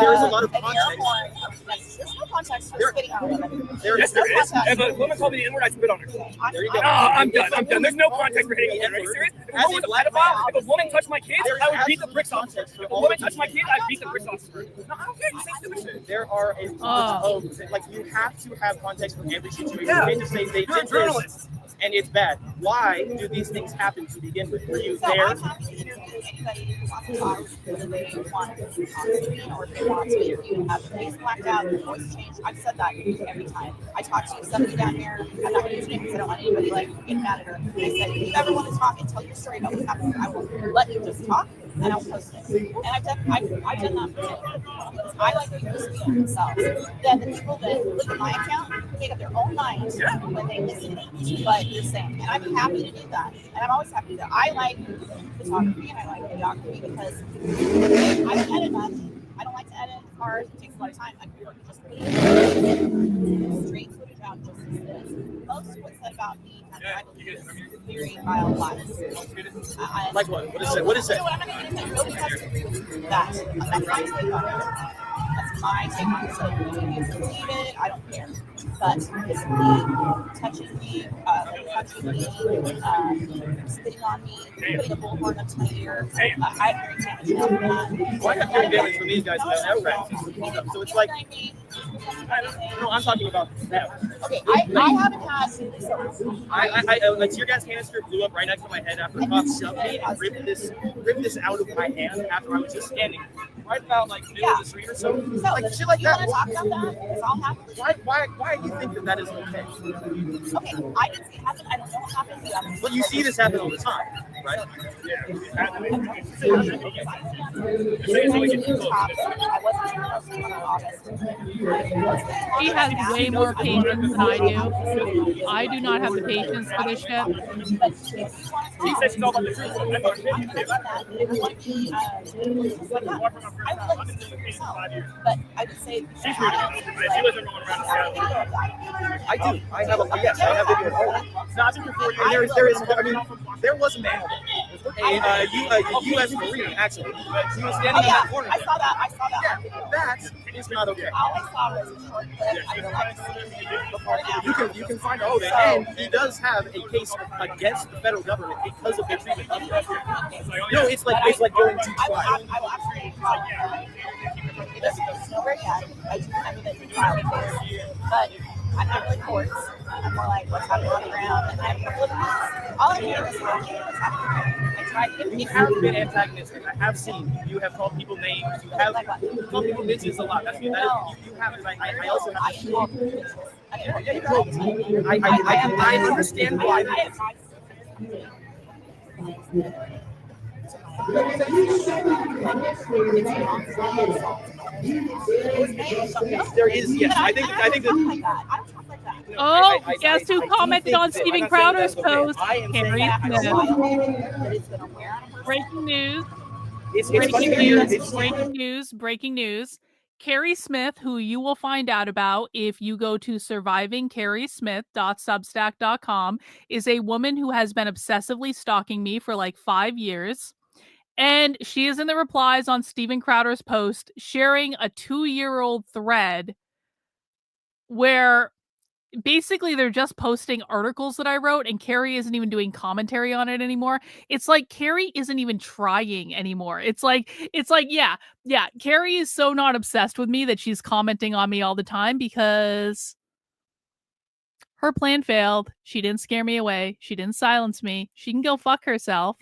There is a lot of and context. There's no context for spitting on women. Yes, there is. If a woman called me the N-word, I spit on her. There you go. I'm done. There's no context for hitting a woman. Are you serious? If a woman was a pedophile, if a woman touched my kids, I would beat the bricks off her. If a woman touched my kids, I'd beat the bricks off her. No, I don't care. You say stupid shit. There are a lot of, like, you have to have context for every situation. You can't just say they did this. and it's bad. Why do these things happen to begin with? Were you So there? I'm happy to interview anybody who wants to talk, whether they want to talk to me or if they want to interview and have their face blacked out, their voice changed. I've said that every time. I talk to somebody down here. I'm not going to use names because I don't want anybody like getting mad at her. I said, if you ever want to talk and tell your story about what happened, I will let you just talk and I'll post it. And I've done that for because I like people to speak on themselves. Then the people that look at my account make up their own minds when they listen to what you're saying. And I'm happy to do that. And I'm always happy to do that. I like photography and I like videography because I don't edit much. I don't like to edit cars. It takes a lot of time. I prefer just straight footage out just as it is. Most of what's said about me, I believe, is very vile lies. Like what? What is it? What is it? You know what? I'm not going to get into that. Nobody has to agree with that. That's my take on it. That's my take on it. So if you believe it, I don't care. But physically touching me, spitting on me, putting a bullhorn up to my ear, I have very damage from that. Well, I have hearing damage from these guys that have friends. So it's like, no, I'm talking about them. Okay, I haven't had. A tear gas canister blew up right next to my head after a cop shoved me and ripped this out of my hand after I was just standing right about like middle of the street or so. So, like shit like that. Want to talk about that? It's all happening. Why do you think that is okay? Okay, I didn't see it happen. I don't know what happened. But you see this happen all the time, right? She has way more patience than I do. I do not have the patience for this shit. She says she's all about the truth. But I would say she wasn't going around. I do. I have video of all. Not even for you. There was a man, a U.S. Marine, actually. He was standing in that corner. I saw that. Yeah, that is not okay. All I saw was a short clip. I don't like to see before now. You can find all of it, and he does have a case against the federal government because of their treatment of him. No, it's like going to trial. I will absolutely trial. It doesn't go nowhere yet. I do have a trial case, but I'm not really courts. I'm more like what's happening on the ground, and I have a couple of things. All I'm hearing is what's happening. You have been antagonistic. I have seen you have called people names. You have called people bitches a lot. You have. I also have. I understand why. There is, yes. I think that. Oh, guess who commented on Steven Crowder's post? Carrie Smith. Breaking news. Breaking news. Carrie Smith, who you will find out about if you go to survivingcarriesmith.substack.com, is a woman who has been obsessively stalking me for like 5 years. And she is in the replies on Steven Crowder's post sharing a 2-year-old thread where basically they're just posting articles that I wrote and Carrie isn't even doing commentary on it anymore. It's like Carrie isn't even trying anymore. It's like, yeah, Carrie is so not obsessed with me that she's commenting on me all the time because her plan failed. She didn't scare me away. She didn't silence me. She can go fuck herself.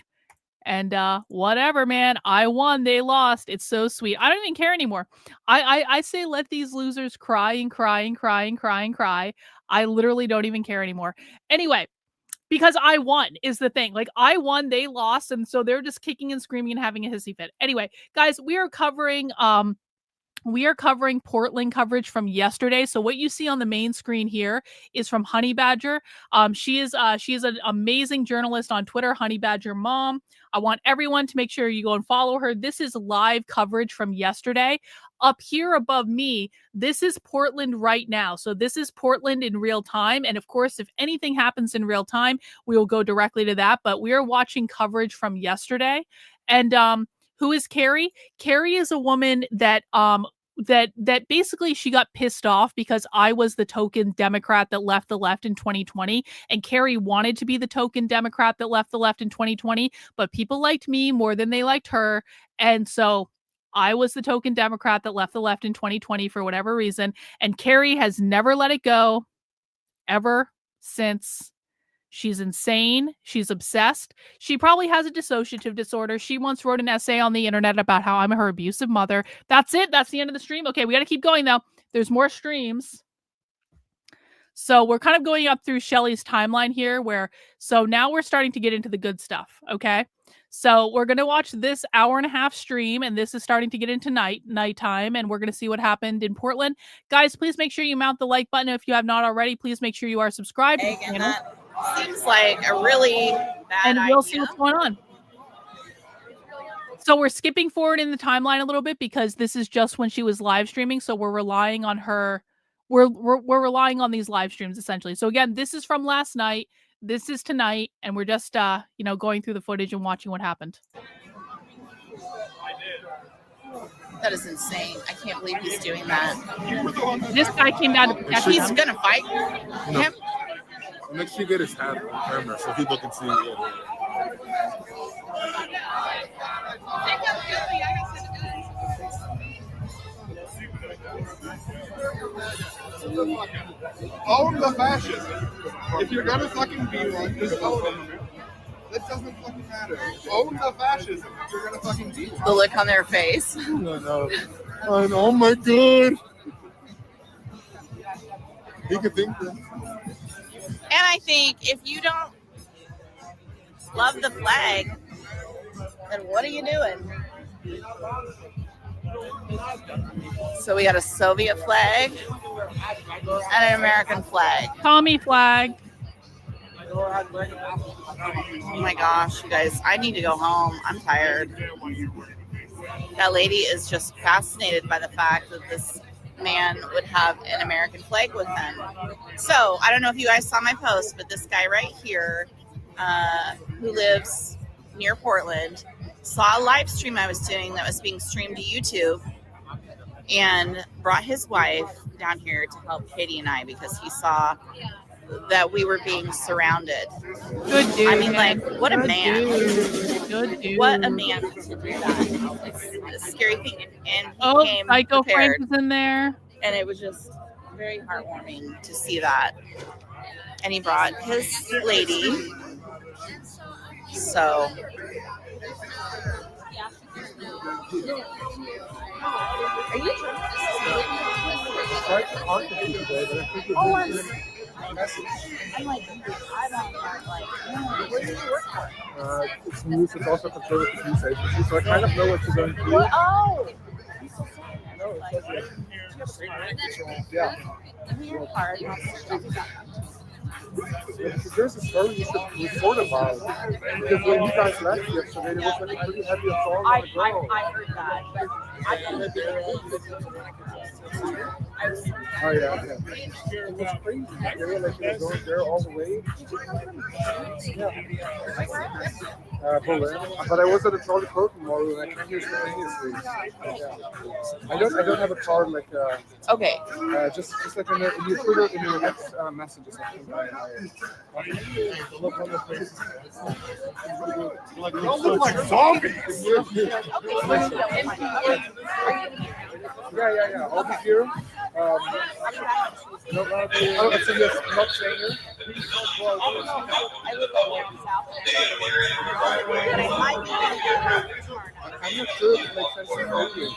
And whatever, man. I won. They lost. It's so sweet. I don't even care anymore. I say let these losers cry and cry and cry and cry and cry. I literally don't even care anymore. Anyway, because I won is the thing. Like I won, they lost, and so they're just kicking and screaming and having a hissy fit. Anyway, guys, we are covering Portland coverage from yesterday. So what you see on the main screen here is from Honey Badger. She is an amazing journalist on Twitter, Honey Badger Mom. I want everyone to make sure you go and follow her. This is live coverage from yesterday. Up here above me, this is Portland right now. So this is Portland in real time. And of course, if anything happens in real time, we will go directly to that. But we are watching coverage from yesterday. And who is Carrie? Carrie is a woman that that basically she got pissed off because I was the token Democrat that left the left in 2020, and Carrie wanted to be the token Democrat that left the left in 2020, but people liked me more than they liked her, and so I was the token Democrat that left the left in 2020 for whatever reason, and Carrie has never let it go ever since She's insane. She's obsessed. She probably has a dissociative disorder. She once wrote an essay on the internet about how I'm her abusive mother. That's it. That's the end of the stream. Okay, we got to keep going though. There's more streams. So we're kind of going up through Shelly's timeline here so now we're starting to get into the good stuff. Okay. So we're going to watch this 1.5-hour stream, and this is starting to get into nighttime, and we're going to see what happened in Portland. Guys, please make sure you mount the like button if you have not already. Please make sure you are subscribed to the channel. That seems like a really bad and we'll see what's going on. So we're skipping forward in the timeline a little bit because this is just when she was live streaming. So we're relying on her. We're relying on these live streams essentially. So again, this is from last night. This is tonight, and we're just going through the footage and watching what happened. That is insane. I can't believe he's doing that. This guy came down to protect him. He's gonna fight him. Make sure you get his hat on camera so people can see it. Own the fascism. If you're gonna fucking be one, just own it. That doesn't fucking matter. Own the fascism if you're gonna fucking be one. The look on their face. No. Oh my god. He could think that. And I think if you don't love the flag, then what are you doing? So we got a Soviet flag and an American flag. Tommy flag. Oh my gosh, you guys, I need to go home. I'm tired. That lady is just fascinated by the fact that this man would have an American flag with him. So I don't know if you guys saw my post, but this guy right here who lives near Portland saw a live stream I was doing that was being streamed to YouTube and brought his wife down here to help Katie and I because he saw that we were being surrounded. Good dude. I mean, like, what a man. Good dude. What a man to do that. It's a scary thing. And he came Psycho prepared. Frank is in there. And it was just very heartwarming to see that. And he brought his lady. So. Are you I'm like, where do you work for? It's news. It's also conservative news agency, so I kind of know what you're going to do. Oh! No, yeah. Your card. There's a story you should report about. Because when you guys left yesterday, there was like a pretty heavy assault on the girl. I heard that, but Oh yeah. It was crazy. They were like going there all the way. Yeah. Berlin. But I was at a Charlie Kirk tomorrow and I came here spontaneously. Yeah. I don't have a card like okay. Just like in your Twitter in your next messages. They all look like zombies. Yeah. I'll be here. So yes, not saying it. I live down south. But I might be I'm not sure if it makes sense to you.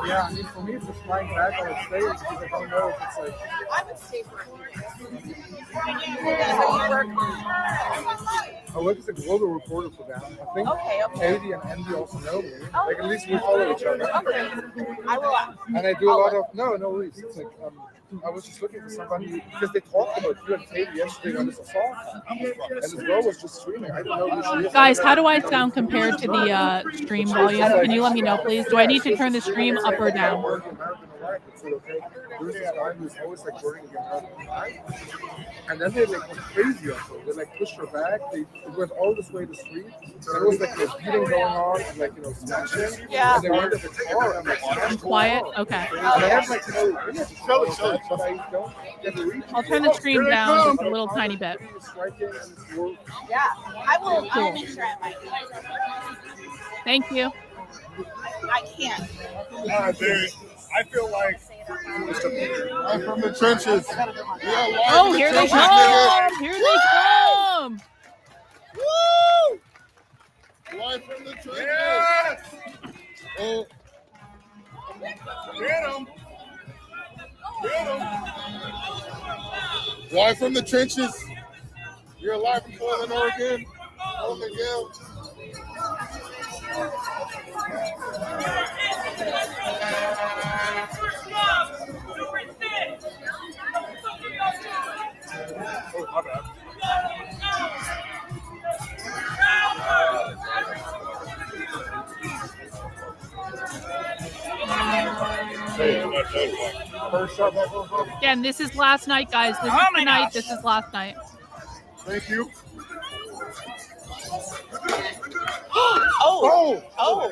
Yeah, I mean, for me, it's just flying back on its stage because I don't know if it's like. I would stay for I work as a global reporter for them. I think Okay. Katie and Andy also know me. Like, at least we follow each other. Okay. I will. And I do a lot of. No worries. It's like, I was just looking for somebody because they talked about you and Katie yesterday on this assault. And this girl was just screaming. I don't know who she is. Guys, how do I sound compared to the stream volume? Can you let me know, please? Do I need to turn the stream up or down? There's this guy who's always like burning the American flag. And then they like went crazy on her. They like pushed her back. They went all this way to the street. And there was like this beating going on and like, smashing. Yeah. And they went to the car and like smashed Quiet? Okay. And I have like no but I don't get to reach. I'll turn the stream down just a little tiny bit. Yeah. I will make sure I might. Thank you. I can't. Dude, I feel like I'm from the trenches. Oh, here they come! Here they come! Woo! Live from the trenches. Yes! Oh. Get him. Get him. Live from the trenches. You're live from Portland, Oregon. Oh, Miguel. Oh, my bad. Again, this is last night, guys. This is the night. This is last night. Thank you. Oh.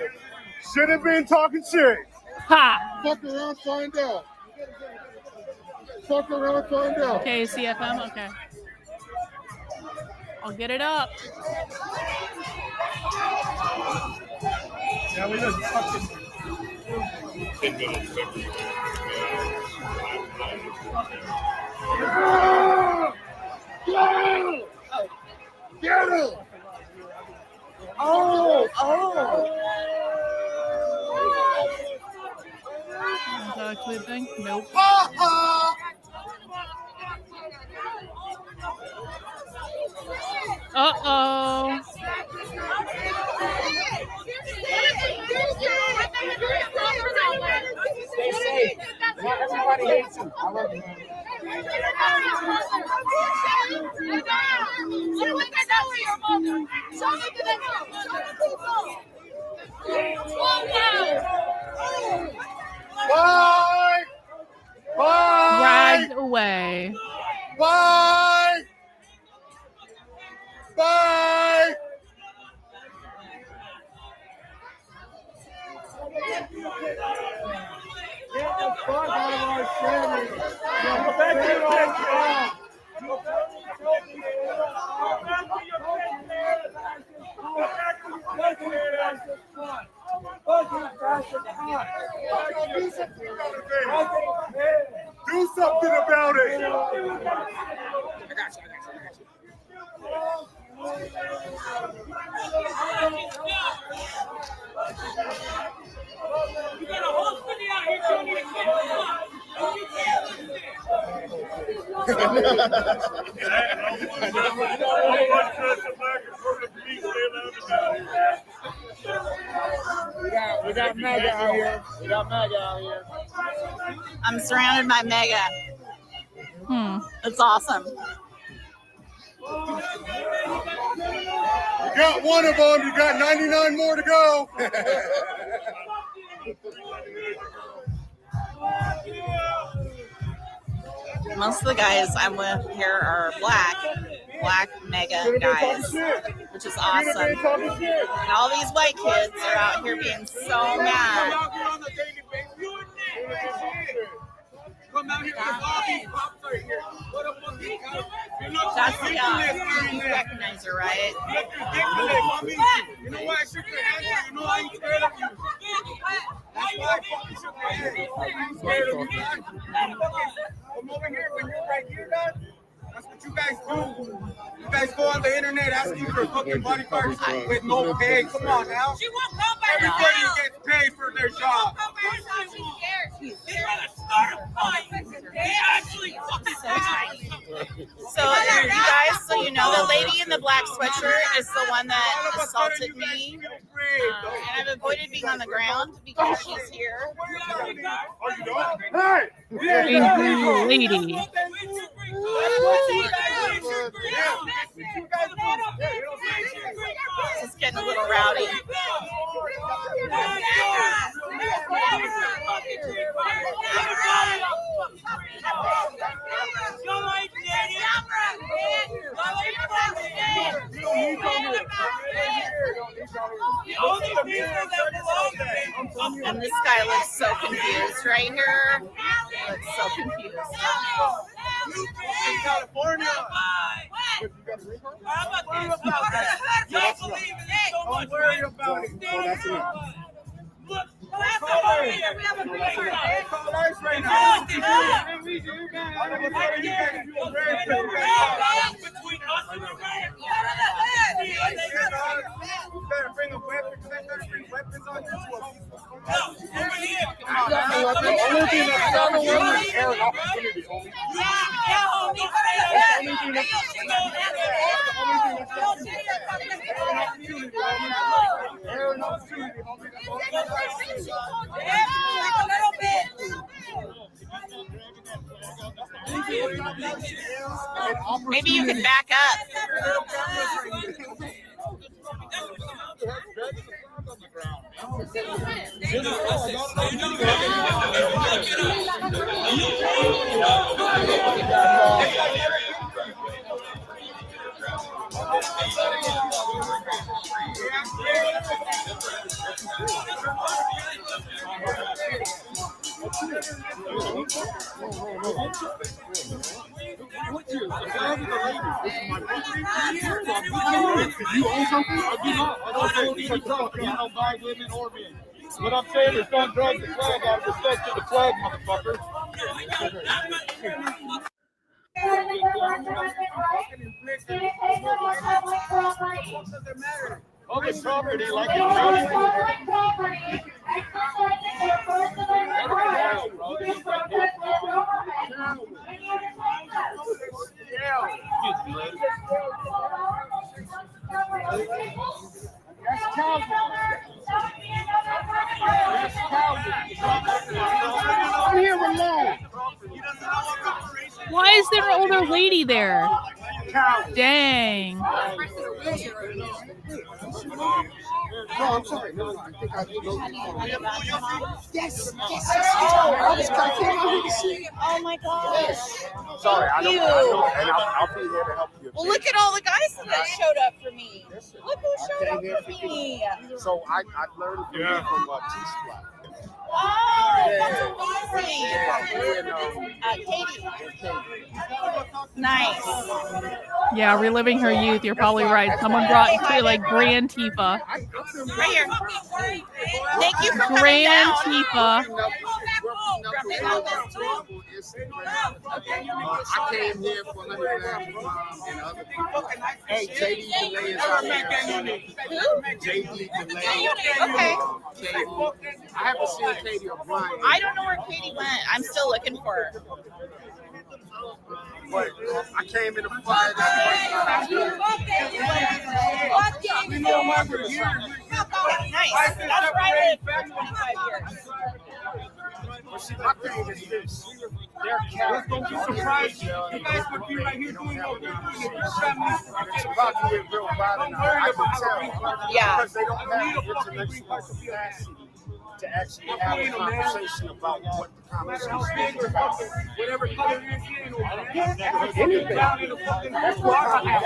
Should have been talking shit. Ha! Fuck around, find out. Fuck around, find out. Okay, CFM. Okay. I'll get it up. Yeah, we just fucking. 10 minutes. Get him! Oh! Is that actually a thing? Nope. Uh-oh. Stay safe. Not everybody hates you. I love you, man. Bye! Bye! Dragged away. Bye! Bye! Get the fuck out of our city! Get do something about it! I got you. You got a whole city out here telling you to get We got mega out here. I'm surrounded by mega. It's awesome. You got one of them. You got 99 more to go. Most of the guys I'm with here are black mega guys, which is awesome. And all these white kids are out here being so mad. Come out here to lobby. Cops are here. What a fucking cop. That's the you recognize her, right? You know why I shook your hand? You know I ain't scared of you. That's why I fucking shook your hand. I'm scared of you. Come over here when you're right here, dog. That's what you guys do. You guys go on the internet asking for fucking body parts with no pay. Come on now. Everybody gets paid for their job. So you guys, so you know, the lady in the black sweatshirt is the one that assaulted me, and I've avoided being on the ground because she's here. Hey! Angry lady. It's getting a little rowdy. And this guy looks so confused right here. He looks so confused. California. Don't worry about it. Look, we have a right now. only thing that's stopping you is air and opportunity, homie. Air and opportunity, homie. Maybe you can back up. You own something? I do not. I don't own any drugs. I don't buy women or men. What I'm saying is don't drug the flag out of respect to the flag, motherfucker. Public property like it's I'm here alone. Why is there an older lady there? Dang. No, I'm sorry. No, I think I did go. Yes. Oh my gosh. Sorry, I don't know, and I'll be here to help you. Well, look at all the guys that showed up for me. Look who showed up for me. So I learned from you from T-Splat. Oh, that's amazing. Katie. Nice. Yeah, reliving her youth. You're probably right. Someone brought like Grand Tifa. Right here. Thank you for coming Grand down. Tifa. I came here for 100 grams and other people. Hey, JD Delay is out here. JD Delay. Okay. I haven't seen Katie O'Brien. I don't know where Katie went. I'm still looking for her. But I came in a fire. Nice. That's right. 25 years. But see, my thing is this. They're characters. Don't be surprised. You guys would be right here doing what you're doing. It's about to get real violent. I can tell. Yeah. Because they don't have the intellectual capacity to actually have a conversation about what the conversation is about. Whatever color you're in, anything. That's what I have.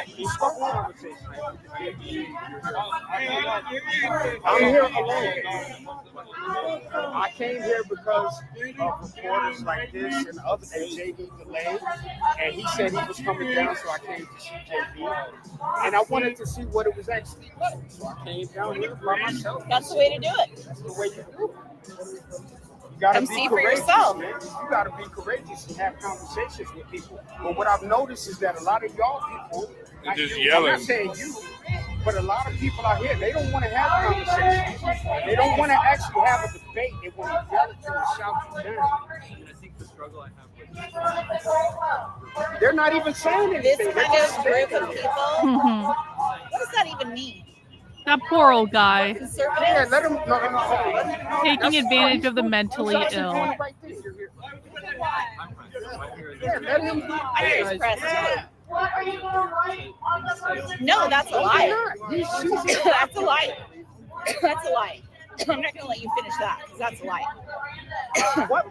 I'm here alone. I came here because of reporters like this and other than JD Delay, and he said he was coming down, so I came to see JD. And I wanted to see what it was actually like, so I came down here by myself. That's the way to do it. That's the way you do it. You gotta Come be see for courageous, yourself. man. You gotta be courageous and have conversations with people. But what I've noticed is that a lot of y'all people, They're just I'm yelling. not saying you, but a lot of people out here, they don't want to have conversations. They don't want to actually have a debate. They want to yell at you and shout you down. I think the struggle I have with They're not even saying anything. This They're kind just of group standing of there. people. What does that even mean? That poor old guy. Yeah, Conservatives? let him. No. Let him, Taking advantage of the mentally ill. Right there. Yeah, let him. I think it's press too. No, that's a lie. That's a lie. That's a lie. I'm not going to let you finish that because that's a lie. What,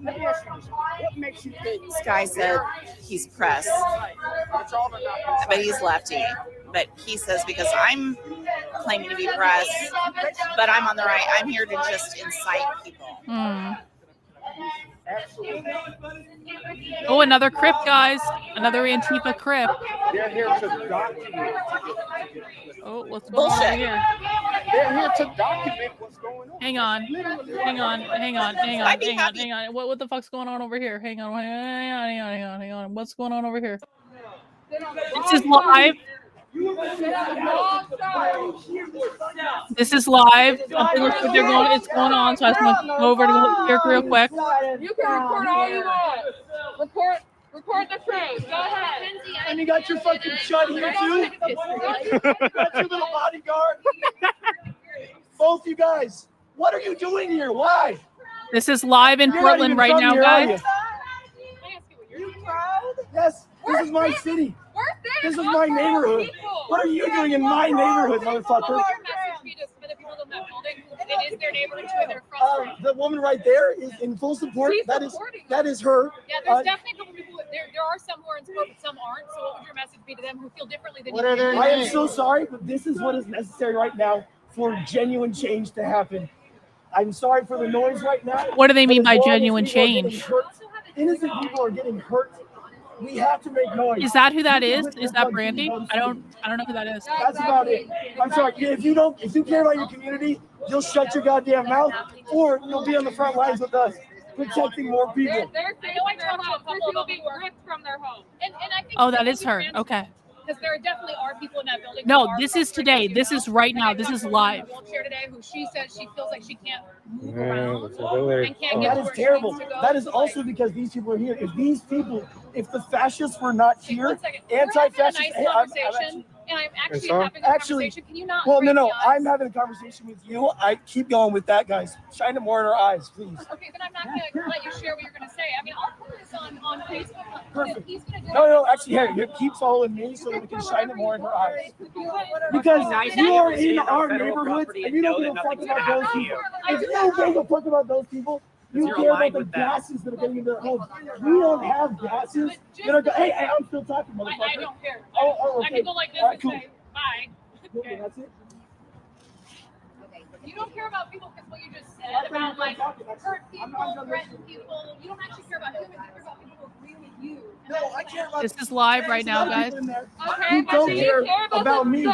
let me ask you this. What makes you think This guy said he's press, it's all about but he's lefty. But he says because I'm claiming to be press, but I'm on the right, I'm here to just incite people. Oh, another Crip, guys. Another Antifa Crip. They're here to document. Oh, what's going on over here? They're here to document what's going on. Hang on. What the fuck's going on over here? Hang on. What's going on over here? This is live. This is live. Something looks like it's going on, so I just want to go over to here real quick. You can record all you want. Record the frame. Go ahead. And you got your fucking shut here too? You got your little bodyguard? Both you guys. What are you doing here? Why? This is live in You're not Portland even right from now, here, are guys. you proud? Yes, this is my city. This is my neighborhood. What are you doing in my neighborhood, motherfucker? It is their neighborhood too, and they're frustrated. The woman right there is in full support. She's That is supporting her. Yeah, there's definitely a couple people. There are some who are in support, but some aren't. So, what would your message be to them who feel differently than you? I am so sorry, but this is what is necessary right now for genuine change to happen. I'm sorry for the noise right now. What do they mean but as by long as genuine people are getting change? hurt, innocent people are getting hurt. We have to make noise. Is that who that You can is? put Is your that fucking Brandy? votes I don't know who that is. That's about it. I'm sorry. If you care about your community, you'll shut your goddamn mouth, or you'll be on the front lines with us, protecting more people. I know I talked to a couple of them being ripped from their home, and I think. Oh, that is her. Okay. Because there definitely are people in that building. No, who are this is frustrated, today. This is right now. This is live. Wheelchair today, who she says she feels like she can't move around and can't And get that to is where terrible. she needs to go. That is also because these people are here. If the fascists were not here, One second. We're having a anti-fascists. nice Hey, conversation, and I'm actually having a conversation. Can you not? Well, break no. the ice? I'm having a conversation with you. I keep going with that, guys. Shine it more in our eyes, please. Okay, then I'm not going to let you share what you're going to say. I mean, I'll put this on Facebook. Perfect. He's going to do No, actually, here, keep following me so that we can shine it more in her eyes. Because you are in our neighborhood and you don't give a fuck about those people. If you don't give a fuck about those people, you care about the gases that are getting into their homes. We don't have gases that are. Hey, I'm still talking, motherfucker. I don't care. Oh, I okay. can go like this All right, and cool. say bye. Okay, that's it. You don't care about people because what you just said about like hurt people, threaten people. You don't actually care about human. You care about people who agree with you. No, I care about. This is live right now, guys. Okay, but do you care about me?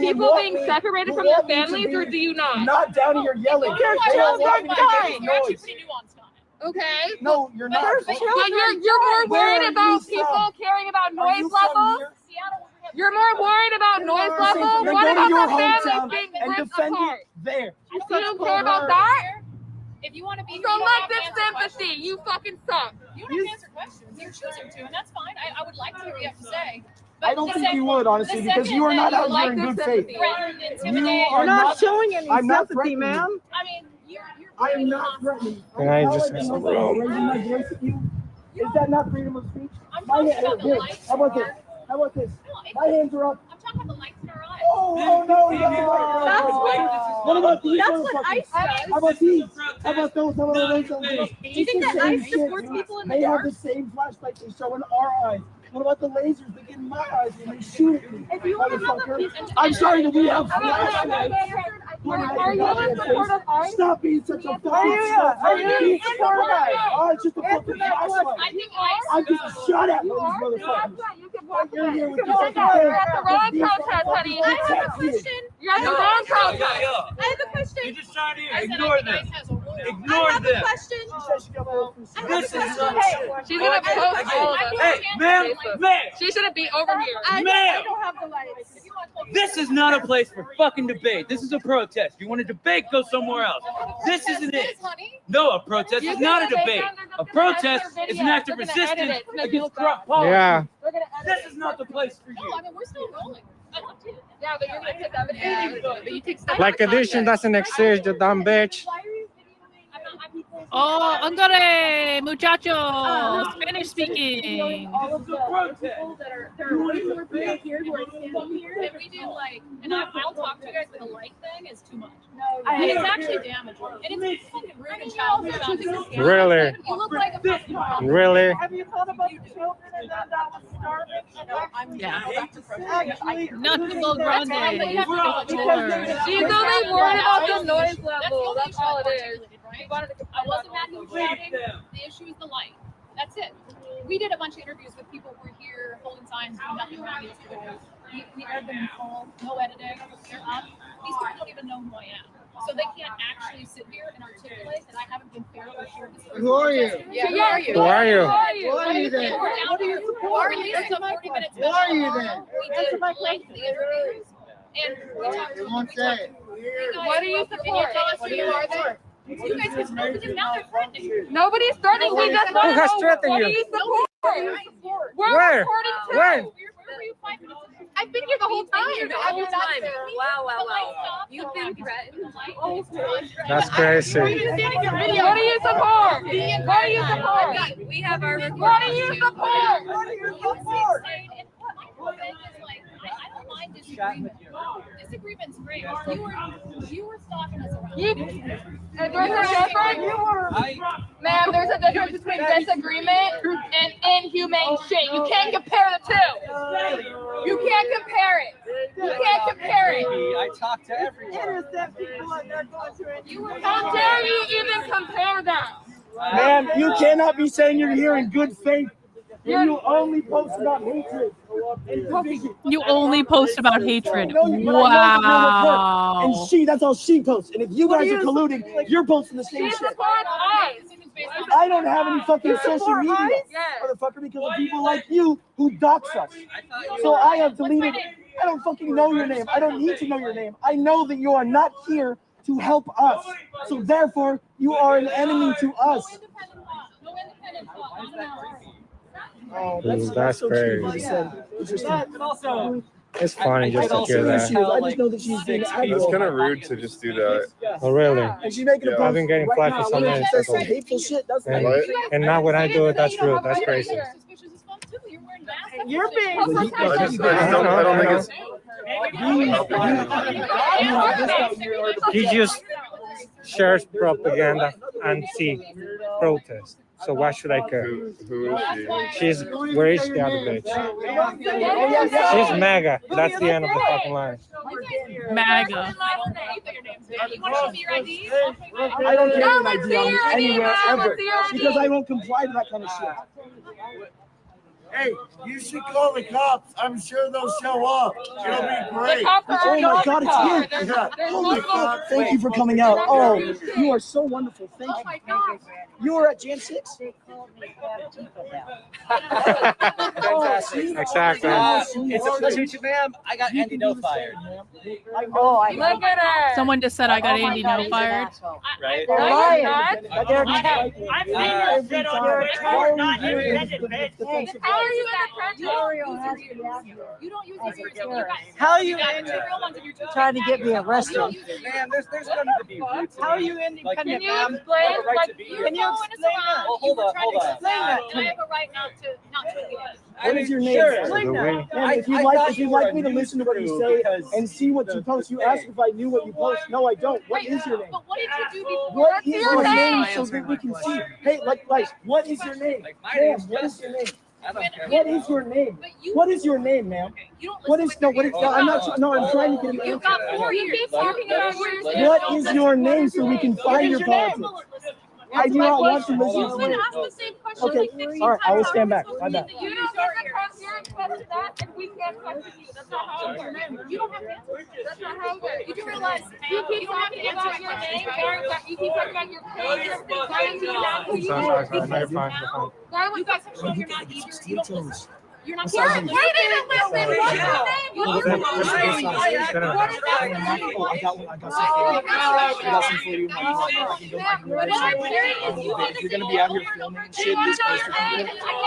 people being separated from their families, or do you not? Not down here yelling. Your They don't children want me to died. make You're actually noise. pretty nuanced on it. Okay. No, you're not. But you're more Where worried are about you people from? caring about Are noise you from levels. here? You're more worried about noise level. Then What go to about your the hometown families being and ripped defend apart? it there. You don't care about that? If you want to be from like this sympathy, you fucking suck. You don't have to answer questions. You're choosing to, and that's fine. I would like to hear what you have to say. I don't think you would, honestly, because you are not out here in good faith. You are not showing any I'm not sympathy, threatening ma'am. you. I mean, you're I am not threatening. Can I just raising my voice at you? Is that not freedom of speech? My here, how about this? How about this? My hands are up. I'm talking about the lights in our eyes. Oh no! What about these motherfuckers? How about these? How about those? How about those? Do you think that ice supports people in the They have dark? the same flashlight they show in our eyes. What about the lasers that get in my eyes when they shoot at me? Motherfucker. I'm sorry that we have flashlights. Are you in support of ice? Stop being such a fucking Are you in support of ice? Oh, it's just a fucking flashlight. I think ice. I just shot at these motherfuckers. You're here with You're your at the wrong protest, honey. I have a question. You're at the wrong protest. I have a question. You're just trying to I said ignore I think them. ice has a role. Ignore I have them. a question. This is She's gonna post all of us. Hey, ma'am, She shouldn't be over here. Ma'am. don't have the lights. this is not a place for fucking debate. This is a protest. If you want to debate, go somewhere else. This isn't it. No, a protest is not a debate. A protest is an act of resistance against corrupt policy. Yeah. This is not the place for you. No, I mean, we're still rolling. Yeah, but you're gonna take evidence. But you take steps. Like addition doesn't exist, you dumb bitch. Oh, Andare, muchacho, Spanish speaking. All of the people that are there are way more people here who are standing here. If we do like, and I'll talk to you guys, but the light thing is too much. No, and it's actually damaging. And it's fucking rude and childish. Really? You look like a fucking Really? Have you thought about the children and them that was starving? Yeah. Nothing grande. She's only worried about the noise level. That's all it is. I wasn't mad he was shouting. The issue is the light. That's it. We did a bunch of interviews with people who were here holding signs, doing nothing wrong. We aired them in full, no editing. They're up. These people don't even know who I am. So they can't actually sit here and articulate that I haven't been fair or shared this. Who are you? Yeah, who are you? Who are you? Who are you then? What are you supporting? It's a 40 minutes. Who are you then? We did lengthy interviews. And we talked to them. What do you support? What do you support? You guys can support because now they're threatening. Nobody's threatening. We just want to know what do you support? We're Where? reporting too. When? Where were you 5 minutes ago? I've been here the whole time. Wow. You've been threatened. That's crazy. What do you support? What do you support? We have our report. What do you support? What do you support? I don't mind disagreement. Disagreement's great. You were stalking us around. And there's a difference. Ma'am, there's a difference between disagreement and inhumane shit. You can't compare the two. You can't compare it. You can't compare it. I talk to everyone. How dare you even compare that? Ma'am, you cannot be saying you're here in good faith. You only post about hatred. You only post about hatred. No, but I know that you're at work. And that's all she posts. And if you guys are colluding, you're posting the same shit. I don't have any fucking social media, motherfucker, because of people like you who dox us. So I have deleted. I don't fucking know your name. I don't need to know your name. I know that you are not here to help us. So therefore, you are an enemy to us. Oh, that's so crazy. cute. It's funny just to hear that. I just know that she's being It's aggressive. kind of rude to just do that. Oh, really? And she's making a Yeah. post I've been getting right flack now. for so many That's some people. hateful shit. That's And not when I do it, that's rude. That's crazy. You're being He just shares propaganda and protest. So why should I care? Who is she? Where is the other bitch? She's MAGA. That's the end of the fucking line. MAGA. I don't carry an ID on me anywhere ever because I don't comply to that kind of shit. Hey, you should call the cops. I'm sure they'll show up. It'll be great. Oh my God, it's you. Yeah. Holy fuck. Thank you for coming out. Oh, you are so wonderful. Thank you. You were at Jam 6? Exactly. It's a pleasure, ma'am. I got Andy No fired. Look at her. Someone just said I got Andy No fired. Right? They're lying. I've seen her sit on your chair, not independent. How are you in the You don't use it. How are you trying to get me arrested? Ma'am, there's going to be roots. How are you Like, independent, Can you ma'am? explain? Can you explain that? Oh, hold on. Explain that. I have a right not to engage. What is your name? Sure. Explain that. I- And if you I like, thought if you you were like a me to news listen to what you crew say because and see what you post, you ask if I knew what you post. No, I don't. What is your name? But what did you do before? What is your name so that we can see? Hey, like, what is your name? Ma'am, what is your name? What is your name? What is your name, ma'am? What is no? What is? No, I'm not. No, I'm trying to get an answer. You've got 4 years. You keep talking about yours. What is your name so we can find your politics? I do not want to listen to you. Ask the same question Okay, like 6 all right, I will times. stand back. My bad. You don't get to question that, and we can't question you. That's not how it works. You don't have to answer. That's not how it works. You do realize you keep talking about your name, you keep talking about your page, everything. Sorry. I know you're fine. You guys have shown you're not either. You don't listen. You're not Sorry. listening. You didn't listen. What's your name? What's your name? What is that? I got one. I got some for you. What I'm hearing is you need to You're gonna be out here filming and shit. This place for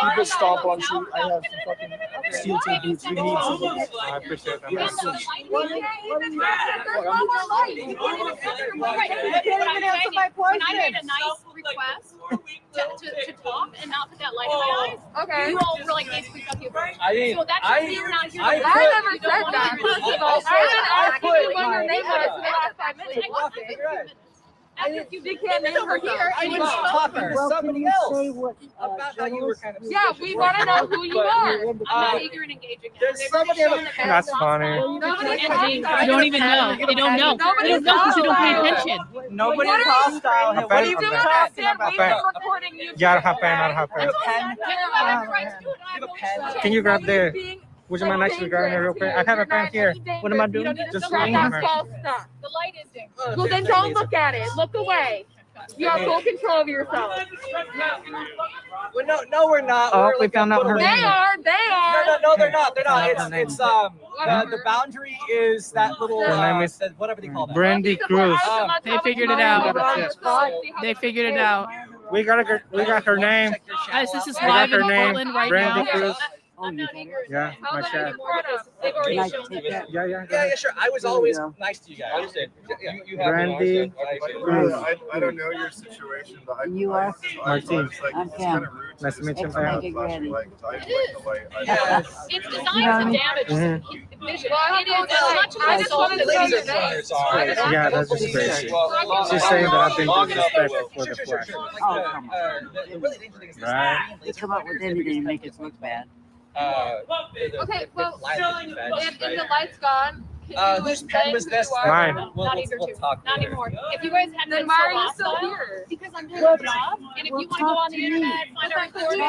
people stomp on you. I have some fucking steel toe boots. We need some. I appreciate that. Yes. Can I made a nice request to talk and not put that light in my eyes? Okay. You all were like basically fuck you. I didn't. So that I means you're not here. I never put- said that. First of all, I I put didn't ask you what my- your name was for the last 5 minutes. She can't name her here. I was talking to somebody else about how you were kind of. Yeah, we want to know who you are. I'm not eager in engaging. There's somebody on the panel. That's funny. They don't even know. They don't know. They don't know because they don't pay attention. Nobody's hostile. What are you Okay. doing talking about? We've been recording you. Yeah, I don't have pen. I don't have pen. Can you grab the? Would you mind actually grabbing it real quick? I have a pen here. What am I doing? Just Grab leaning that here. false stuff. The light is dim. Well, then don't look at it. Look away. You have full control of yourself. Well, no, we're not. Oh, We're we like found a out her little- name. They are. No, they're not. They're not. Found out her name. It's the boundary is that little Her name is whatever they call that. Brandy Cruz. They figured it out. They figured it out. We got her name. Guys, this is We got live in her name. Portland right Brandy now. Cruz. I'm not eager. Yeah, my chat. Yeah, sure. I was always nice to you guys. You have Brandy Cruz. I don't know your situation, but You are? Martin. I'm Pam. Nice to meet you, It's Pam. like a granny. It's designed to damage vision. It is as much as I it's just wanted to ladies tell are you flyers that. Yeah, that's just crazy. She's saying that I've been disrespectful for the flash. Oh, come on. Right? They come up with anything to make it look bad. Okay, well, if the light's gone, whose pen was this? Mine. Not anymore. If you guys hadn't then been why so are you hostile, still here? Because I'm doing a job, and if you want to go on the internet, find a recording,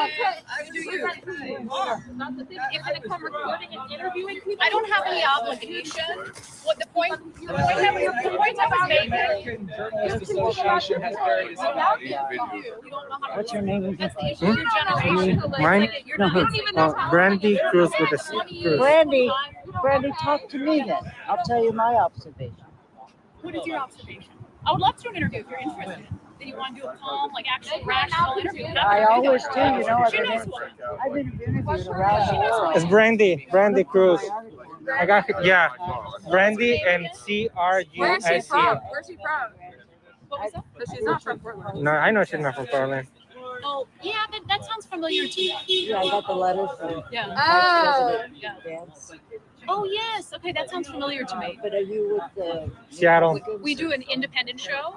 if I come recording and interviewing people, I don't have any obligation. What the point I was making. Journalist Association has various. What's your name? That's the issue. Your generation. Mine? You don't even know how. Brandy Cruz with a C. Cruz. Brandy, talk to me then. I'll tell you my observation. What is your observation? I would love to do an interview if you're interested. Then you want to do a calm, like actual rational interview. I always do, you know. She knows one. I've been interviewed around the world. It's Brandy Cruz. I got Brandy and Where is she CRUSE. from? Where's she from? What was that? So she's not from Portland. No, I know she's not from Portland. Oh, yeah, that sounds familiar to me. Yeah, I got the letter from Yeah. yeah. Oh, yes. Okay, that sounds familiar to me. But are you with the Seattle. We do an independent show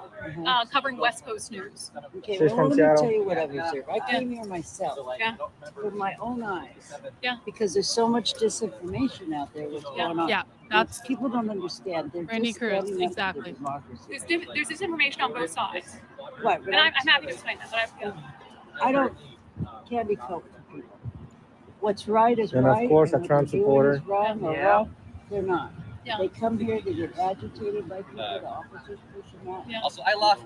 covering West Coast news. Okay, She's well, from let me Seattle. tell you what I've observed. I came here myself Yeah. with my own eyes. Yeah. Because there's so much disinformation out there what's going on. Yeah, that's people don't understand. They're Brandy just Cruz, standing up for exactly. democracy. There's disinformation on both sides. Right, but And I'm happy to explain that. But I don't candy coat for people. What's right is And right. of course, a and Trump what they're doing supporter. is wrong or Yeah. wrong. They're not. Yeah. They come here, they get agitated by people, the officers push them out. Also, I left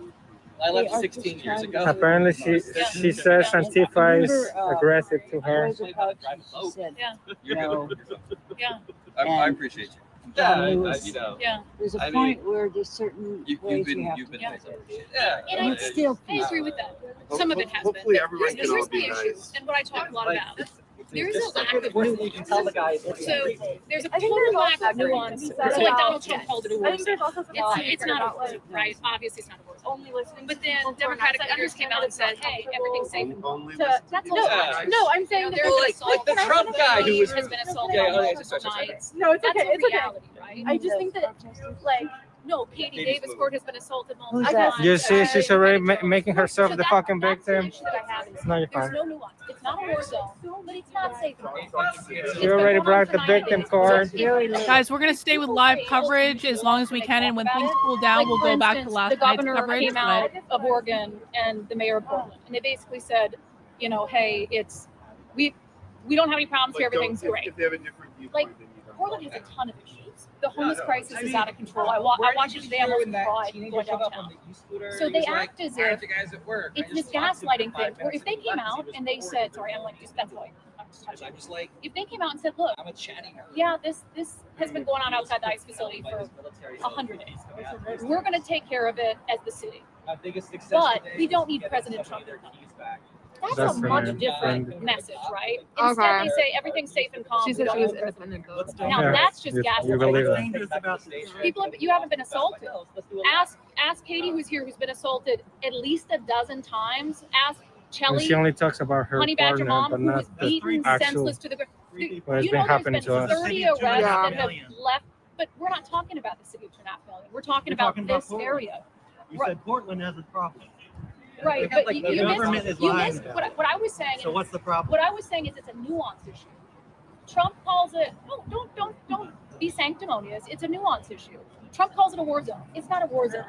They are 16 just years trying ago. to- Apparently, she says Antifa is aggressive to her. Rosa Parks, she said, no. Yeah. I appreciate you. John Yeah, Lewis. Yeah. There's a I point mean, where there's certain ways you have to been go. nice. Yeah. And It's still I agree with that. Some of it has Hopefully been. everyone Here's can all the be issue, nice. and what I talk a lot about. There is Just a like lack of the you can tell the guy. So there's a total lack of nuance. So like Donald Trump called it a war zone. It's not a war zone, right? Obviously, it's not a war zone. Only listening. But then Democratic leaders came out and said, "Hey, everything's safe." That's no, I'm saying There's that an assault. the Trump guy who was has been assaulted Yeah, on okay, multiple sorry. nights. No, it's That's okay. a It's okay. reality, right? I just think that like No, Katie Davis Court has been assaulted multiple Who's times. that? You see, she's already making herself So the that- fucking that's the victim. issue that I have is No, you're there's fine. no nuance. It's not a war zone, but it's not safe. She already brought the victim card. Guys, we're gonna stay with live coverage as long as we can, and when things cool down, we'll go back to last the night's governor coverage. came out But of Oregon and the mayor of Portland, and they basically said, you know, hey, we don't have any problems here, everything's great. If they have a different viewpoint Like than you don't. Portland has a ton of issues. The homeless crisis is out of control. I watched it today. I almost cried going downtown. So they act as if it's this gaslighting thing. Or if they came out and they said, sorry, I'm like, that's why I'm just touching. I'm just like, If they came out and said, look, I'm a chatty nerd. yeah, this has been going on outside the ICE facility for 100 days. We're going to take care of it as the city. My biggest success But today we don't was need getting President the Trump to come. That's That's a much right. different message, right? Okay. Instead, they say everything's safe and calm. She we said don't she was use it. independent though. Now Yeah, that's just you believe gaslighting. that. People, you haven't been assaulted. Ask Katie, who's here, who's been assaulted at least a dozen times. Ask And Chelly, she only talks about her Honey Badger partner, Mom, but who was not the beaten actual. senseless to the ground. What has You been know, happening there's to been us. 30 arrests that have Yeah. left, but we're not talking about the city of Trinidad. We're talking about this area. You said Portland has a problem. Right, Like but the you government missed, is you lying missed about what I was saying. So what's the problem? What I was saying is it's a nuance issue. Trump calls it, don't be sanctimonious. It's a nuance issue. Trump calls it a war zone. It's not a war zone.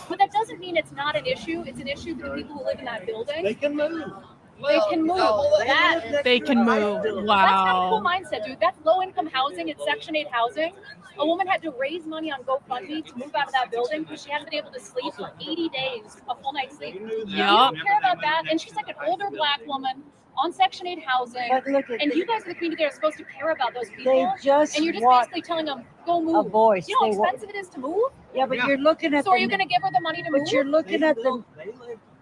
But that doesn't mean it's not an issue. It's an issue for the people who live in that building. They can move. They can move. They can move. That's not a Wow. cool mindset, dude. That's low-income housing. It's Section 8 housing. A woman had to raise money on GoFundMe to move out of that building because she hadn't been able to sleep for 80 days, a full night's sleep. If you don't care about that, and she's like an older black woman on Section 8 housing, But look at and the- you guys in the community are supposed to care about those people, They just and you're just want basically telling them, go move. a voice. You know They how want- expensive it is to move? Yeah, but you're looking at So are the- you going to give her the money to move? But you're looking at the.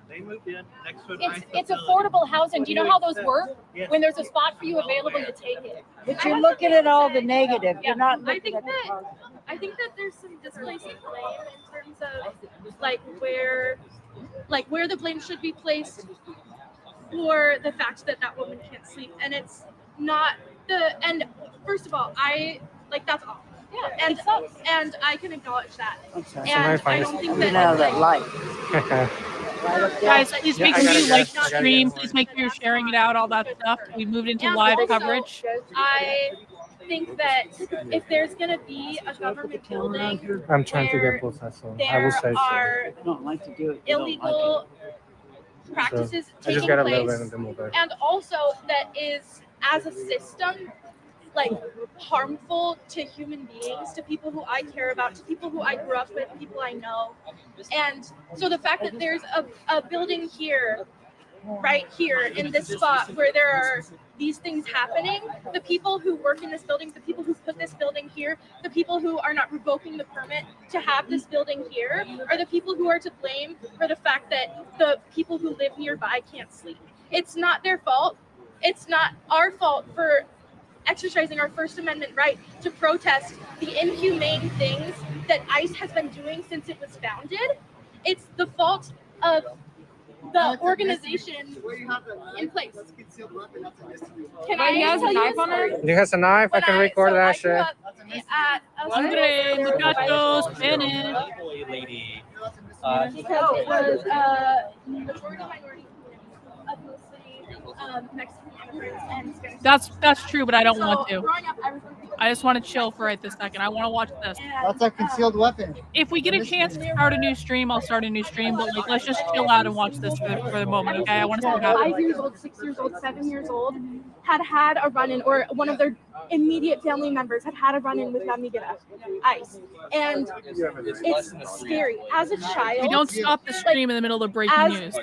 They moved in next to a It's affordable housing. Do you know how those work? Yes. When there's a spot for you available, you take it. But you're looking at all the negative. You're not I looking think at the that- positive. I think that there's some displaced blame in terms of like where the blame should be placed for the fact that that woman can't sleep, and it's not the. And first of all, I like that's awful. Yeah, and I can acknowledge that. And I don't think that Now that light. Guys, please make sure you like the I gotta stream. get Please make sure you're sharing it out, all that stuff. We moved into And live also, coverage. I think that if there's going to be a government building I'm trying to where get possessed. I there will say so. are don't like to do it. illegal practices I just taking got a little place, bit of the mover. and also that is, as a system, like harmful to human beings, to people who I care about, to people who I grew up with, people I know. And so the fact that there's a building here, right here in this spot where there are these things happening, the people who work in this building, the people who put this building here, the people who are not revoking the permit to have this building here, are the people who are to blame for the fact that the people who live nearby can't sleep. It's not their fault. It's not our fault for exercising our First Amendment right to protest the inhumane things that ICE has been doing since it was founded. It's the fault of the organization in place. Can I He has a tell knife you on her? story? He has a knife. I can record that shit. At a Andre, muchachos, Spanish. Lady. because it was majority minority ethnicity, Mexican immigrants and Spanish. That's true, but I don't want So, to. growing up, I was working I just want to chill for right this second. I want to watch this. That's a concealed weapon. If we get a chance to start a new stream, I'll start a new stream. But like, let's just chill out and watch this for the moment, okay? I want to see what happens. 5 years old, 6 years old, 7 years old had a run-in, or one of their immediate family members had a run-in with Namigara ICE, and it's scary. As a child, We don't stop the stream in the middle of breaking as- news.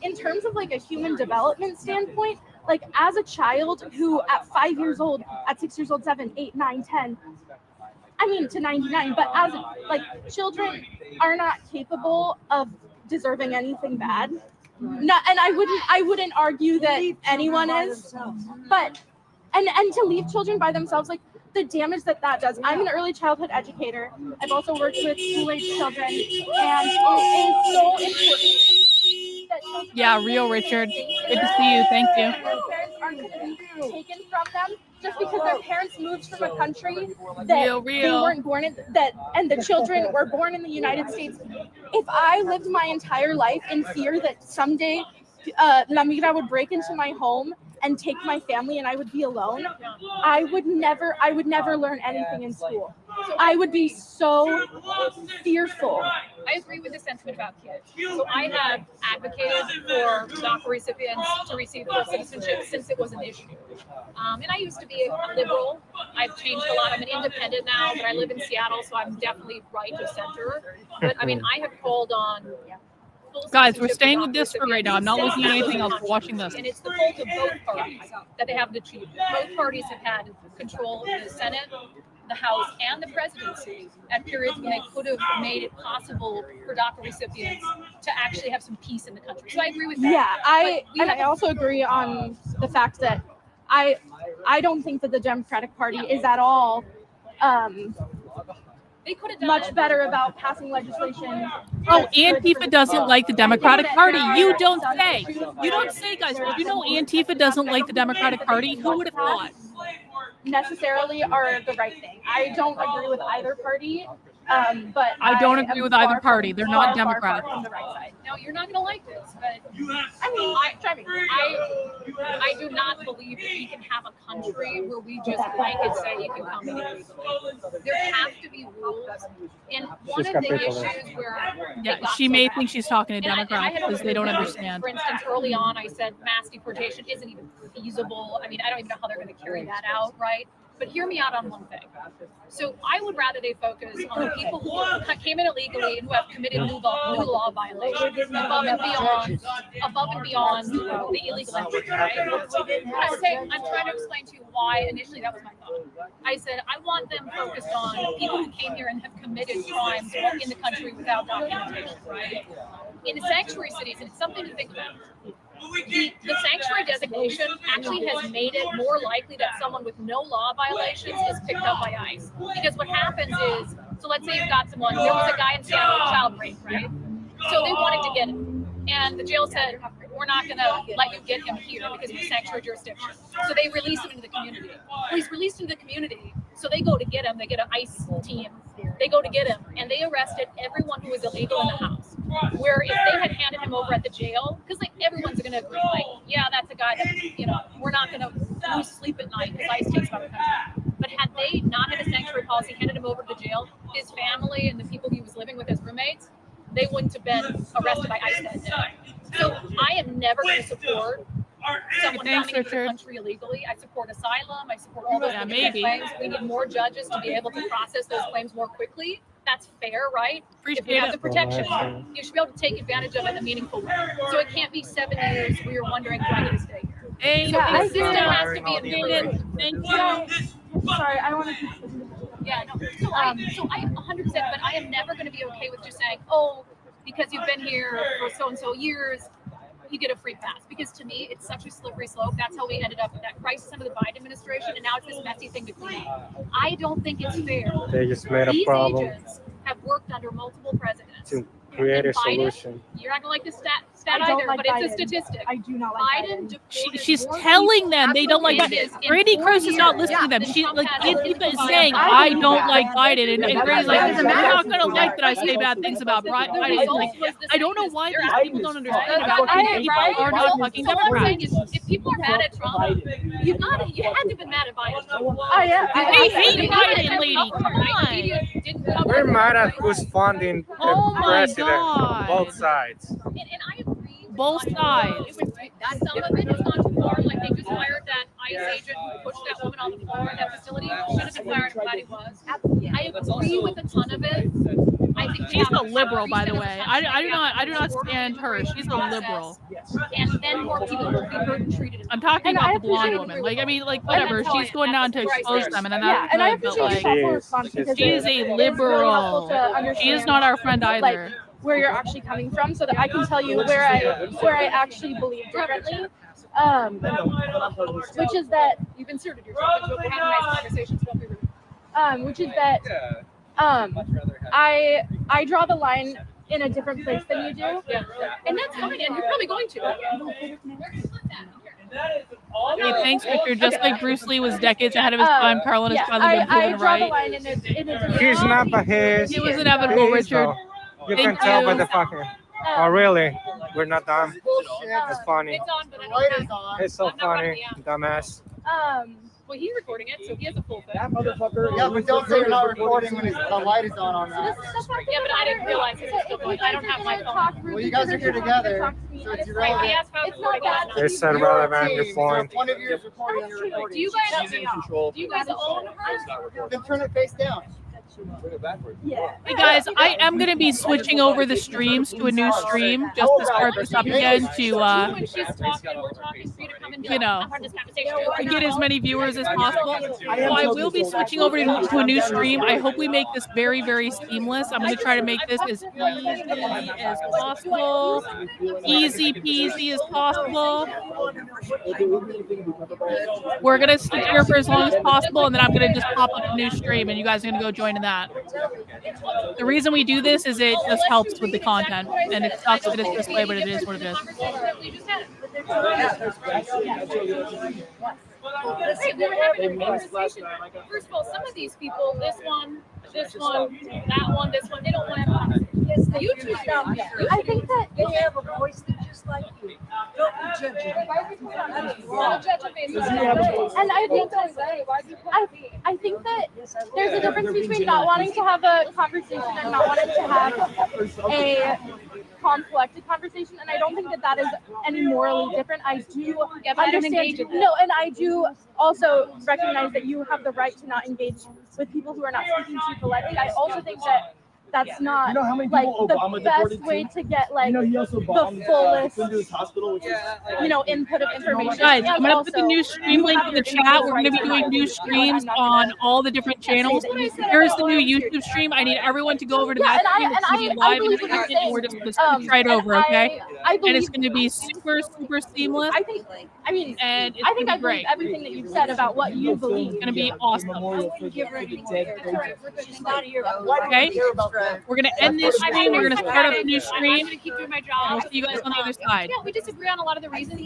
in terms of like a human development standpoint, like as a child who at 5 years old, at 6 years old, 7, 8, 9, 10, I mean to 99, but as like children are not capable of deserving anything bad. Not, and I wouldn't argue that anyone is, but and to leave children by themselves, like the damage that does. I'm an early childhood educator. I've also worked with school-age children, and it is so important. That children Yeah, are real safe Richard. and Good to see you. Thank you. their parents aren't going to be taken from them just because their parents moved from a country that they Real. weren't born in, and the children were born in the United States. If I lived my entire life in fear that someday La Migra would break into my home and take my family and I would be alone, I would never learn anything in school. I would be so fearful. I agree with the sentiment about kids. So I have advocated for DACA recipients to receive full citizenship since it was an issue. And I used to be a liberal. I've changed a lot. I'm an independent now, but I live in Seattle, so I'm definitely right to center. But I mean, I have called on full Guys, we're citizenship staying for with this DACA for right now. I'm not recipients looking at anything since else. We're watching this. And it's the fault of both parties that they haven't achieved. Both parties have had control of the Senate, the House, and the presidency at periods when they could have made it possible for DACA recipients to actually have some peace in the country. So I agree with that. Yeah, But we have I also agree on the fact that I don't think that the Democratic Party is at all they could have done much better about passing legislation. Oh, Antifa doesn't like the Democratic Party. You don't say. You don't say, guys. Did you know Antifa doesn't like the Democratic Party? Who would have thought? Necessarily are the right thing. I don't agree with either party, But I don't agree am with either far party. from- They're not far, far, Democrats. far from the right side. Now, you're not going to like this, but I mean, try me. I do not believe that we can have a country where we just blanket say you can come in illegally. There have to be rules. And one She's of got the people there. issues where Yeah, it got she so may bad- think she's talking to and I Democrats had because they don't other understand. For instance, early on, I said mass deportation isn't even feasible. I mean, I don't even know how they're going to carry that out, right? But hear me out on one thing. So I would rather they focus on the people who came in illegally and who have committed new law violations above and beyond the illegal entry, right? I'm trying to explain to you why initially that was my thought. I said I want them focused on people who came here and have committed crimes in the country without documentation, right? In the sanctuary cities, and it's something to think about. The sanctuary designation actually has made it more likely that someone with no law violations is picked up by ICE. Because what happens is, so let's say you've got someone, there was a guy in Seattle, child rape, right? So they wanted to get him. And the jail said, we're not going to let you get him here because of the sanctuary jurisdiction. So they release him into the community. Well, he's released into the community. So they go to get him. They get an ICE team. They go to get him. And they arrested everyone who was illegal in the house. Where if they had handed him over at the jail, because like everyone's going to agree, like, yeah, that's a guy that, we're not going to lose sleep at night because ICE takes him out of the country. But had they not had a sanctuary policy, handed him over to the jail, his family and the people he was living with as roommates, they wouldn't have been arrested by ICE that day. So I am never going to support someone coming into the country illegally. I support asylum. I support all those claims. We need more judges to be able to process those claims more quickly. That's fair, right? If we have the protection, you should be able to take advantage of it in a meaningful way. So it can't be 7 years where you're wondering, do I need to stay here? So the system has to be improved. Thank you. Sorry, I want to. Yeah, no. So I 100%, but I am never going to be okay with just saying, oh, because you've been here for so and so years, you get a free pass. Because to me, it's such a slippery slope. That's how we ended up with that crisis under the Biden administration, and now it's this messy thing to clean up. I don't think it's fair. They just made a These problem agents have worked under multiple presidents. to create a And Biden, solution. you're not going to like the stat I don't either, like but it's a Biden. statistic. I do not like Biden. She's telling them they don't like Biden. Randy Cruz is not listening to them. She like Antifa is saying I don't like Biden, and Randy's like you're not gonna like that I say bad things about Biden. Like, I don't know why these people don't understand about Antifa are not fucking Democrats. If people are mad at Trump, you had to have been mad at Biden. They hate Biden, lady. Come on. We're mad at who's funding the Oh my president. God. Both sides. And I agree. Both sides. Some of it has gone too far. Like they just fired that ICE agent who pushed that woman on the floor in that facility. Should have been fired. I'm glad he was. I agree with a ton of it. I think She's a liberal, by the way. I do not stand her. She's a liberal. And then more people will be heard and treated as I'm talking about the blonde woman. Like, I mean, like, whatever. She's going down to expose them, and then that's and I good, but, appreciate like, thoughtful response because she is it a really liberal. helpful to She is understand, not our friend either. like, where you're actually coming from, so that I can tell you where I actually believe differently. Which is that you've inserted yourself into it. We're having nice conversations. Don't be rude. which is that I draw the line in a different place than you do. Yeah. And that's fine, and you're probably going to. Hey, thanks, Richard. Just like Bruce Lee was decades ahead of his time, Karlyn has finally been I proven draw the right. line in a different He's not, but he's. It was inevitable, he is, Richard. though. You Thank can tell by you. the fucking. Oh, really? We're not done. It's funny. It's on, but I don't have. It's so I'm not running funny, the app. dumbass. Well, he's recording it, so he has a full thing. That motherfucker. Yeah, but don't say you're not recording when the light is on that. Yeah, but I didn't realize it was still going. I don't have my phone. Well, you guys are here together, so it's irrelevant. He asked how it's recording. It's irrelevant, your point. One of you is recording, you're recording. Do you guys own her? Then turn it face down. Yeah. Hey guys, I am going to be switching over the streams to a new stream just to start this up again to, When she's talking, we're talking for you to come and you know, have this conversation. to get as many viewers as possible. So I will be switching over to a new stream. I hope we make this very, very seamless. I'm going to try to make this as easy as possible, easy peasy as possible. We're going to stick here for as long as possible, and then I'm going to just pop up a new stream, and you guys are going to go join in that. The reason we do this is it just helps with the content, and it sucks that it's this way, but it is what it is. Hey, we were having a conversation. First of all, some of these people, this one, this one, that one, this one. They don't want to have conversations. Yes, the YouTube stuff. I think that They have a voice that's just like you. Don't be judging. Don't judge a face. And I think that I think that there's a difference between not wanting to have a conversation and not wanting to have a collected conversation, and I don't think that that is any morally different. I do understand. No, and I do also recognize that you have the right to not engage with people who are not speaking to you politely. I also think that that's not You know how many like people the Obama best deported way too? to get like You know, he also the bombed fullest Kunduz hospital, which is input of information. Guys, I'm And gonna put the also, new stream you link have in the your chat. individual We're gonna be rights to doing not new engage with people. streams I'm not on gonna all the different say channels. that you said Here's about the new last year. YouTube stream. I need everyone to go over to Yeah, that and stream. It's gonna be I live in believe a what you're second, and we're saying. just gonna switch right And over, okay? I And believe it's gonna be super seamless. I think and it's I think gonna I be believe great. everything that you've said about what you believe. It's gonna be awesome. give her any Okay, we're gonna end this stream. We're gonna start up a new stream. I'm gonna keep doing my And job. we'll see you guys on the other side. Yeah, we disagree on a lot of the reasons.